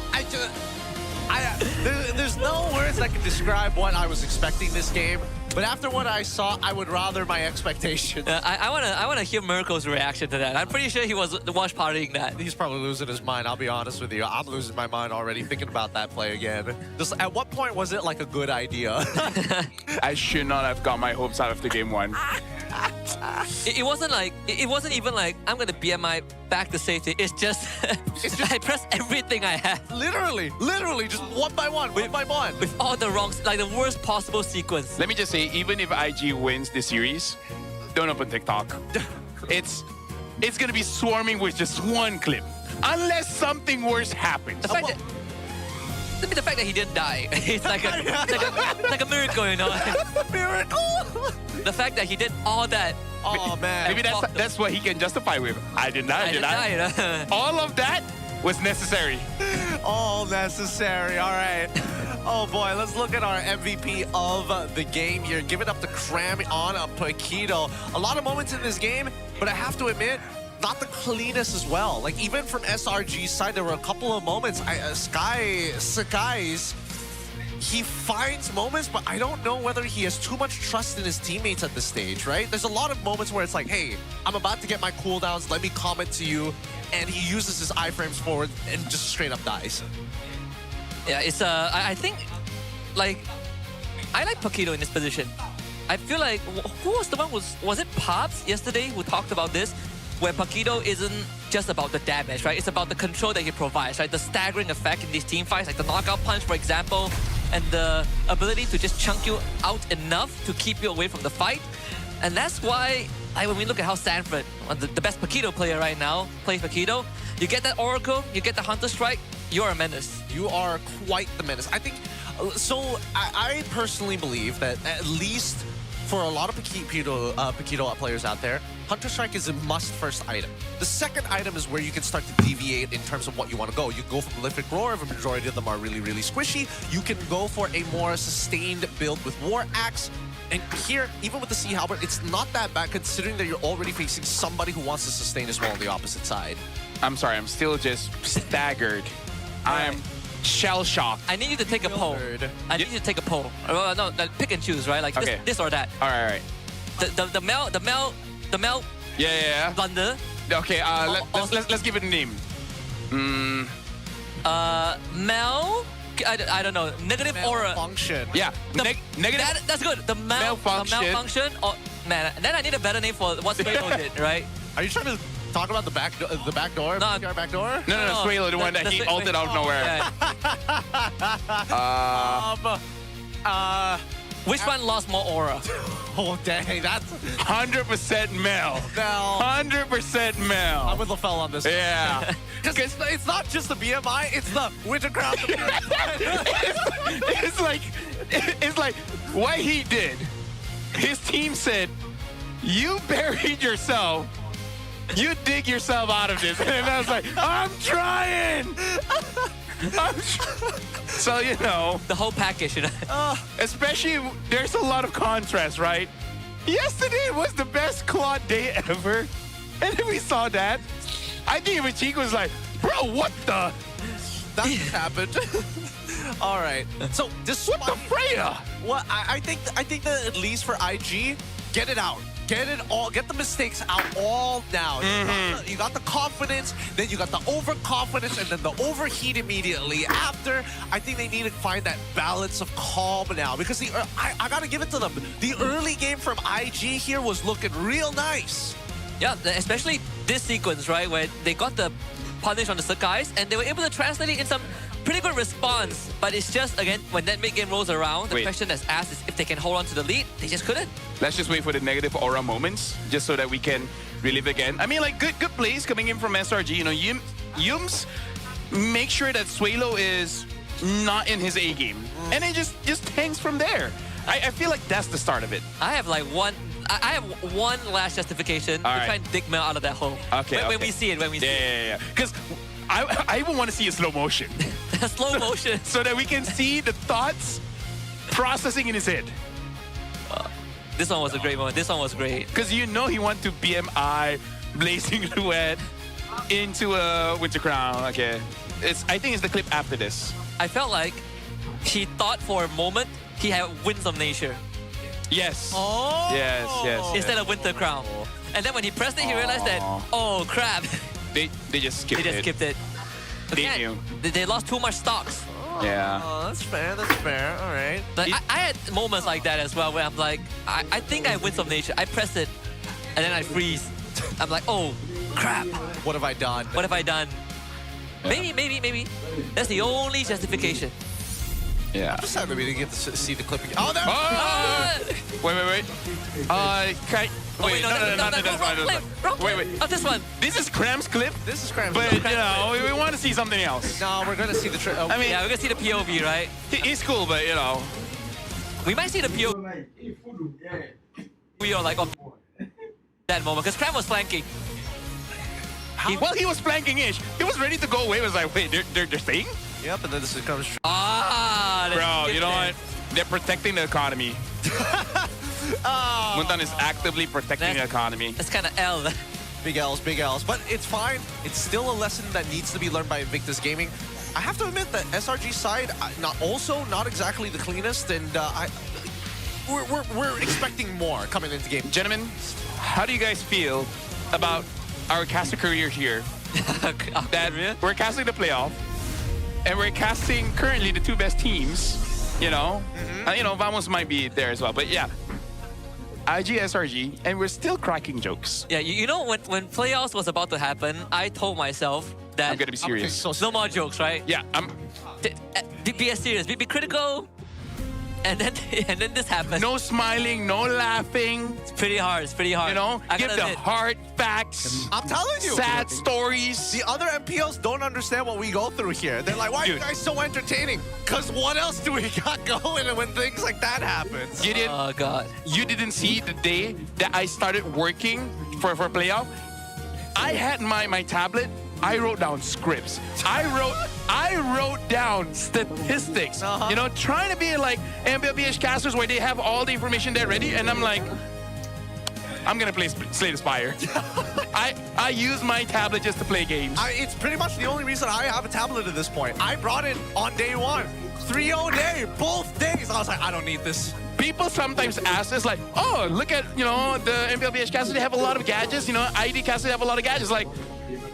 there's no words that can describe what I was expecting this game. But after what I saw, I would rather my expectations. I wanna hear Mirko's reaction to that. I'm pretty sure he was watch partying that. He's probably losing his mind, I'll be honest with you. I'm losing my mind already thinking about that play again. Just at what point was it like a good idea? I should not have got my hopes out after game one. It wasn't even like I'm gonna BMI back to safety. It's just I pressed everything I had. Literally, just one by one. With all the wrongs, like the worst possible sequence. Let me just say, even if IG wins this series, don't open TikTok. It's gonna be swarming with just one clip, unless something worse happens. The fact that he didn't die, it's like a miracle, you know. Miracle. The fact that he did all that. Oh man. Maybe that's what he can justify with. I did not. Die. All of that was necessary. All necessary. All right. Oh boy, let's look at our MVP of the game here. Give it up to Cram on Paquito. A lot of moments in this game, but I have to admit, not the cleanest as well. Like, even from SRG's side, there were a couple of moments. Sakai's, he finds moments, but I don't know whether he has too much trust in his teammates at this stage, right? There's a lot of moments where it's like, hey, I'm about to get my cooldowns, let me comment to you, and he uses his iframes forward and just straight up dies. Yeah, it's I think, like, I like Paquito in this position. I feel like, who was the one, was it Pops yesterday who talked about this? Where Paquito isn't just about the damage, right? It's about the control that he provides, right? The staggering effect in these team fights, like the knockout punch, for example, and the ability to just chunk you out enough to keep you away from the fight. And that's why, like, when we look at how Sanford, the best Paquito player right now, plays Paquito, you get that Oracle, you get the Hunter Strike, you're a menace. You are quite the menace. I think, so I personally believe that at least for a lot of Paquito players out there, Hunter Strike is a must first item. The second item is where you can start to deviate in terms of what you want to go. You go from Prolific Roar, if a majority of them are really, really squishy. You can go for a more sustained build with War Axe. And here, even with the Sea Halberd, it's not that bad considering that you're already facing somebody who wants to sustain as well on the opposite side. I'm sorry, I'm still just staggered. I'm shell-shocked. I need you to take a poll. I need you to take a poll. No, pick and choose, right? Like okay. this or that. All right. The Mel. Yeah. Blunder. Okay. Let's give it a name. Mel. I don't know. Negative aura. Malfunction. Yeah. Negative. That's good. The malfunction. Oh man. Then I need a better name for what Swaylo did, right? Are you trying to talk about the back door? No, our back door? No, Swaylo, the one that he ulted out of nowhere. Which one lost more aura? Oh dang, that's 100% Mel. Mel. 100% Mel. I'm with LaFell on this. Yeah. Because it's not just the BMI, it's the Winter Crown. it's like what he did. His team said, "You buried yourself. You dig yourself out of this." And I was like, "I'm trying." So, you know. The whole package, you know. Especially, there's a lot of contrast, right? Yesterday was the best Claude day ever. And then we saw that. I think even Chico was like, bro, what the? That just happened. All right. So, despite... What the Freya? Well, I think that at least for IG, get it out. Get it all. Get the mistakes out all now. You got the confidence, then you got the overconfidence, and then the overheat immediately after. I think they need to find that balance of calm now because I gotta give it to them. The early game from IG here was looking real nice. Yeah, especially this sequence, right, where they got the punish on the Sakai's and they were able to translate it in some pretty good response. But it's just, again, when that mid game rolls around, the question that's asked is if they can hold on to the lead. They just couldn't. Let's just wait for the negative aura moments, just so that we can relive again. I mean, like, good plays coming in from SRG. You know, Yums make sure that Swaylo is not in his A game. And it just hangs from there. I feel like that's the start of it. I have like one last justification to try and dig Mel out of that hole. Okay, when we see it, Yeah. Because I even want to see a slow motion. Slow motion. So that we can see the thoughts processing in his head. This one was a great moment. This one was great. Because you know he went to BMI, Blazing Duet, into a Winter Crown. Okay. I think it's the clip after this. I felt like he thought for a moment he had Winds of Nature. Yes. Oh. Yes. Instead of Winter Crown. And then when he pressed it, he realized that, oh crap. They just skipped it. They just skipped it. They knew. They lost too much stocks. Yeah. Oh, that's fair. All right. But I had moments like that as well where I'm like, I think I Winds of Nature. I press it and then I freeze. I'm like, oh crap. What have I done? What have I done? Yeah. Maybe. That's the only justification. Yeah. I'm just happy we didn't get to see the clip again. Oh, there! Wait. Wait. Oh, this one. This is Cram's clip. This is Cram's But, clip. you know, we want to see something else. No, we're going to see the... I mean, yeah, we're going to see the POV, right? It's cool, but, you know. We might see the POV. We are like, oh, that moment. Because Cram was flanking. Well, he was flanking-ish. He was ready to go away. He was like, wait, they're staying? Yep, and then this comes... Ah, that's Bro, you know what? They're protecting the economy. Muntan is actively protecting the economy. That's kind of L. Big L's, big L's. But it's fine. It's still a lesson that needs to be learned by Invictus Gaming. I have to admit that SRG side, not exactly the cleanest, and we're expecting more coming into game. Gentlemen, how do you guys feel about our caster career here? That we're casting the playoff, and we're casting currently the two best teams. You know, Vamos might be there as well, but yeah. IG, SRG, and we're still cracking jokes. Yeah, you know, when playoffs was about to happen, I told myself that I'm gonna be serious. No more jokes, right? Yeah, be serious, be critical, and then this happens. No smiling, no laughing. It's pretty hard. It's pretty hard. You know, give the hard facts. I'm telling you, sad stories. The other MPLs don't understand what we go through here. They're like, why are you guys so entertaining? Because what else do we got going when things like that happen? Oh God! You didn't see the day that I started working for playoff. I had my tablet. I wrote down scripts. I wrote down statistics. You know, trying to be like MPLPH casters where they have all the information there ready, and I'm like, I'm gonna play Slay the Spire. I use my tablet just to play games. It's pretty much the only reason I have a tablet at this point. I brought it on day one. 3-0 day, both days. I was like, I don't need this. People sometimes ask us like, oh, look at, the MPLPH casters, they have a lot of gadgets. ID casters have a lot of gadgets. Like,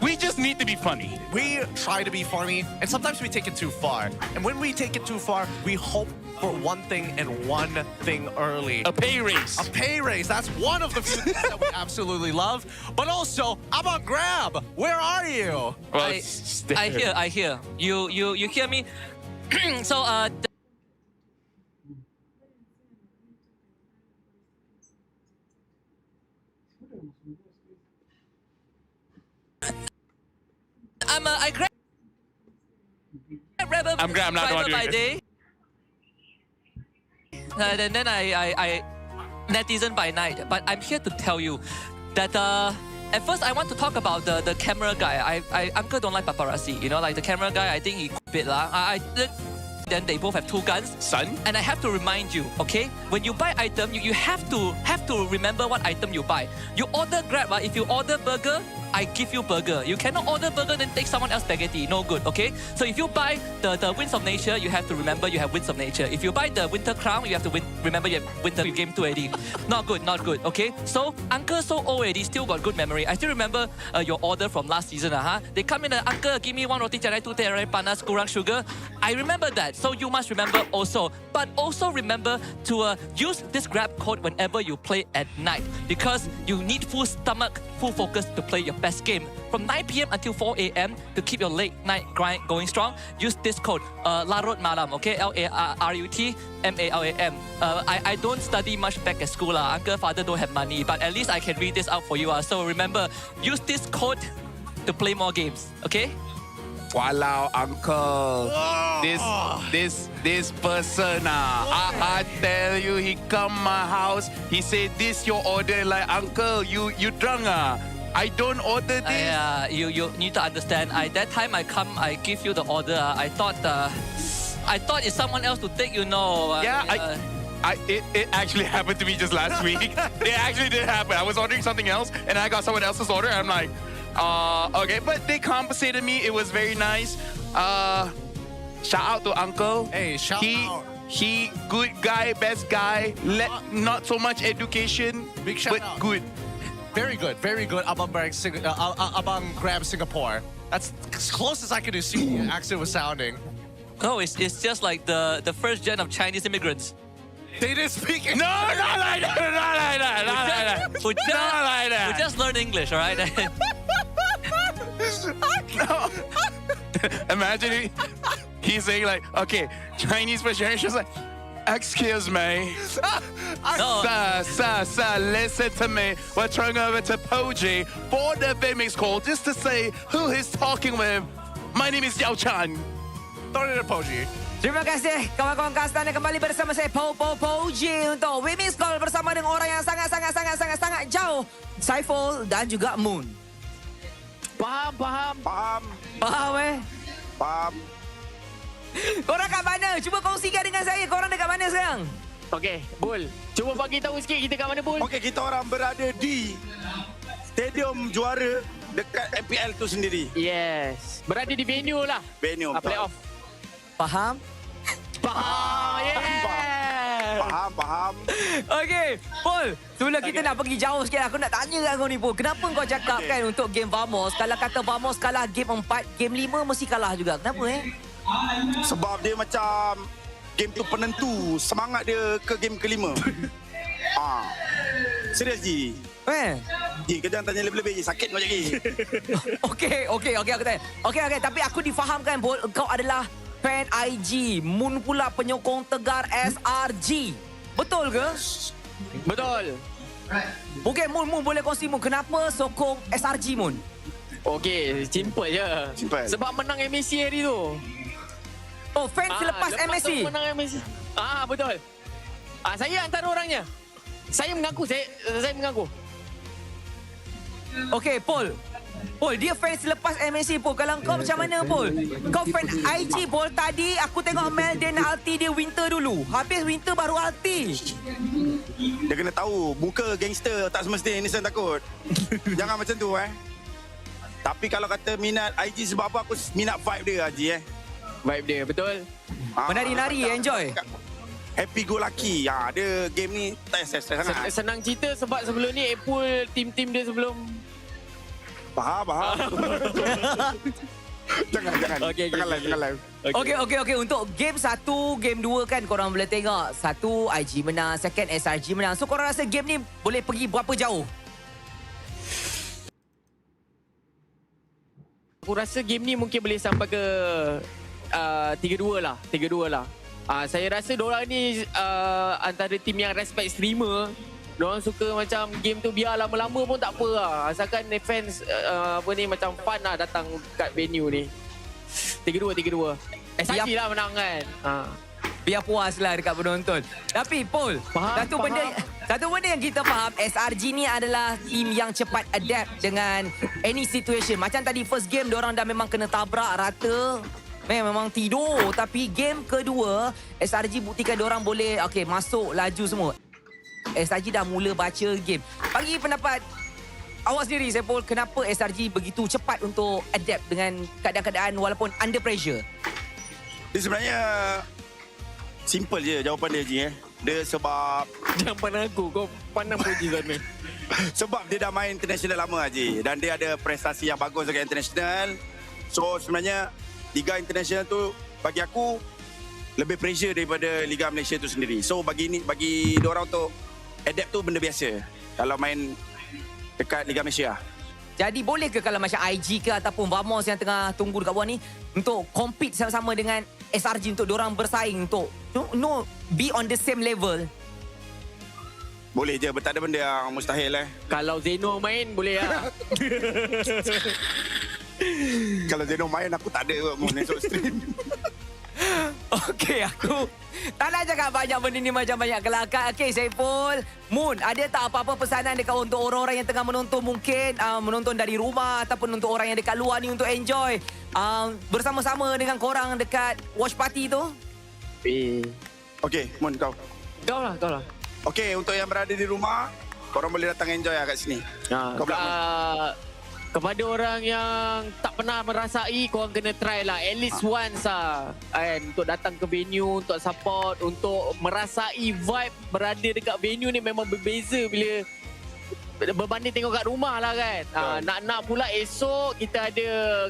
we just need to be funny. We try to be funny, and sometimes we take it too far. And when we take it too far, we hope for one thing and one thing early. A pay raise. A pay raise. That's one of the few things that we absolutely love. But also, I'm on Grab. Where are you? Well, I hear. You hear me? So, I grab Rebel I'm not Driver by doing day. And then I netizen by night. But I'm here to tell you that at first I want to talk about the camera guy. Uncle don't like paparazzi. Like the camera guy, I think he bit lah. Then they both have two guns. Son. And I have to remind you, okay? When you buy item, you have to remember what item you buy. You order Grab, if you order burger, I give you burger. You cannot order burger then take someone else spaghetti. No good, okay? So if you buy the Winds of Nature, you have to remember you have Winds of Nature. If you buy the Winter Crown, you have to remember you have Winter Game 2 already. Not good, okay? So Uncle so old already, still got good memory. I still remember your order from last season. They come in, Uncle, give me 1 roti canai, 2 teh panas, kurang sugar. I remember that. So you must remember also. But also remember to use this Grab code whenever you play at night. Because you need full stomach, full focus to play your best game. From 9 p.m. until 4 a.m. to keep your late night grind going strong, use this code, Larut Malam, okay? LARUT MALAM. I don't study much back at school. Uncle, father don't have money, but at least I can read this out for you. So remember, use this code to play more games, okay? Walao, uncle. This person, I tell you, he come my house. He said, this your order. Like, uncle, you drunk, I don't order this. You need to understand. That time I come, I give you the order. I thought it's someone else to take, It actually happened to me just last week. It actually did happen. I was ordering something else, and I got someone else's order. And I'm like, okay, but they compensated me. It was very nice. Shout out to Uncle. Hey, shout out. He good guy, best guy. Not so much education, big shout but out. good. Very good, very good. Abang Grab Singapore. That's as close as I could see the accent was sounding. No, it's just like the first gen of Chinese immigrants. They didn't speak English. No, not like that. We just learned English, all right? No. Imagine he's saying like, okay, Chinese first generation. Like, excuse me. Sir, listen to me. We're turning over to Poji for the Vimix call just to say who he's talking with. My name is Yao Chan. Turn it to Poji. Terima kasih kawan-kawan kasta yang kembali bersama saya Poji untuk Women's Call bersama dengan orang yang sangat jauh, Saiful dan juga Moon. Paham. Paham. Korang kat mana? Cuba kongsikan dengan saya. Korang dekat mana sekarang? Okey, Bul. Cuba bagi tahu sikit kita kat mana, Bul? Okey, kita orang berada di Stadium Juara dekat MPL tu sendiri. Yes. Berada di venue lah. Venue. Playoff. Faham? Faham. Yeah. Faham. Okey, Paul. Sebelum kita nak pergi jauh sikit, aku nak tanya kat kau ni, Paul. Kenapa kau cakap kan untuk game Vamos, kalau kata Vamos kalah game 4, game 5 mesti kalah juga. Kenapa Sebab dia macam game tu penentu semangat dia ke game kelima. Serius Ji. Ji, kau jangan tanya lebih-lebih Ji. Sakit kau Ji. Okey, aku tanya. Okey, tapi aku difahamkan, Paul, kau adalah fan IG. Moon pula penyokong tegar SRG. Betul ke? Betul. Okey, Moon boleh kongsi, Moon. Kenapa sokong SRG, Moon? Okey, simple je. Sebab menang MSC hari tu. Oh, fans selepas MSC? Menang MSC. Betul. Saya antara orangnya. Saya mengaku. Okey, Paul, dia fans selepas MSC, Paul. Kalau kau macam mana, Paul? Kau fan IG, Paul. Tadi aku tengok Melden ulti dia winter dulu. Habis winter baru ulti. Dia kena tahu, muka gangster tak semestinya innocent takut. Jangan macam tu, Tapi kalau kata minat IG sebab apa, aku minat vibe dia, Haji, Vibe dia, betul. Menari-nari, enjoy. Happy go lucky. Dia game ni tak stress sangat. Senang cerita sebab sebelum ni Apple tim dia sebelum. Faham. Jangan live. Okey. Untuk game 1, game 2 kan korang boleh tengok. 1 IG menang, second SRG menang. So korang rasa game ni boleh pergi berapa jauh? Aku rasa game ni mungkin boleh sampai ke 3-2 lah. Saya rasa diorang ni antara tim yang respect streamer. Diorang suka macam game tu biar lama-lama pun tak apa lah. Asalkan fans macam fun lah datang kat venue ni. 3-2. SRG lah menang kan. Biar puas lah dekat penonton. Tapi Paul, satu benda yang kita faham, SRG ni adalah tim yang cepat adapt dengan any situation. Macam tadi first game diorang dah memang kena tabrak rata. Memang tidur. Tapi game kedua, SRG buktikan diorang boleh masuk laju semua. SRG dah mula baca game. Bagi pendapat awak sendiri, Paul, kenapa SRG begitu cepat untuk adapt dengan keadaan-keadaan walaupun under pressure? Dia sebenarnya simple je jawapan dia, Ji. Dia sebab... Jangan pandang aku, kau pandang Puji sana. Sebab dia dah main international lama, Haji. Dan dia ada prestasi yang bagus dekat international. So sebenarnya Liga International tu bagi aku lebih pressure daripada Liga Malaysia tu sendiri. So bagi diorang untuk adapt tu benda biasa kalau main dekat Liga Malaysia. Jadi boleh ke kalau macam IG ke ataupun Vamos yang tengah tunggu dekat bawah ni untuk compete sama-sama dengan SRG untuk diorang bersaing untuk be on the same level? Boleh je, tak ada benda yang mustahil Kalau Zeno main boleh lah. Kalau Zeno main aku tak ada mau esok stream. Okey, aku tak nak cakap banyak benda ni macam banyak kelakar. Okey, Saiful, Moon, ada tak apa-apa pesanan dekat untuk orang-orang yang tengah menonton, mungkin menonton dari rumah ataupun untuk orang yang dekat luar ni untuk enjoy bersama-sama dengan korang dekat watch party tu? Okey, Moon, kau lah. Okey, untuk yang berada di rumah, korang boleh datang enjoy kat sini. Kau kepada orang yang tak pernah merasai, korang kena try lah at least once lah untuk datang ke venue, untuk support, untuk merasai vibe berada dekat venue ni memang berbeza bila berbanding tengok kat rumah lah kan. Nak pula esok kita ada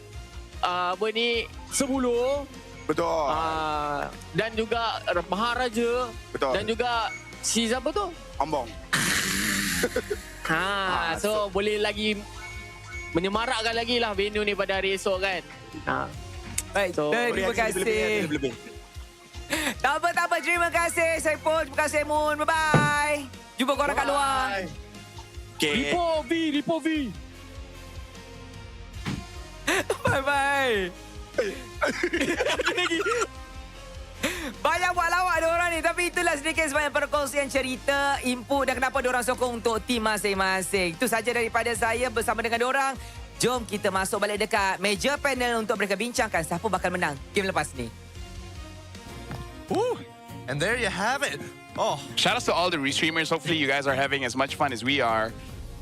10. Betul. Dan juga Maharaja. Betul. Dan juga si siapa tu? Ambong. So boleh lagi menyemarakkan lagi lah venue ni pada hari esok kan. Baik, terima kasih. Tak apa. Terima kasih Saiful. Terima kasih Moon. Bye-bye. Jumpa korang kat luar. Okay. Ripo V. Bye-bye. Banyak buat lawak diorang ni. Tapi itulah sedikit sebanyak perkongsian cerita, input dan kenapa diorang sokong untuk tim masing-masing. Itu saja daripada saya bersama dengan diorang. Jom kita masuk balik dekat meja panel untuk mereka bincangkan siapa bakal menang game lepas ni. Ooh, and there you have it. Oh, shout outs to all the restreamers. Hopefully you guys are having as much fun as we are.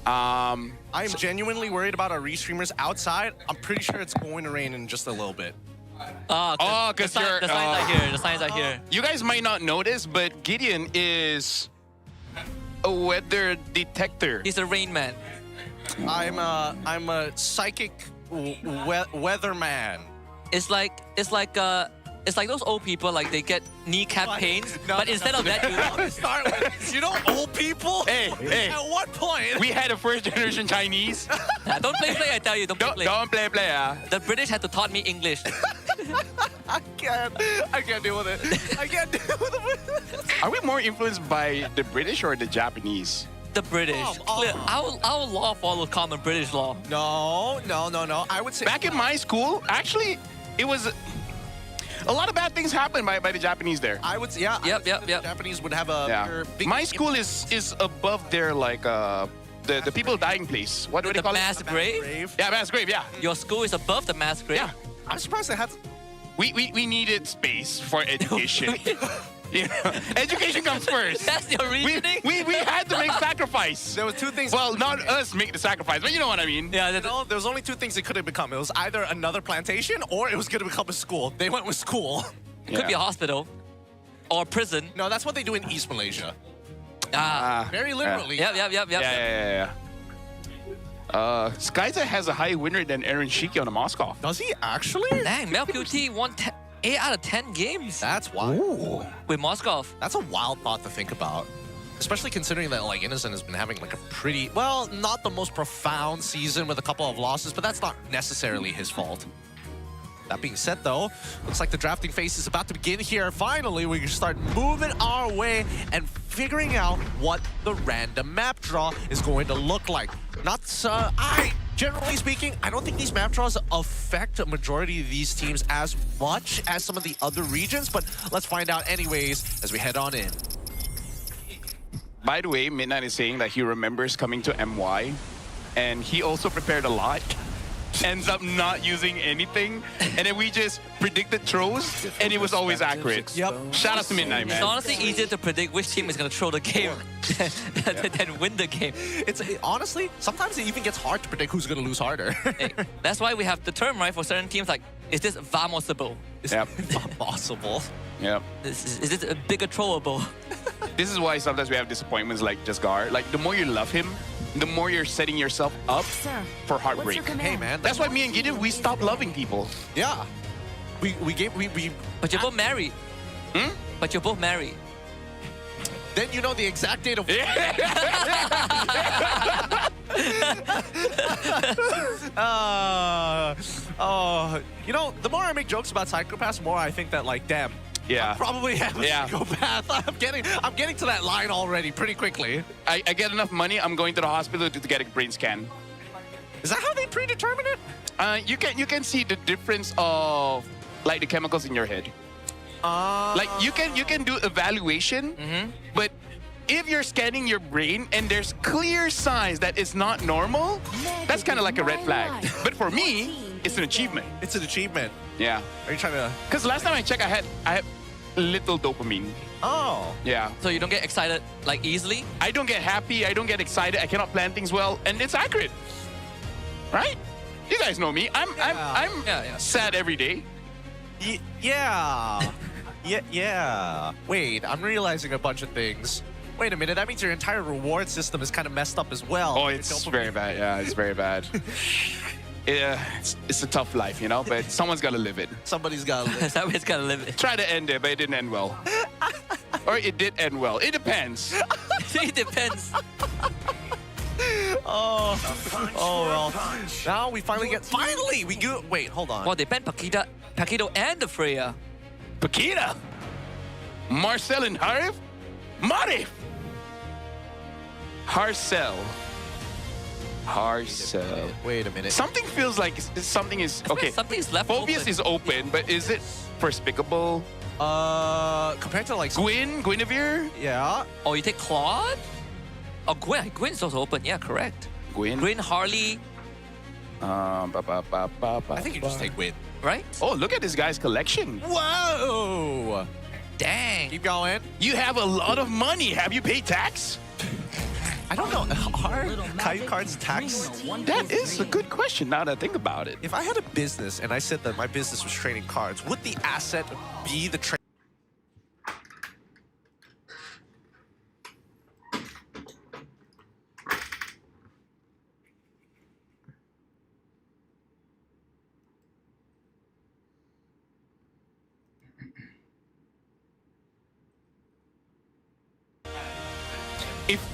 I am genuinely worried about our restreamers outside. I'm pretty sure it's going to rain in just a little bit. Because the signs are here. The signs are here. You guys might not notice, but Gideon is a weather detector. He's a rain man. I'm a psychic weatherman. It's like those old people, like they get kneecap pains, but instead of that, you know, old people. Hey, At what point? We had a first generation Chinese. Don't play. I tell you, don't play. Don't play. The British had to taught me English. I can't deal with it. I can't deal with it. Are we more influenced by the British or the Japanese? The British. Our law follows common British law. No. I would say back in my school, actually, it was a lot of bad things happened by the Japanese there. I would say, yeah. Yep. The Japanese would have a big my school is above their like the people dying place. What do they call it? Mass grave? Yeah, mass grave. Yeah. Your school is above the mass grave. Yeah. I'm surprised they had. We needed space for education. You know, education comes first. That's your reasoning? We had to make sacrifice. There were two things. Well, not us make the sacrifice, but you know what I mean. Yeah. There was only two things it could have become. It was either another plantation or it was going to become a school. They went with school. It could be a hospital or a prison. No, that's what they do in East Malaysia. Very literally. Yep. Yeah. Skyza has a higher win rate than Aaron Shiki on a Moscow. Does he actually? Dang, MelQT won 8 out of 10 games. That's wild. With Moscow. That's a wild thought to think about. Especially considering that like Innocent has been having like a pretty, well, not the most profound season with a couple of losses, but that's not necessarily his fault. That being said, though, looks like the drafting phase is about to begin here. Finally, we can start moving our way and figuring out what the random map draw is going to look like. Generally speaking, I don't think these map draws affect a majority of these teams as much as some of the other regions, but let's find out anyways as we head on in. By the way, Midnight is saying that he remembers coming to MY, and he also prepared a lot. Ends up not using anything, and then we just predicted throws, and it was always accurate. Yep. Shout out to Midnight, man. It's honestly easier to predict which team is going to throw the game than win the game. Honestly, sometimes it even gets hard to predict who's going to lose harder. Hey, that's why we have the term, right, for certain teams, like, is this vamosable? Yep. Possible. Yep. Is this a bigger throwable? This is why sometimes we have disappointments like Jasgar. Like, the more you love him, the more you're setting yourself up for heartbreak. Hey, man. That's why me and Gideon, we stopped loving people. Yeah. We But you're both married. But you're both married. Then you know the exact date of... you know, the more I make jokes about psychopaths, the more I think that, like, damn, yeah, I probably have a psychopath. I'm getting to that line already pretty quickly. I get enough money, I'm going to the hospital to get a brain scan. Is that how they predetermine it? You can see the difference of like the chemicals in your head. Like you can do evaluation, but if you're scanning your brain and there's clear signs that it's not normal, that's kind of like a red flag. But for me, it's an achievement. It's an achievement. Yeah. Are you trying to? Because last time I checked, I had little dopamine. Oh. Yeah. So you don't get excited like easily? I don't get happy. I don't get excited. I cannot plan things well, and it's accurate, right? You guys know me. I'm sad every day. Yeah. Yeah. Wait, I'm realizing a bunch of things. Wait a minute, that means your entire reward system is kind of messed up as well. Oh, it's very bad. Yeah, it's very bad. It's a tough life, you know, but someone's got to live it. Somebody's got to live it. Somebody's got to live it. Try to end it, but it didn't end well. Or it did end well. It depends. It depends. Oh well. Now we we go. Wait, hold on. Well, they banned Paquito and the Freya. Paquita? Marcel and Harif? Marif! Harcel. Wait a minute. Something feels like something is okay. Something's left Phobius open. is open, but is it forspicable? Compared to like Guinevere? Yeah. Oh, you take Claude? Oh, Gwyn's also open. Yeah, correct. Gwyn, Harley. I think you just take Gwyn. Right? Oh, look at this guy's collection. Whoa! Dang. Keep going. You have a lot of money. Have you paid tax? I don't know. Are Caillou cards tax? That is a good question now that I think about it. If I had a business and I said that my business was trading cards, would the asset be the trade?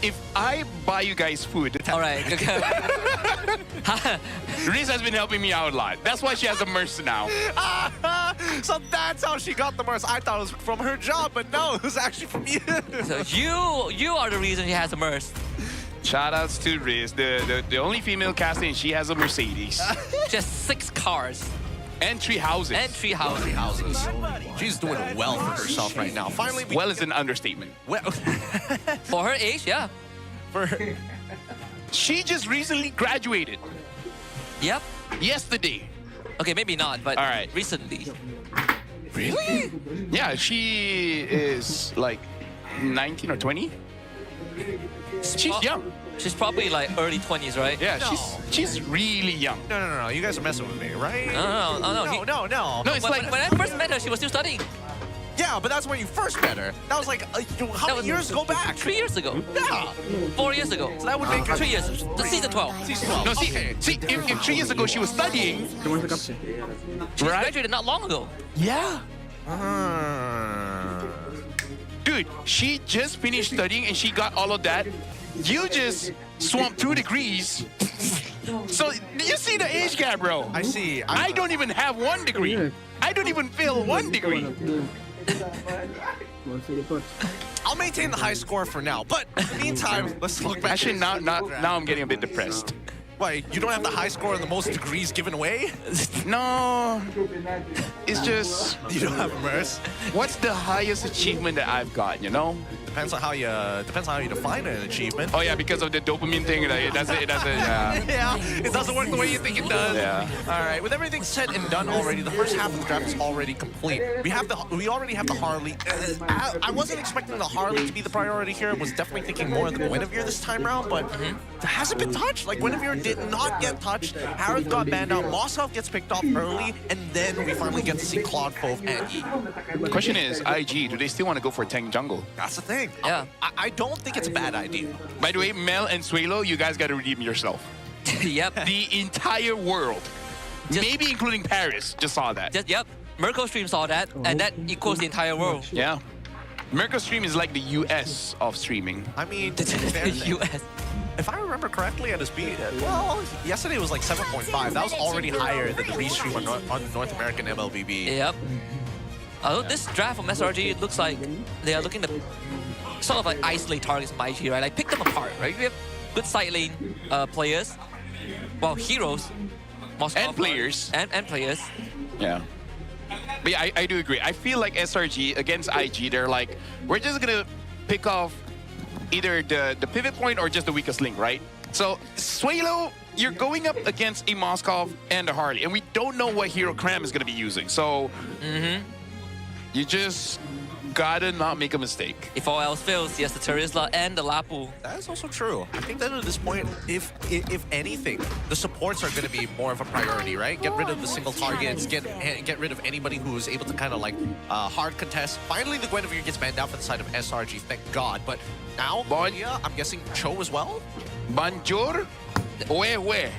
If I buy you guys food, All right. Reese has been helping me out a lot. That's why she has a merce now. So that's how she got the merce. I thought it was from her job, but no, it was actually from you. So you are the reason she has a Merce. Shout outs to Riz, the only female casting. She has a Mercedes. Just 6 cars. And 3 houses. And 3 houses. She's doing well for herself right now. Finally, well is an understatement. Well, for her age, yeah. For her. She just recently graduated. Yep. Yesterday. Okay, maybe not, but all right. Recently. Really? Yeah, she is like 19 or 20. She's young. She's probably like early 20s, right? Yeah, she's really young. No. You guys are messing with me, right? No. No. No, it's like when I first met her, she was still studying. Yeah, but that's when you first met her. That was like how many years go back? 3 years ago. Yeah. 4 years ago. So that would make her 3 years. Season 12. Season 12. No, see, if 3 years ago she was studying, she graduated not long ago. Yeah. Dude, she just finished studying and she got all of that. You just swamped 2 degrees. So you see the age gap, bro? I see. I don't even have 1 degree. I don't even feel 1 degree. I'll maintain the high score for now, but in the meantime, let's look back. Actually, now I'm getting a bit depressed. Why, you don't have the high score and the most degrees given away? No, it's just you don't have a Merce. What's the highest achievement that I've got? You know, depends on how you define an achievement. Oh yeah, because of the dopamine thing. It doesn't. Yeah, it doesn't work the way you think it does. Yeah. All right, with everything said and done already, the first half of the draft is already complete. We already have the Harley. I wasn't expecting the Harley to be the priority here. I was definitely thinking more of the Guinevere this time around, but it hasn't been touched. Like Guinevere did not get touched. Harith got banned out. Mosshoff gets picked off early, and then we finally get to see Claude, Fove, and Yi. The question is, IG, do they still want to go for tank jungle? That's the thing. Yeah. I don't think it's a bad idea. By the way, Mel and Suelo, you guys got to redeem yourself. Yep. The entire world, maybe including Paris, just saw that. Yep. Merco Stream saw that, and that equals the entire world. Yeah. Merco Stream is like the US of streaming. I mean, the US. If I remember correctly, at his speed, well, yesterday was like 7.5. That was already higher than the restream on North American MLBB. Yep. Although this draft from SRG, it looks like they are looking to sort of like isolate targets from IG, right? Like pick them apart, right? We have good side lane players, well, heroes, and players. And players. Yeah. But yeah, I do agree. I feel like SRG against IG, they're like, we're just gonna pick off either the pivot point or just the weakest link, right? So, Suelo, you're going up against a Moskov and a Harley, and we don't know what hero Cram is gonna be using. So, you just gotta not make a mistake. If all else fails, yes, the Terizla and the Lapu. That is also true. I think that at this point, if anything, the supports are going to be more of a priority, right? Get rid of the single targets, get rid of anybody who is able to kind of like hard contest. Finally, the Guinevere gets banned out for the side of SRG, thank God. But now, yeah, I'm guessing Cho as well? Bonjour? Where?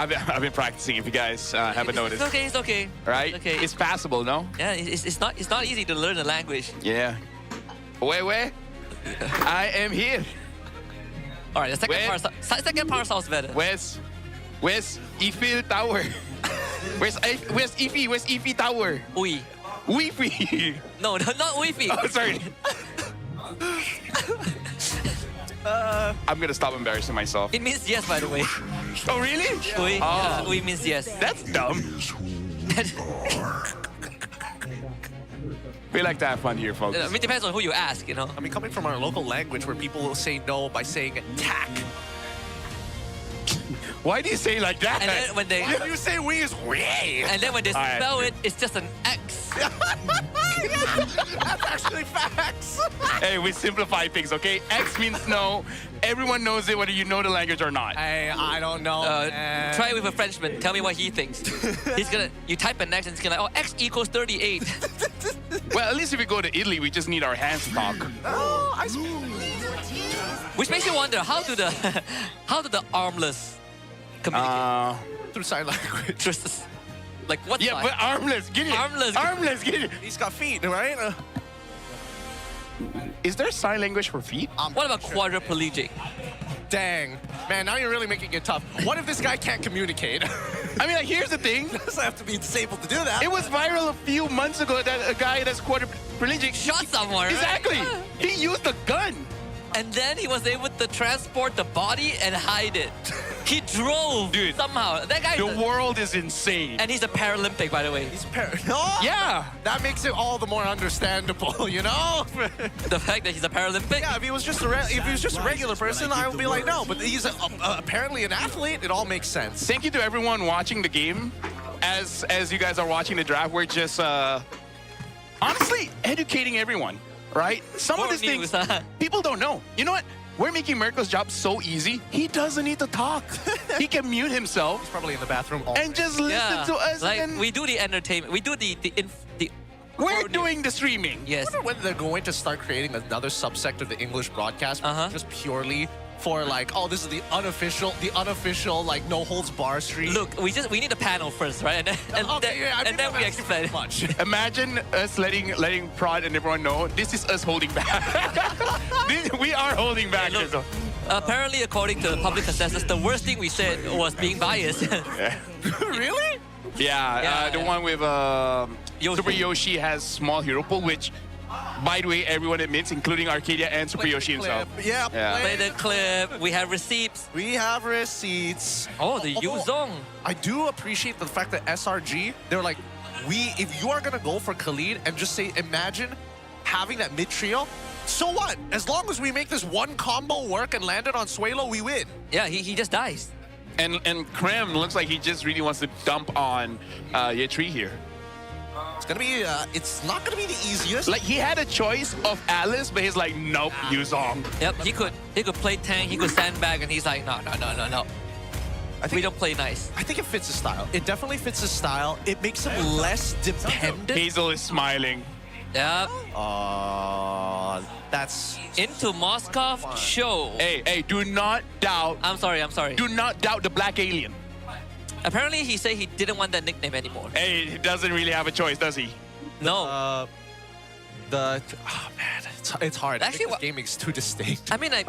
I've been practicing, if you guys haven't noticed. It's okay. Right? Okay. It's passable, no? Yeah, it's not easy to learn the language. Yeah. Where? I am here. All right, the second part sounds better. Where's Eiffel Tower? Where's Eiffel? Where's Eiffel Tower? Oui. Wi-Fi. No, not Wi-Fi. Oh, sorry. I'm gonna stop embarrassing myself. It means yes, by the way. Oh, really? Oui, yeah, oui means yes. That's dumb. We like to have fun here, folks. I mean, it depends on who you ask, you know? I mean, coming from our local language where people will say no by saying tack. Why do you say like that? And then when they Why do you say we is we? and then when they Alright. spell it, it's just an X. That's actually facts. Hey, we simplify things, okay? X means no. Everyone knows it whether you know the language or not. Hey, I don't know. Try it with a Frenchman. Tell me what he thinks. You type an X and he's gonna, oh, X equals 38. Well, at least if we go to Italy, we just need our hands to talk. Oh, I see. Which makes you wonder, how do the armless communicate? Through sign language. Like what? Yeah, sign? but armless, get it. Armless, get it. He's got feet, right? Is there sign language for feet? What about quadriplegic? Dang. Man, now you're really making it tough. What if this guy can't communicate? I mean, like, here's the thing. He doesn't have to be disabled to do that. It was viral a few months ago that a guy that's quadriplegic shot someone, right? Exactly. He used a gun. And then he was able to transport the body and hide it. He drove somehow. That guy. The world is insane. And he's a Paralympic, by the way. He's yeah. That makes it all the more understandable, you know? The fact that he's a Paralympic? Yeah, if he was just a regular person, I would be like, no. But he's apparently an athlete. It all makes sense. Thank you to everyone watching the game. As you guys are watching the draft, we're just honestly educating everyone. Right? Some of these things people don't know. You know what? We're making Mirko's job so easy. He doesn't need to talk. He can mute himself. He's probably in the bathroom and just listen to us. Like, and we do the entertainment. We do the we're doing the streaming. Yes. I wonder when they're going to start creating another subsect of the English broadcast, just purely for like, oh, this is the unofficial like no holds bar stream. Look, we need a panel first, right? And then we explain. Much. Imagine us letting Prod and everyone know this is us holding back. We are holding back. Hey, look, apparently, according to the public consensus, the worst thing we said was being biased. Really? Yeah, the one with Super Yoshi has small hero pool, which, by the way, everyone admits, including Arcadia and Super Yoshi himself. Yeah. Play the clip. We have receipts. We have receipts. Oh, the Yuzong. I do appreciate the fact that SRG, they're like, if you are gonna go for Khalid and just say, imagine having that mid trio. So what? As long as we make this one combo work and land it on Suelo, we win. Yeah, he just dies. And Krem looks like he just really wants to dump on Yetri here. It's gonna be. It's not gonna be the easiest. Like, he had a choice of Alice, but he's like, nope, Yuzong. Yep, he could play tank, he could sandbag, and he's like, no. We don't play nice. I think it fits his style. It definitely fits his style. It makes him less dependent. Hazel is smiling. Yep. That's into Moskov show. Hey, do not doubt. I'm sorry. Do not doubt the black alien. Apparently, he said he didn't want that nickname anymore. Hey, he doesn't really have a choice, does he? No. Man, it's hard. Actually, this game is too distinct. I mean, like,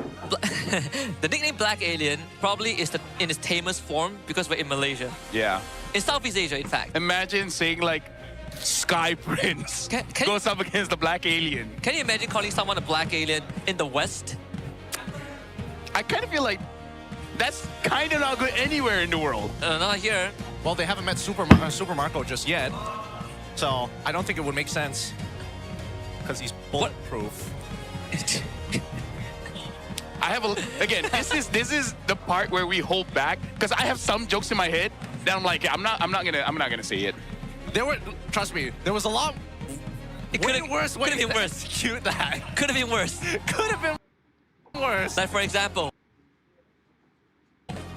the nickname Black Alien probably is in its tamest form because we're in Malaysia. Yeah. In Southeast Asia, in fact. Imagine saying like Sky Prince goes up against the Black Alien. Can you imagine calling someone a Black Alien in the West? I kind of feel like that's kind of not good anywhere in the world. Not here. Well, they haven't met Super Marco just yet, so I don't think it would make sense because he's bulletproof. I have again. This is the part where we hold back because I have some jokes in my head that I'm like, I'm not gonna say it. Trust me, there was a lot. It could have been worse. Could have been worse. Cute that. Could have been worse. Could have been worse. Like, for example.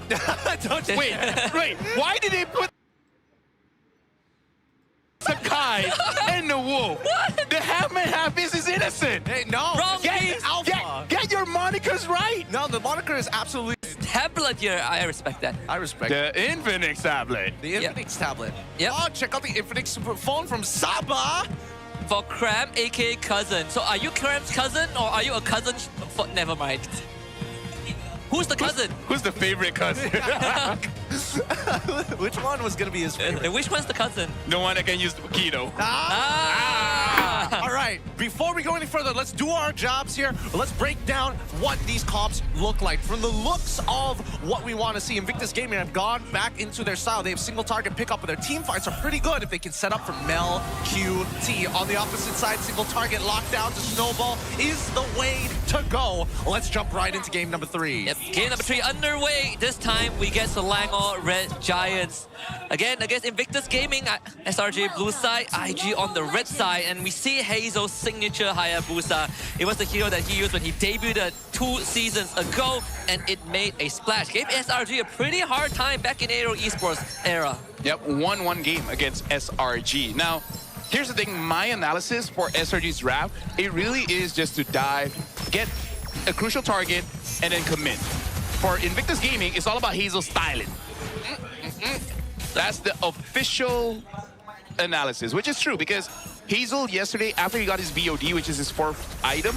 Wait. Why did they put Sakai and the wolf? What? The half-man, half-beast is innocent. Hey, no. Wrong. Get your monikers right. No, the moniker is absolutely tablet here. I respect that. I respect the Infinix tablet. The Infinix tablet. Yep. Oh, check out the Infinix phone from Saba. For Cram, aka cousin. So are you Cram's cousin or are you a cousin? Never mind. Who's the cousin? Who's the favorite cousin? Which one was gonna be his favorite? Which one's the cousin? The one that can use the keto. All right, before we go any further, let's do our jobs here. Let's break down what these comps look like? From the looks of what we want to see, Invictus Gaming have gone back into their style. They have single target pickup, but their team fights are pretty good if they can set up for Mel, Q, T. On the opposite side, single target lockdown to Snowball is the way to go. Let's jump right into game number 3. Yep, game number 3 underway. This time we get Selangor Red Giants. Again, against Invictus Gaming, SRG blue side, IG on the red side, and we see Hazel's signature Hayabusa. It was the hero that he used when he debuted 2 seasons ago, and it made a splash. Gave SRG a pretty hard time back in Aero Esports era. Yep, 1-1 game against SRG. Now, here's the thing, my analysis for SRG's draft, it really is just to dive, get a crucial target, and then commit. For Invictus Gaming, it's all about Hazel's styling. That's the official analysis, which is true because Hazel yesterday, after he got his VOD, which is his 4th item,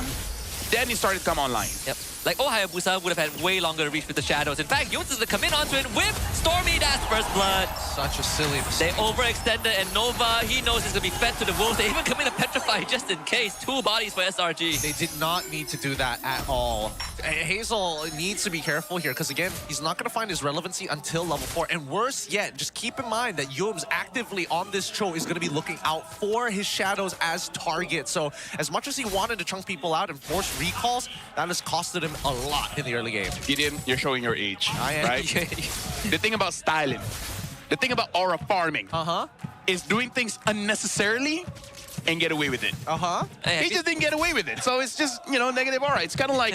then he started to come online. Yep. Like, Hayabusa would have had way longer reach with the shadows. In fact, Yoons is to come in onto it with Stormy, that's first blood. Such a silly mistake. They overextended, and Nova, he knows he's going to be fed to the wolves. They even come in to petrify just in case. 2 bodies for SRG. They did not need to do that at all. Hazel needs to be careful here because, again, he's not going to find his relevancy until level 4. And worse yet, just keep in mind that Yums actively on this show is going to be looking out for his shadows as targets. So as much as he wanted to chunk people out and force recalls, that has costed him a lot in the early game. Gideon, you're showing your age, I am. right? The thing about styling, the thing about aura farming is doing things unnecessarily and get away with it. He just didn't get away with it. So it's just, you know, negative aura. It's kind of like,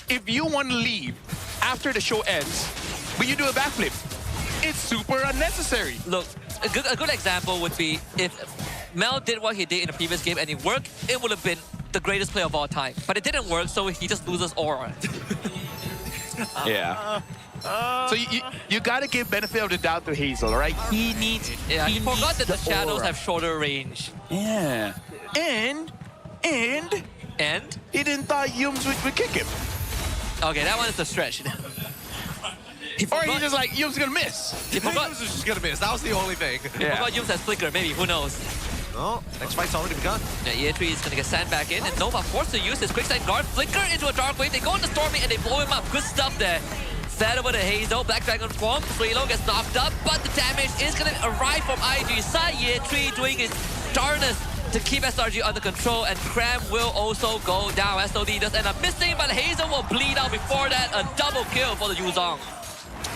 if you want to leave after the show ends, but you do a backflip, it's super unnecessary. Look, a good example would be if Mel did what he did in the previous game and it worked, it would have been the greatest player of all time. But it didn't work, so he just loses aura. Yeah. So you gotta give benefit of the doubt to Hazel, right? He needs. Yeah, he forgot that the shadows aura. have shorter range. Yeah. And he didn't thought Yums would kick him. Okay, that one is a stretch. Or he's just like, Yums gonna miss. He forgot. Yums was just gonna miss. That was the only thing. He forgot Yums has flicker, maybe, who knows? Oh, next fight's already begun. Yeah, EA3 is gonna get sand back in, and Nova forced to use his quickside guard flicker into a dark wave. They go into Stormy and they blow him up. Good stuff there. Fed over to Hazel, Black Dragon form. Freelo gets knocked up, but the damage is gonna arrive from IG side. EA3 doing his darnest to keep SRG under control, and Cram will also go down. SOD does end up missing, but Hazel will bleed out before that. A double kill for the Yuzong.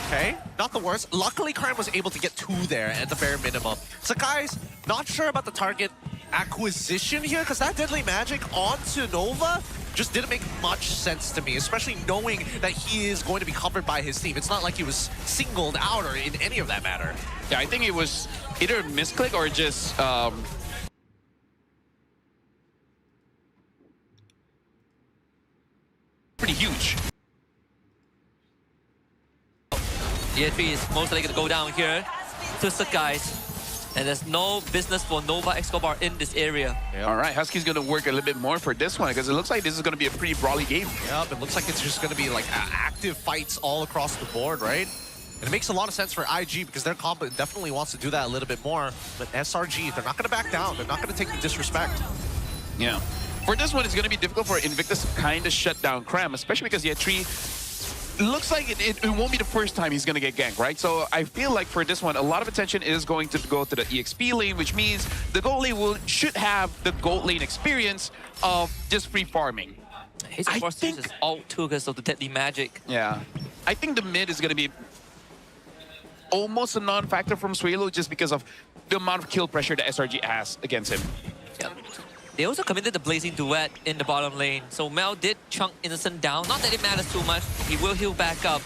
Okay, not the worst. Luckily, Crime was able to get 2 there at the bare minimum. So guys, not sure about the target acquisition here, because that Deadly Magic onto Nova just didn't make much sense to me, especially knowing that he is going to be covered by his team. It's not like he was singled out or in any of that matter. Yeah, I think it was either a misclick or just pretty huge. EA3 is most likely to go down here to Sakai's. And there's no business for Nova Escobar in this area. Yep. All right, Husky's going to work a little bit more for this one because it looks like this is going to be a pretty brawly game. Yep, it looks like it's just going to be like active fights all across the board, right? And it makes a lot of sense for IG because their comp definitely wants to do that a little bit more. But SRG, they're not going to back down. They're not going to take the disrespect. Yeah. For this one, it's going to be difficult for Invictus to kind of shut down Cram, especially because EA3 looks like it won't be the first time he's going to get ganked, right? So I feel like for this one, a lot of attention is going to go to the EXP lane, which means the gold lane should have the gold lane experience of just free farming. His force is alt too because of the Deadly Magic. Yeah. I think the mid is going to be almost a non-factor from Suelo just because of the amount of kill pressure that SRG has against him. Yeah. They also committed the Blazing Duet in the bottom lane. So Mel did chunk Innocent down. Not that it matters too much. He will heal back up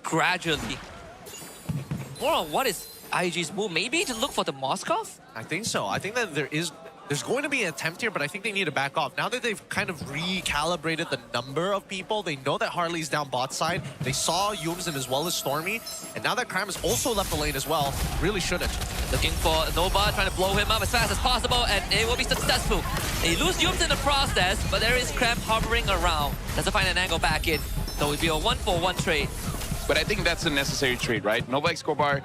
gradually. More on what is IG's move? Maybe to look for the Moskov? I think so. I think that there's going to be an attempt here, but I think they need to back off. Now that they've kind of recalibrated the number of people, they know that Harley's down bot side. They saw Yumsen as well as Stormy. And now that Cram has also left the lane as well, really shouldn't. Looking for Nova, trying to blow him up as fast as possible, and it will be successful. They lose Yums in the process, but there is Cram hovering around. Doesn't find an angle back in. So it would be a 1-for-1 trade. But I think that's a necessary trade, right? Nova Escobar,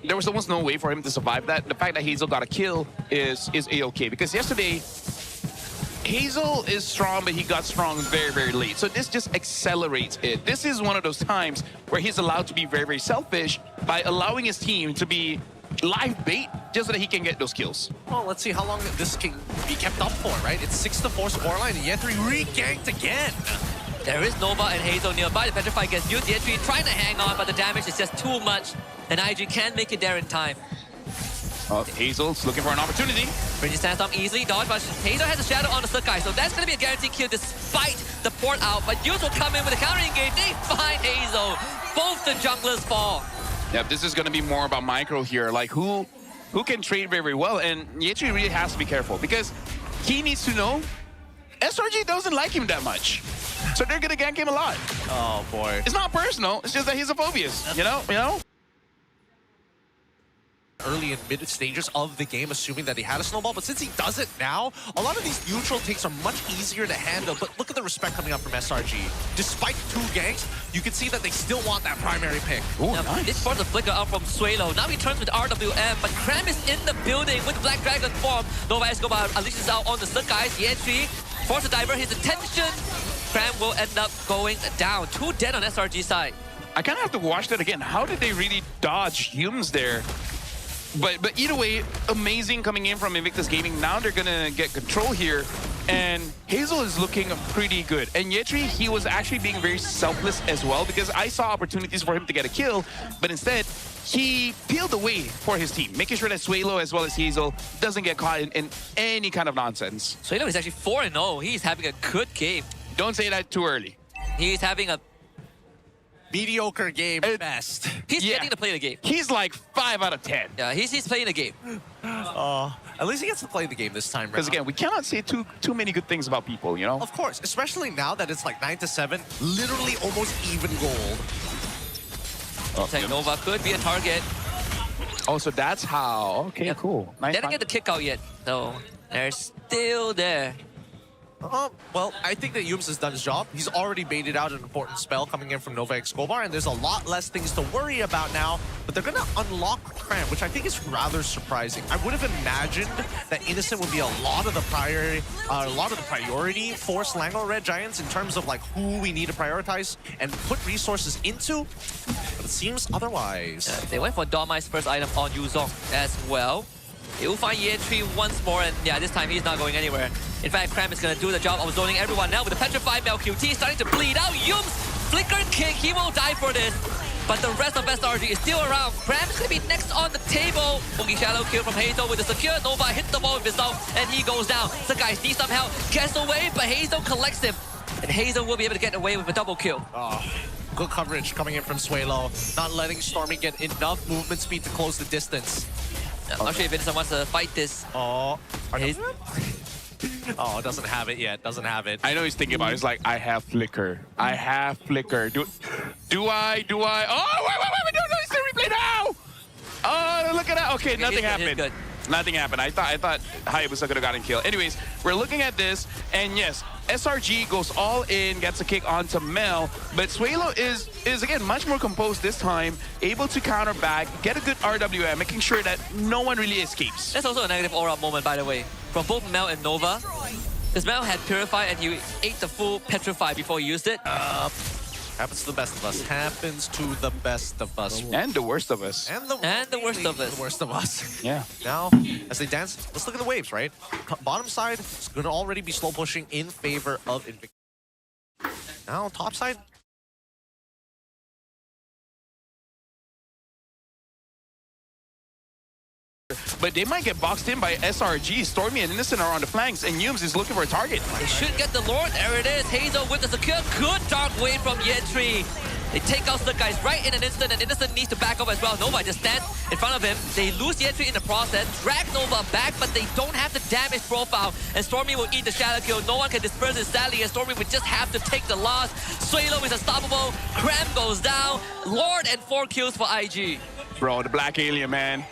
there was almost no way for him to survive that. The fact that Hazel got a kill is A-okay. Because yesterday, Hazel is strong, but he got strong very, very late. So this just accelerates it. This is one of those times where he's allowed to be very, very selfish by allowing his team to be live bait just so that he can get those kills. Well, let's see how long this can be kept up for, right? It's 6-4 scoreline, and Yetri re-ganked again. There is Nova and Hazel nearby. The Petrify gets used. Yetri trying to hang on, but the damage is just too much, and IG can't make it there in time. Hazel's looking for an opportunity. Bridgie stands up easily, dodge, but Hazel has a shadow on the Sakai, so that's going to be a guaranteed kill despite the port out. But Yus will come in with a counter engage. They find Hazel. Both the junglers fall. Yeah, this is going to be more about micro here. Like who can trade very, very well, and Yetri really has to be careful because he needs to know SRG doesn't like him that much. So they're going to gank him a lot. Oh, boy. It's not personal. It's just that he's a phobias, you know? Early and mid stages of the game, assuming that he had a snowball, but since he does it now, a lot of these neutral takes are much easier to handle. But look at the respect coming up from SRG. Despite 2 ganks, you can see that they still want that primary pick. Oh, nice. This force the flicker out from Suelo. Now he turns with RWM, but Cram is in the building with Black Dragon form. Nova Escobar unleashes out on the Sakai. The entry, force the diver, his attention. Cram will end up going down. 2 dead on SRG side. I kind of have to watch that again. How did they really dodge Humes there? But either way, amazing coming in from Invictus Gaming. Now they're gonna get control here, and Hazel is looking pretty good. And Yetri, he was actually being very selfless as well because I saw opportunities for him to get a kill, but instead he peeled away for his team, making sure that Suelo as well as Hazel doesn't get caught in any kind of nonsense. Suelo is actually 4-0. He's having a good game. Don't say that too early. He's having a mediocre game at best. He's getting to play the game. He's like 5 out of 10. Yeah, he's playing the game. At least he gets to play the game this time. Because again, we cannot say too many good things about people, you know? Of course, especially now that it's like 9-7, literally almost even gold. Nova could be a target. Oh, so that's how. Okay, yeah. Cool. Nice. They didn't get the kick out yet, so they're still there. Well, I think that Yums has done his job. He's already baited out an important spell coming in from Nova Escobar, and there's a lot less things to worry about now. But they're going to unlock Cram, which I think is rather surprising. I would have imagined that Innocent would be a lot of the priority for Selangor Red Giants in terms of like who we need to prioritize and put resources into. But it seems otherwise. They went for Domai's first item on Yuzong as well. They will find Yetri once more, and yeah, this time he's not going anywhere. In fact, Cram is going to do the job of zoning everyone now with the Petrified QT starting to bleed out. Yums, flicker kick, he will die for this. But the rest of SRG is still around. Cram is going to be next on the table. Boogie Shadow kill from Hazel with the secure. Nova hits the ball with himself, and he goes down. Sakai needs some help, gets away, but Hazel collects him. And Hazel will be able to get away with a double kill. Good coverage coming in from Suelo, not letting Stormy get enough movement speed to close the distance. I'm not sure if Vincent wants to fight this. Doesn't have it yet. Doesn't have it. I know he's thinking about it. He's like, I have flicker. I have flicker. Do I? Oh, wait. No, it's the replay now. Oh, look at that. Okay, nothing happened. Nothing happened. I thought Hayabusa could have gotten killed. Anyways, we're looking at this, and yes, SRG goes all in, gets a kick onto Mel, but Suelo is again much more composed this time, able to counter back, get a good RWM, making sure that no one really escapes. That's also a negative aura moment, by the way, from both Mel and Nova. Because Mel had Purify and he ate the full Petrify before he used it. Happens to the best of us. Happens to the best of us. And the worst of us. And the worst of us. The worst of us. Yeah. Now, as they dance, let's look at the waves, right? Bottom side is going to already be slow pushing in favor of Invictus. Now, top side. But they might get boxed in by SRG. Stormy and Innocent are on the flanks, and Yums is looking for a target. They should get the Lord. There it is. Hazel with the secure. Good dark wave from Yetri. They take out the guys right in an instant, and Innocent needs to back up as well. Nova just stands in front of him. They lose Yetri in the process, drag Nova back, but they don't have the damage profile, and Stormy will eat the shadow kill. No one can disperse it sadly, and Stormy would just have to take the loss. Suelo is unstoppable. Cram goes down. Lord and 4 kills for IG. Bro, the Black Alien, man.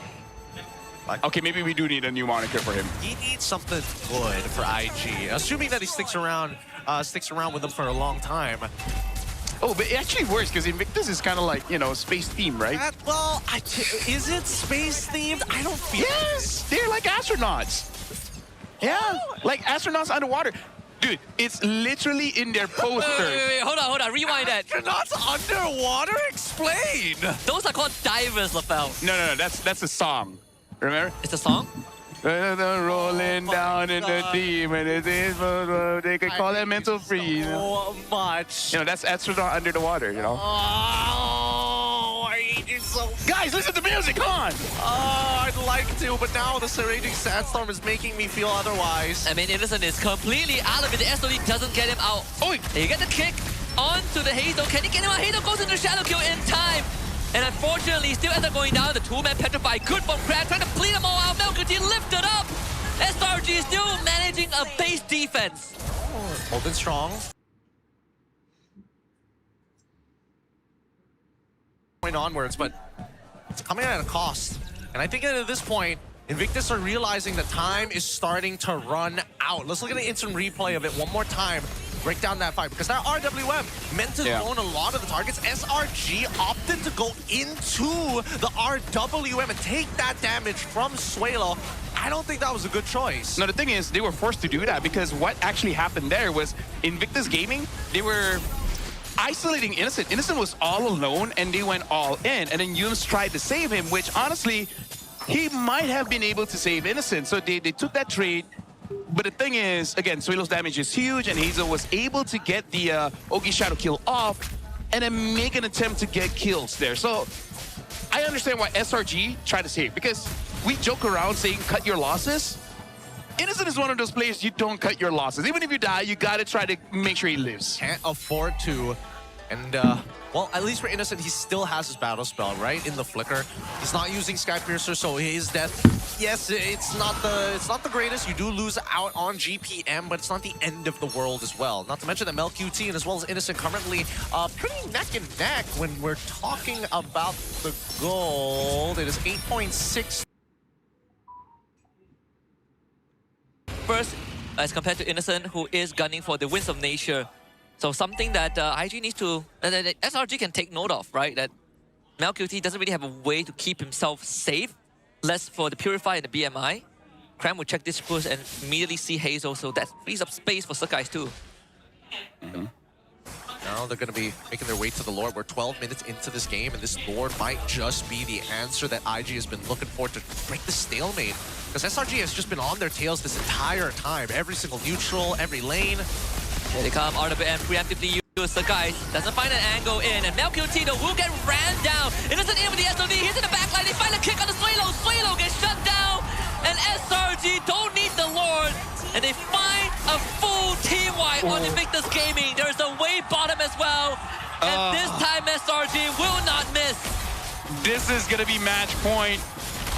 Okay, maybe we do need a new moniker for him. He needs something good for IG, assuming that he sticks around with them for a long time. Oh, but it actually works because Invictus is kind of like, you know, space themed, right? Is it space themed? I don't feel. Yes, they're like astronauts. Yeah, like astronauts underwater. Dude, it's literally in their poster. Wait, hold on, rewind that. Astronauts underwater? Explain. Those are called divers, Lafel. No, that's a song. Remember? It's a song? Rolling down in the deep, and it is, they could call that mental freeze. So much. You know, that's astronaut under the water, you know? Oh, I hate it so. Guys, listen to the music, come on! Oh, I'd like to, but now the raging sandstorm is making me feel otherwise. I mean, Innocent is completely out of it. The SOD doesn't get him out. Oh, he get the kick onto the Hazel. Can he get him out? Hazel goes into shadow kill in time. And unfortunately, still ends up going down. The two-man petrify. Good from Crab, trying to bleed them all out. Melkuti lifted up. SRG is still managing a base defense. Holding strong. Going onwards, but it's coming at a cost. And I think at this point, Invictus are realizing that time is starting to run out. Let's look at an instant replay of it one more time. Break down that fight, because that RWM meant to zone a lot of the targets. SRG opted to go into the RWM and take that damage from Suelo. I don't think that was a good choice. No, the thing is, they were forced to do that because what actually happened there was Invictus Gaming, they were isolating Innocent. Innocent was all alone and they went all in. And then Yums tried to save him, which honestly, he might have been able to save Innocent. So they took that trade. But the thing is, again, Suelo's damage is huge, and Hazel was able to get the Ogi Shadow kill off and then make an attempt to get kills there. So I understand why SRG tried to save, because we joke around saying cut your losses. Innocent is one of those players you don't cut your losses. Even if you die, you gotta try to make sure he lives. Can't afford to. And, well, at least for Innocent, he still has his battle spell, right? In the flicker. He's not using Sky Piercer, so his death, yes, it's not the greatest. You do lose out on GPM, but it's not the end of the world as well. Not to mention that MelQT and as well as Innocent currently pretty neck and neck when we're talking about the gold. It is 8.6. First, as compared to Innocent, who is gunning for the Winds of Nature. So something that IG needs to, that SRG can take note of, right? That MelQT doesn't really have a way to keep himself safe, less for the Purify and the BMI. Cram will check this push and immediately see Hazel, so that frees up space for Sakai's too. Now they're going to be making their way to the Lord. We're 12 minutes into this game, and this Lord might just be the answer that IG has been looking for to break the stalemate. Because SRG has just been on their tails this entire time. Every single neutral, every lane. Here they come, RWM preemptively use Sakai. Doesn't find an angle in, and MelQT will get ran down. Innocent in with the SOD, he's in the backline. They find a kick on the Suelo. Suelo gets shut down, and SRG don't need the Lord. And they find a full team wipe on Invictus Gaming. There's a way bottom as well. And this time SRG will not miss. This is gonna be match point.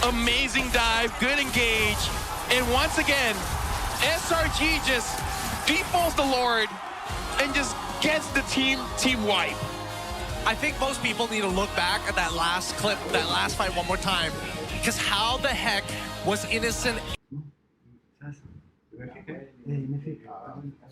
Amazing dive, good engage. And once again, SRG just defaults the Lord and just gets the team wipe. I think most people need to look back at that last clip, that last fight one more time. Because how the heck was Innocent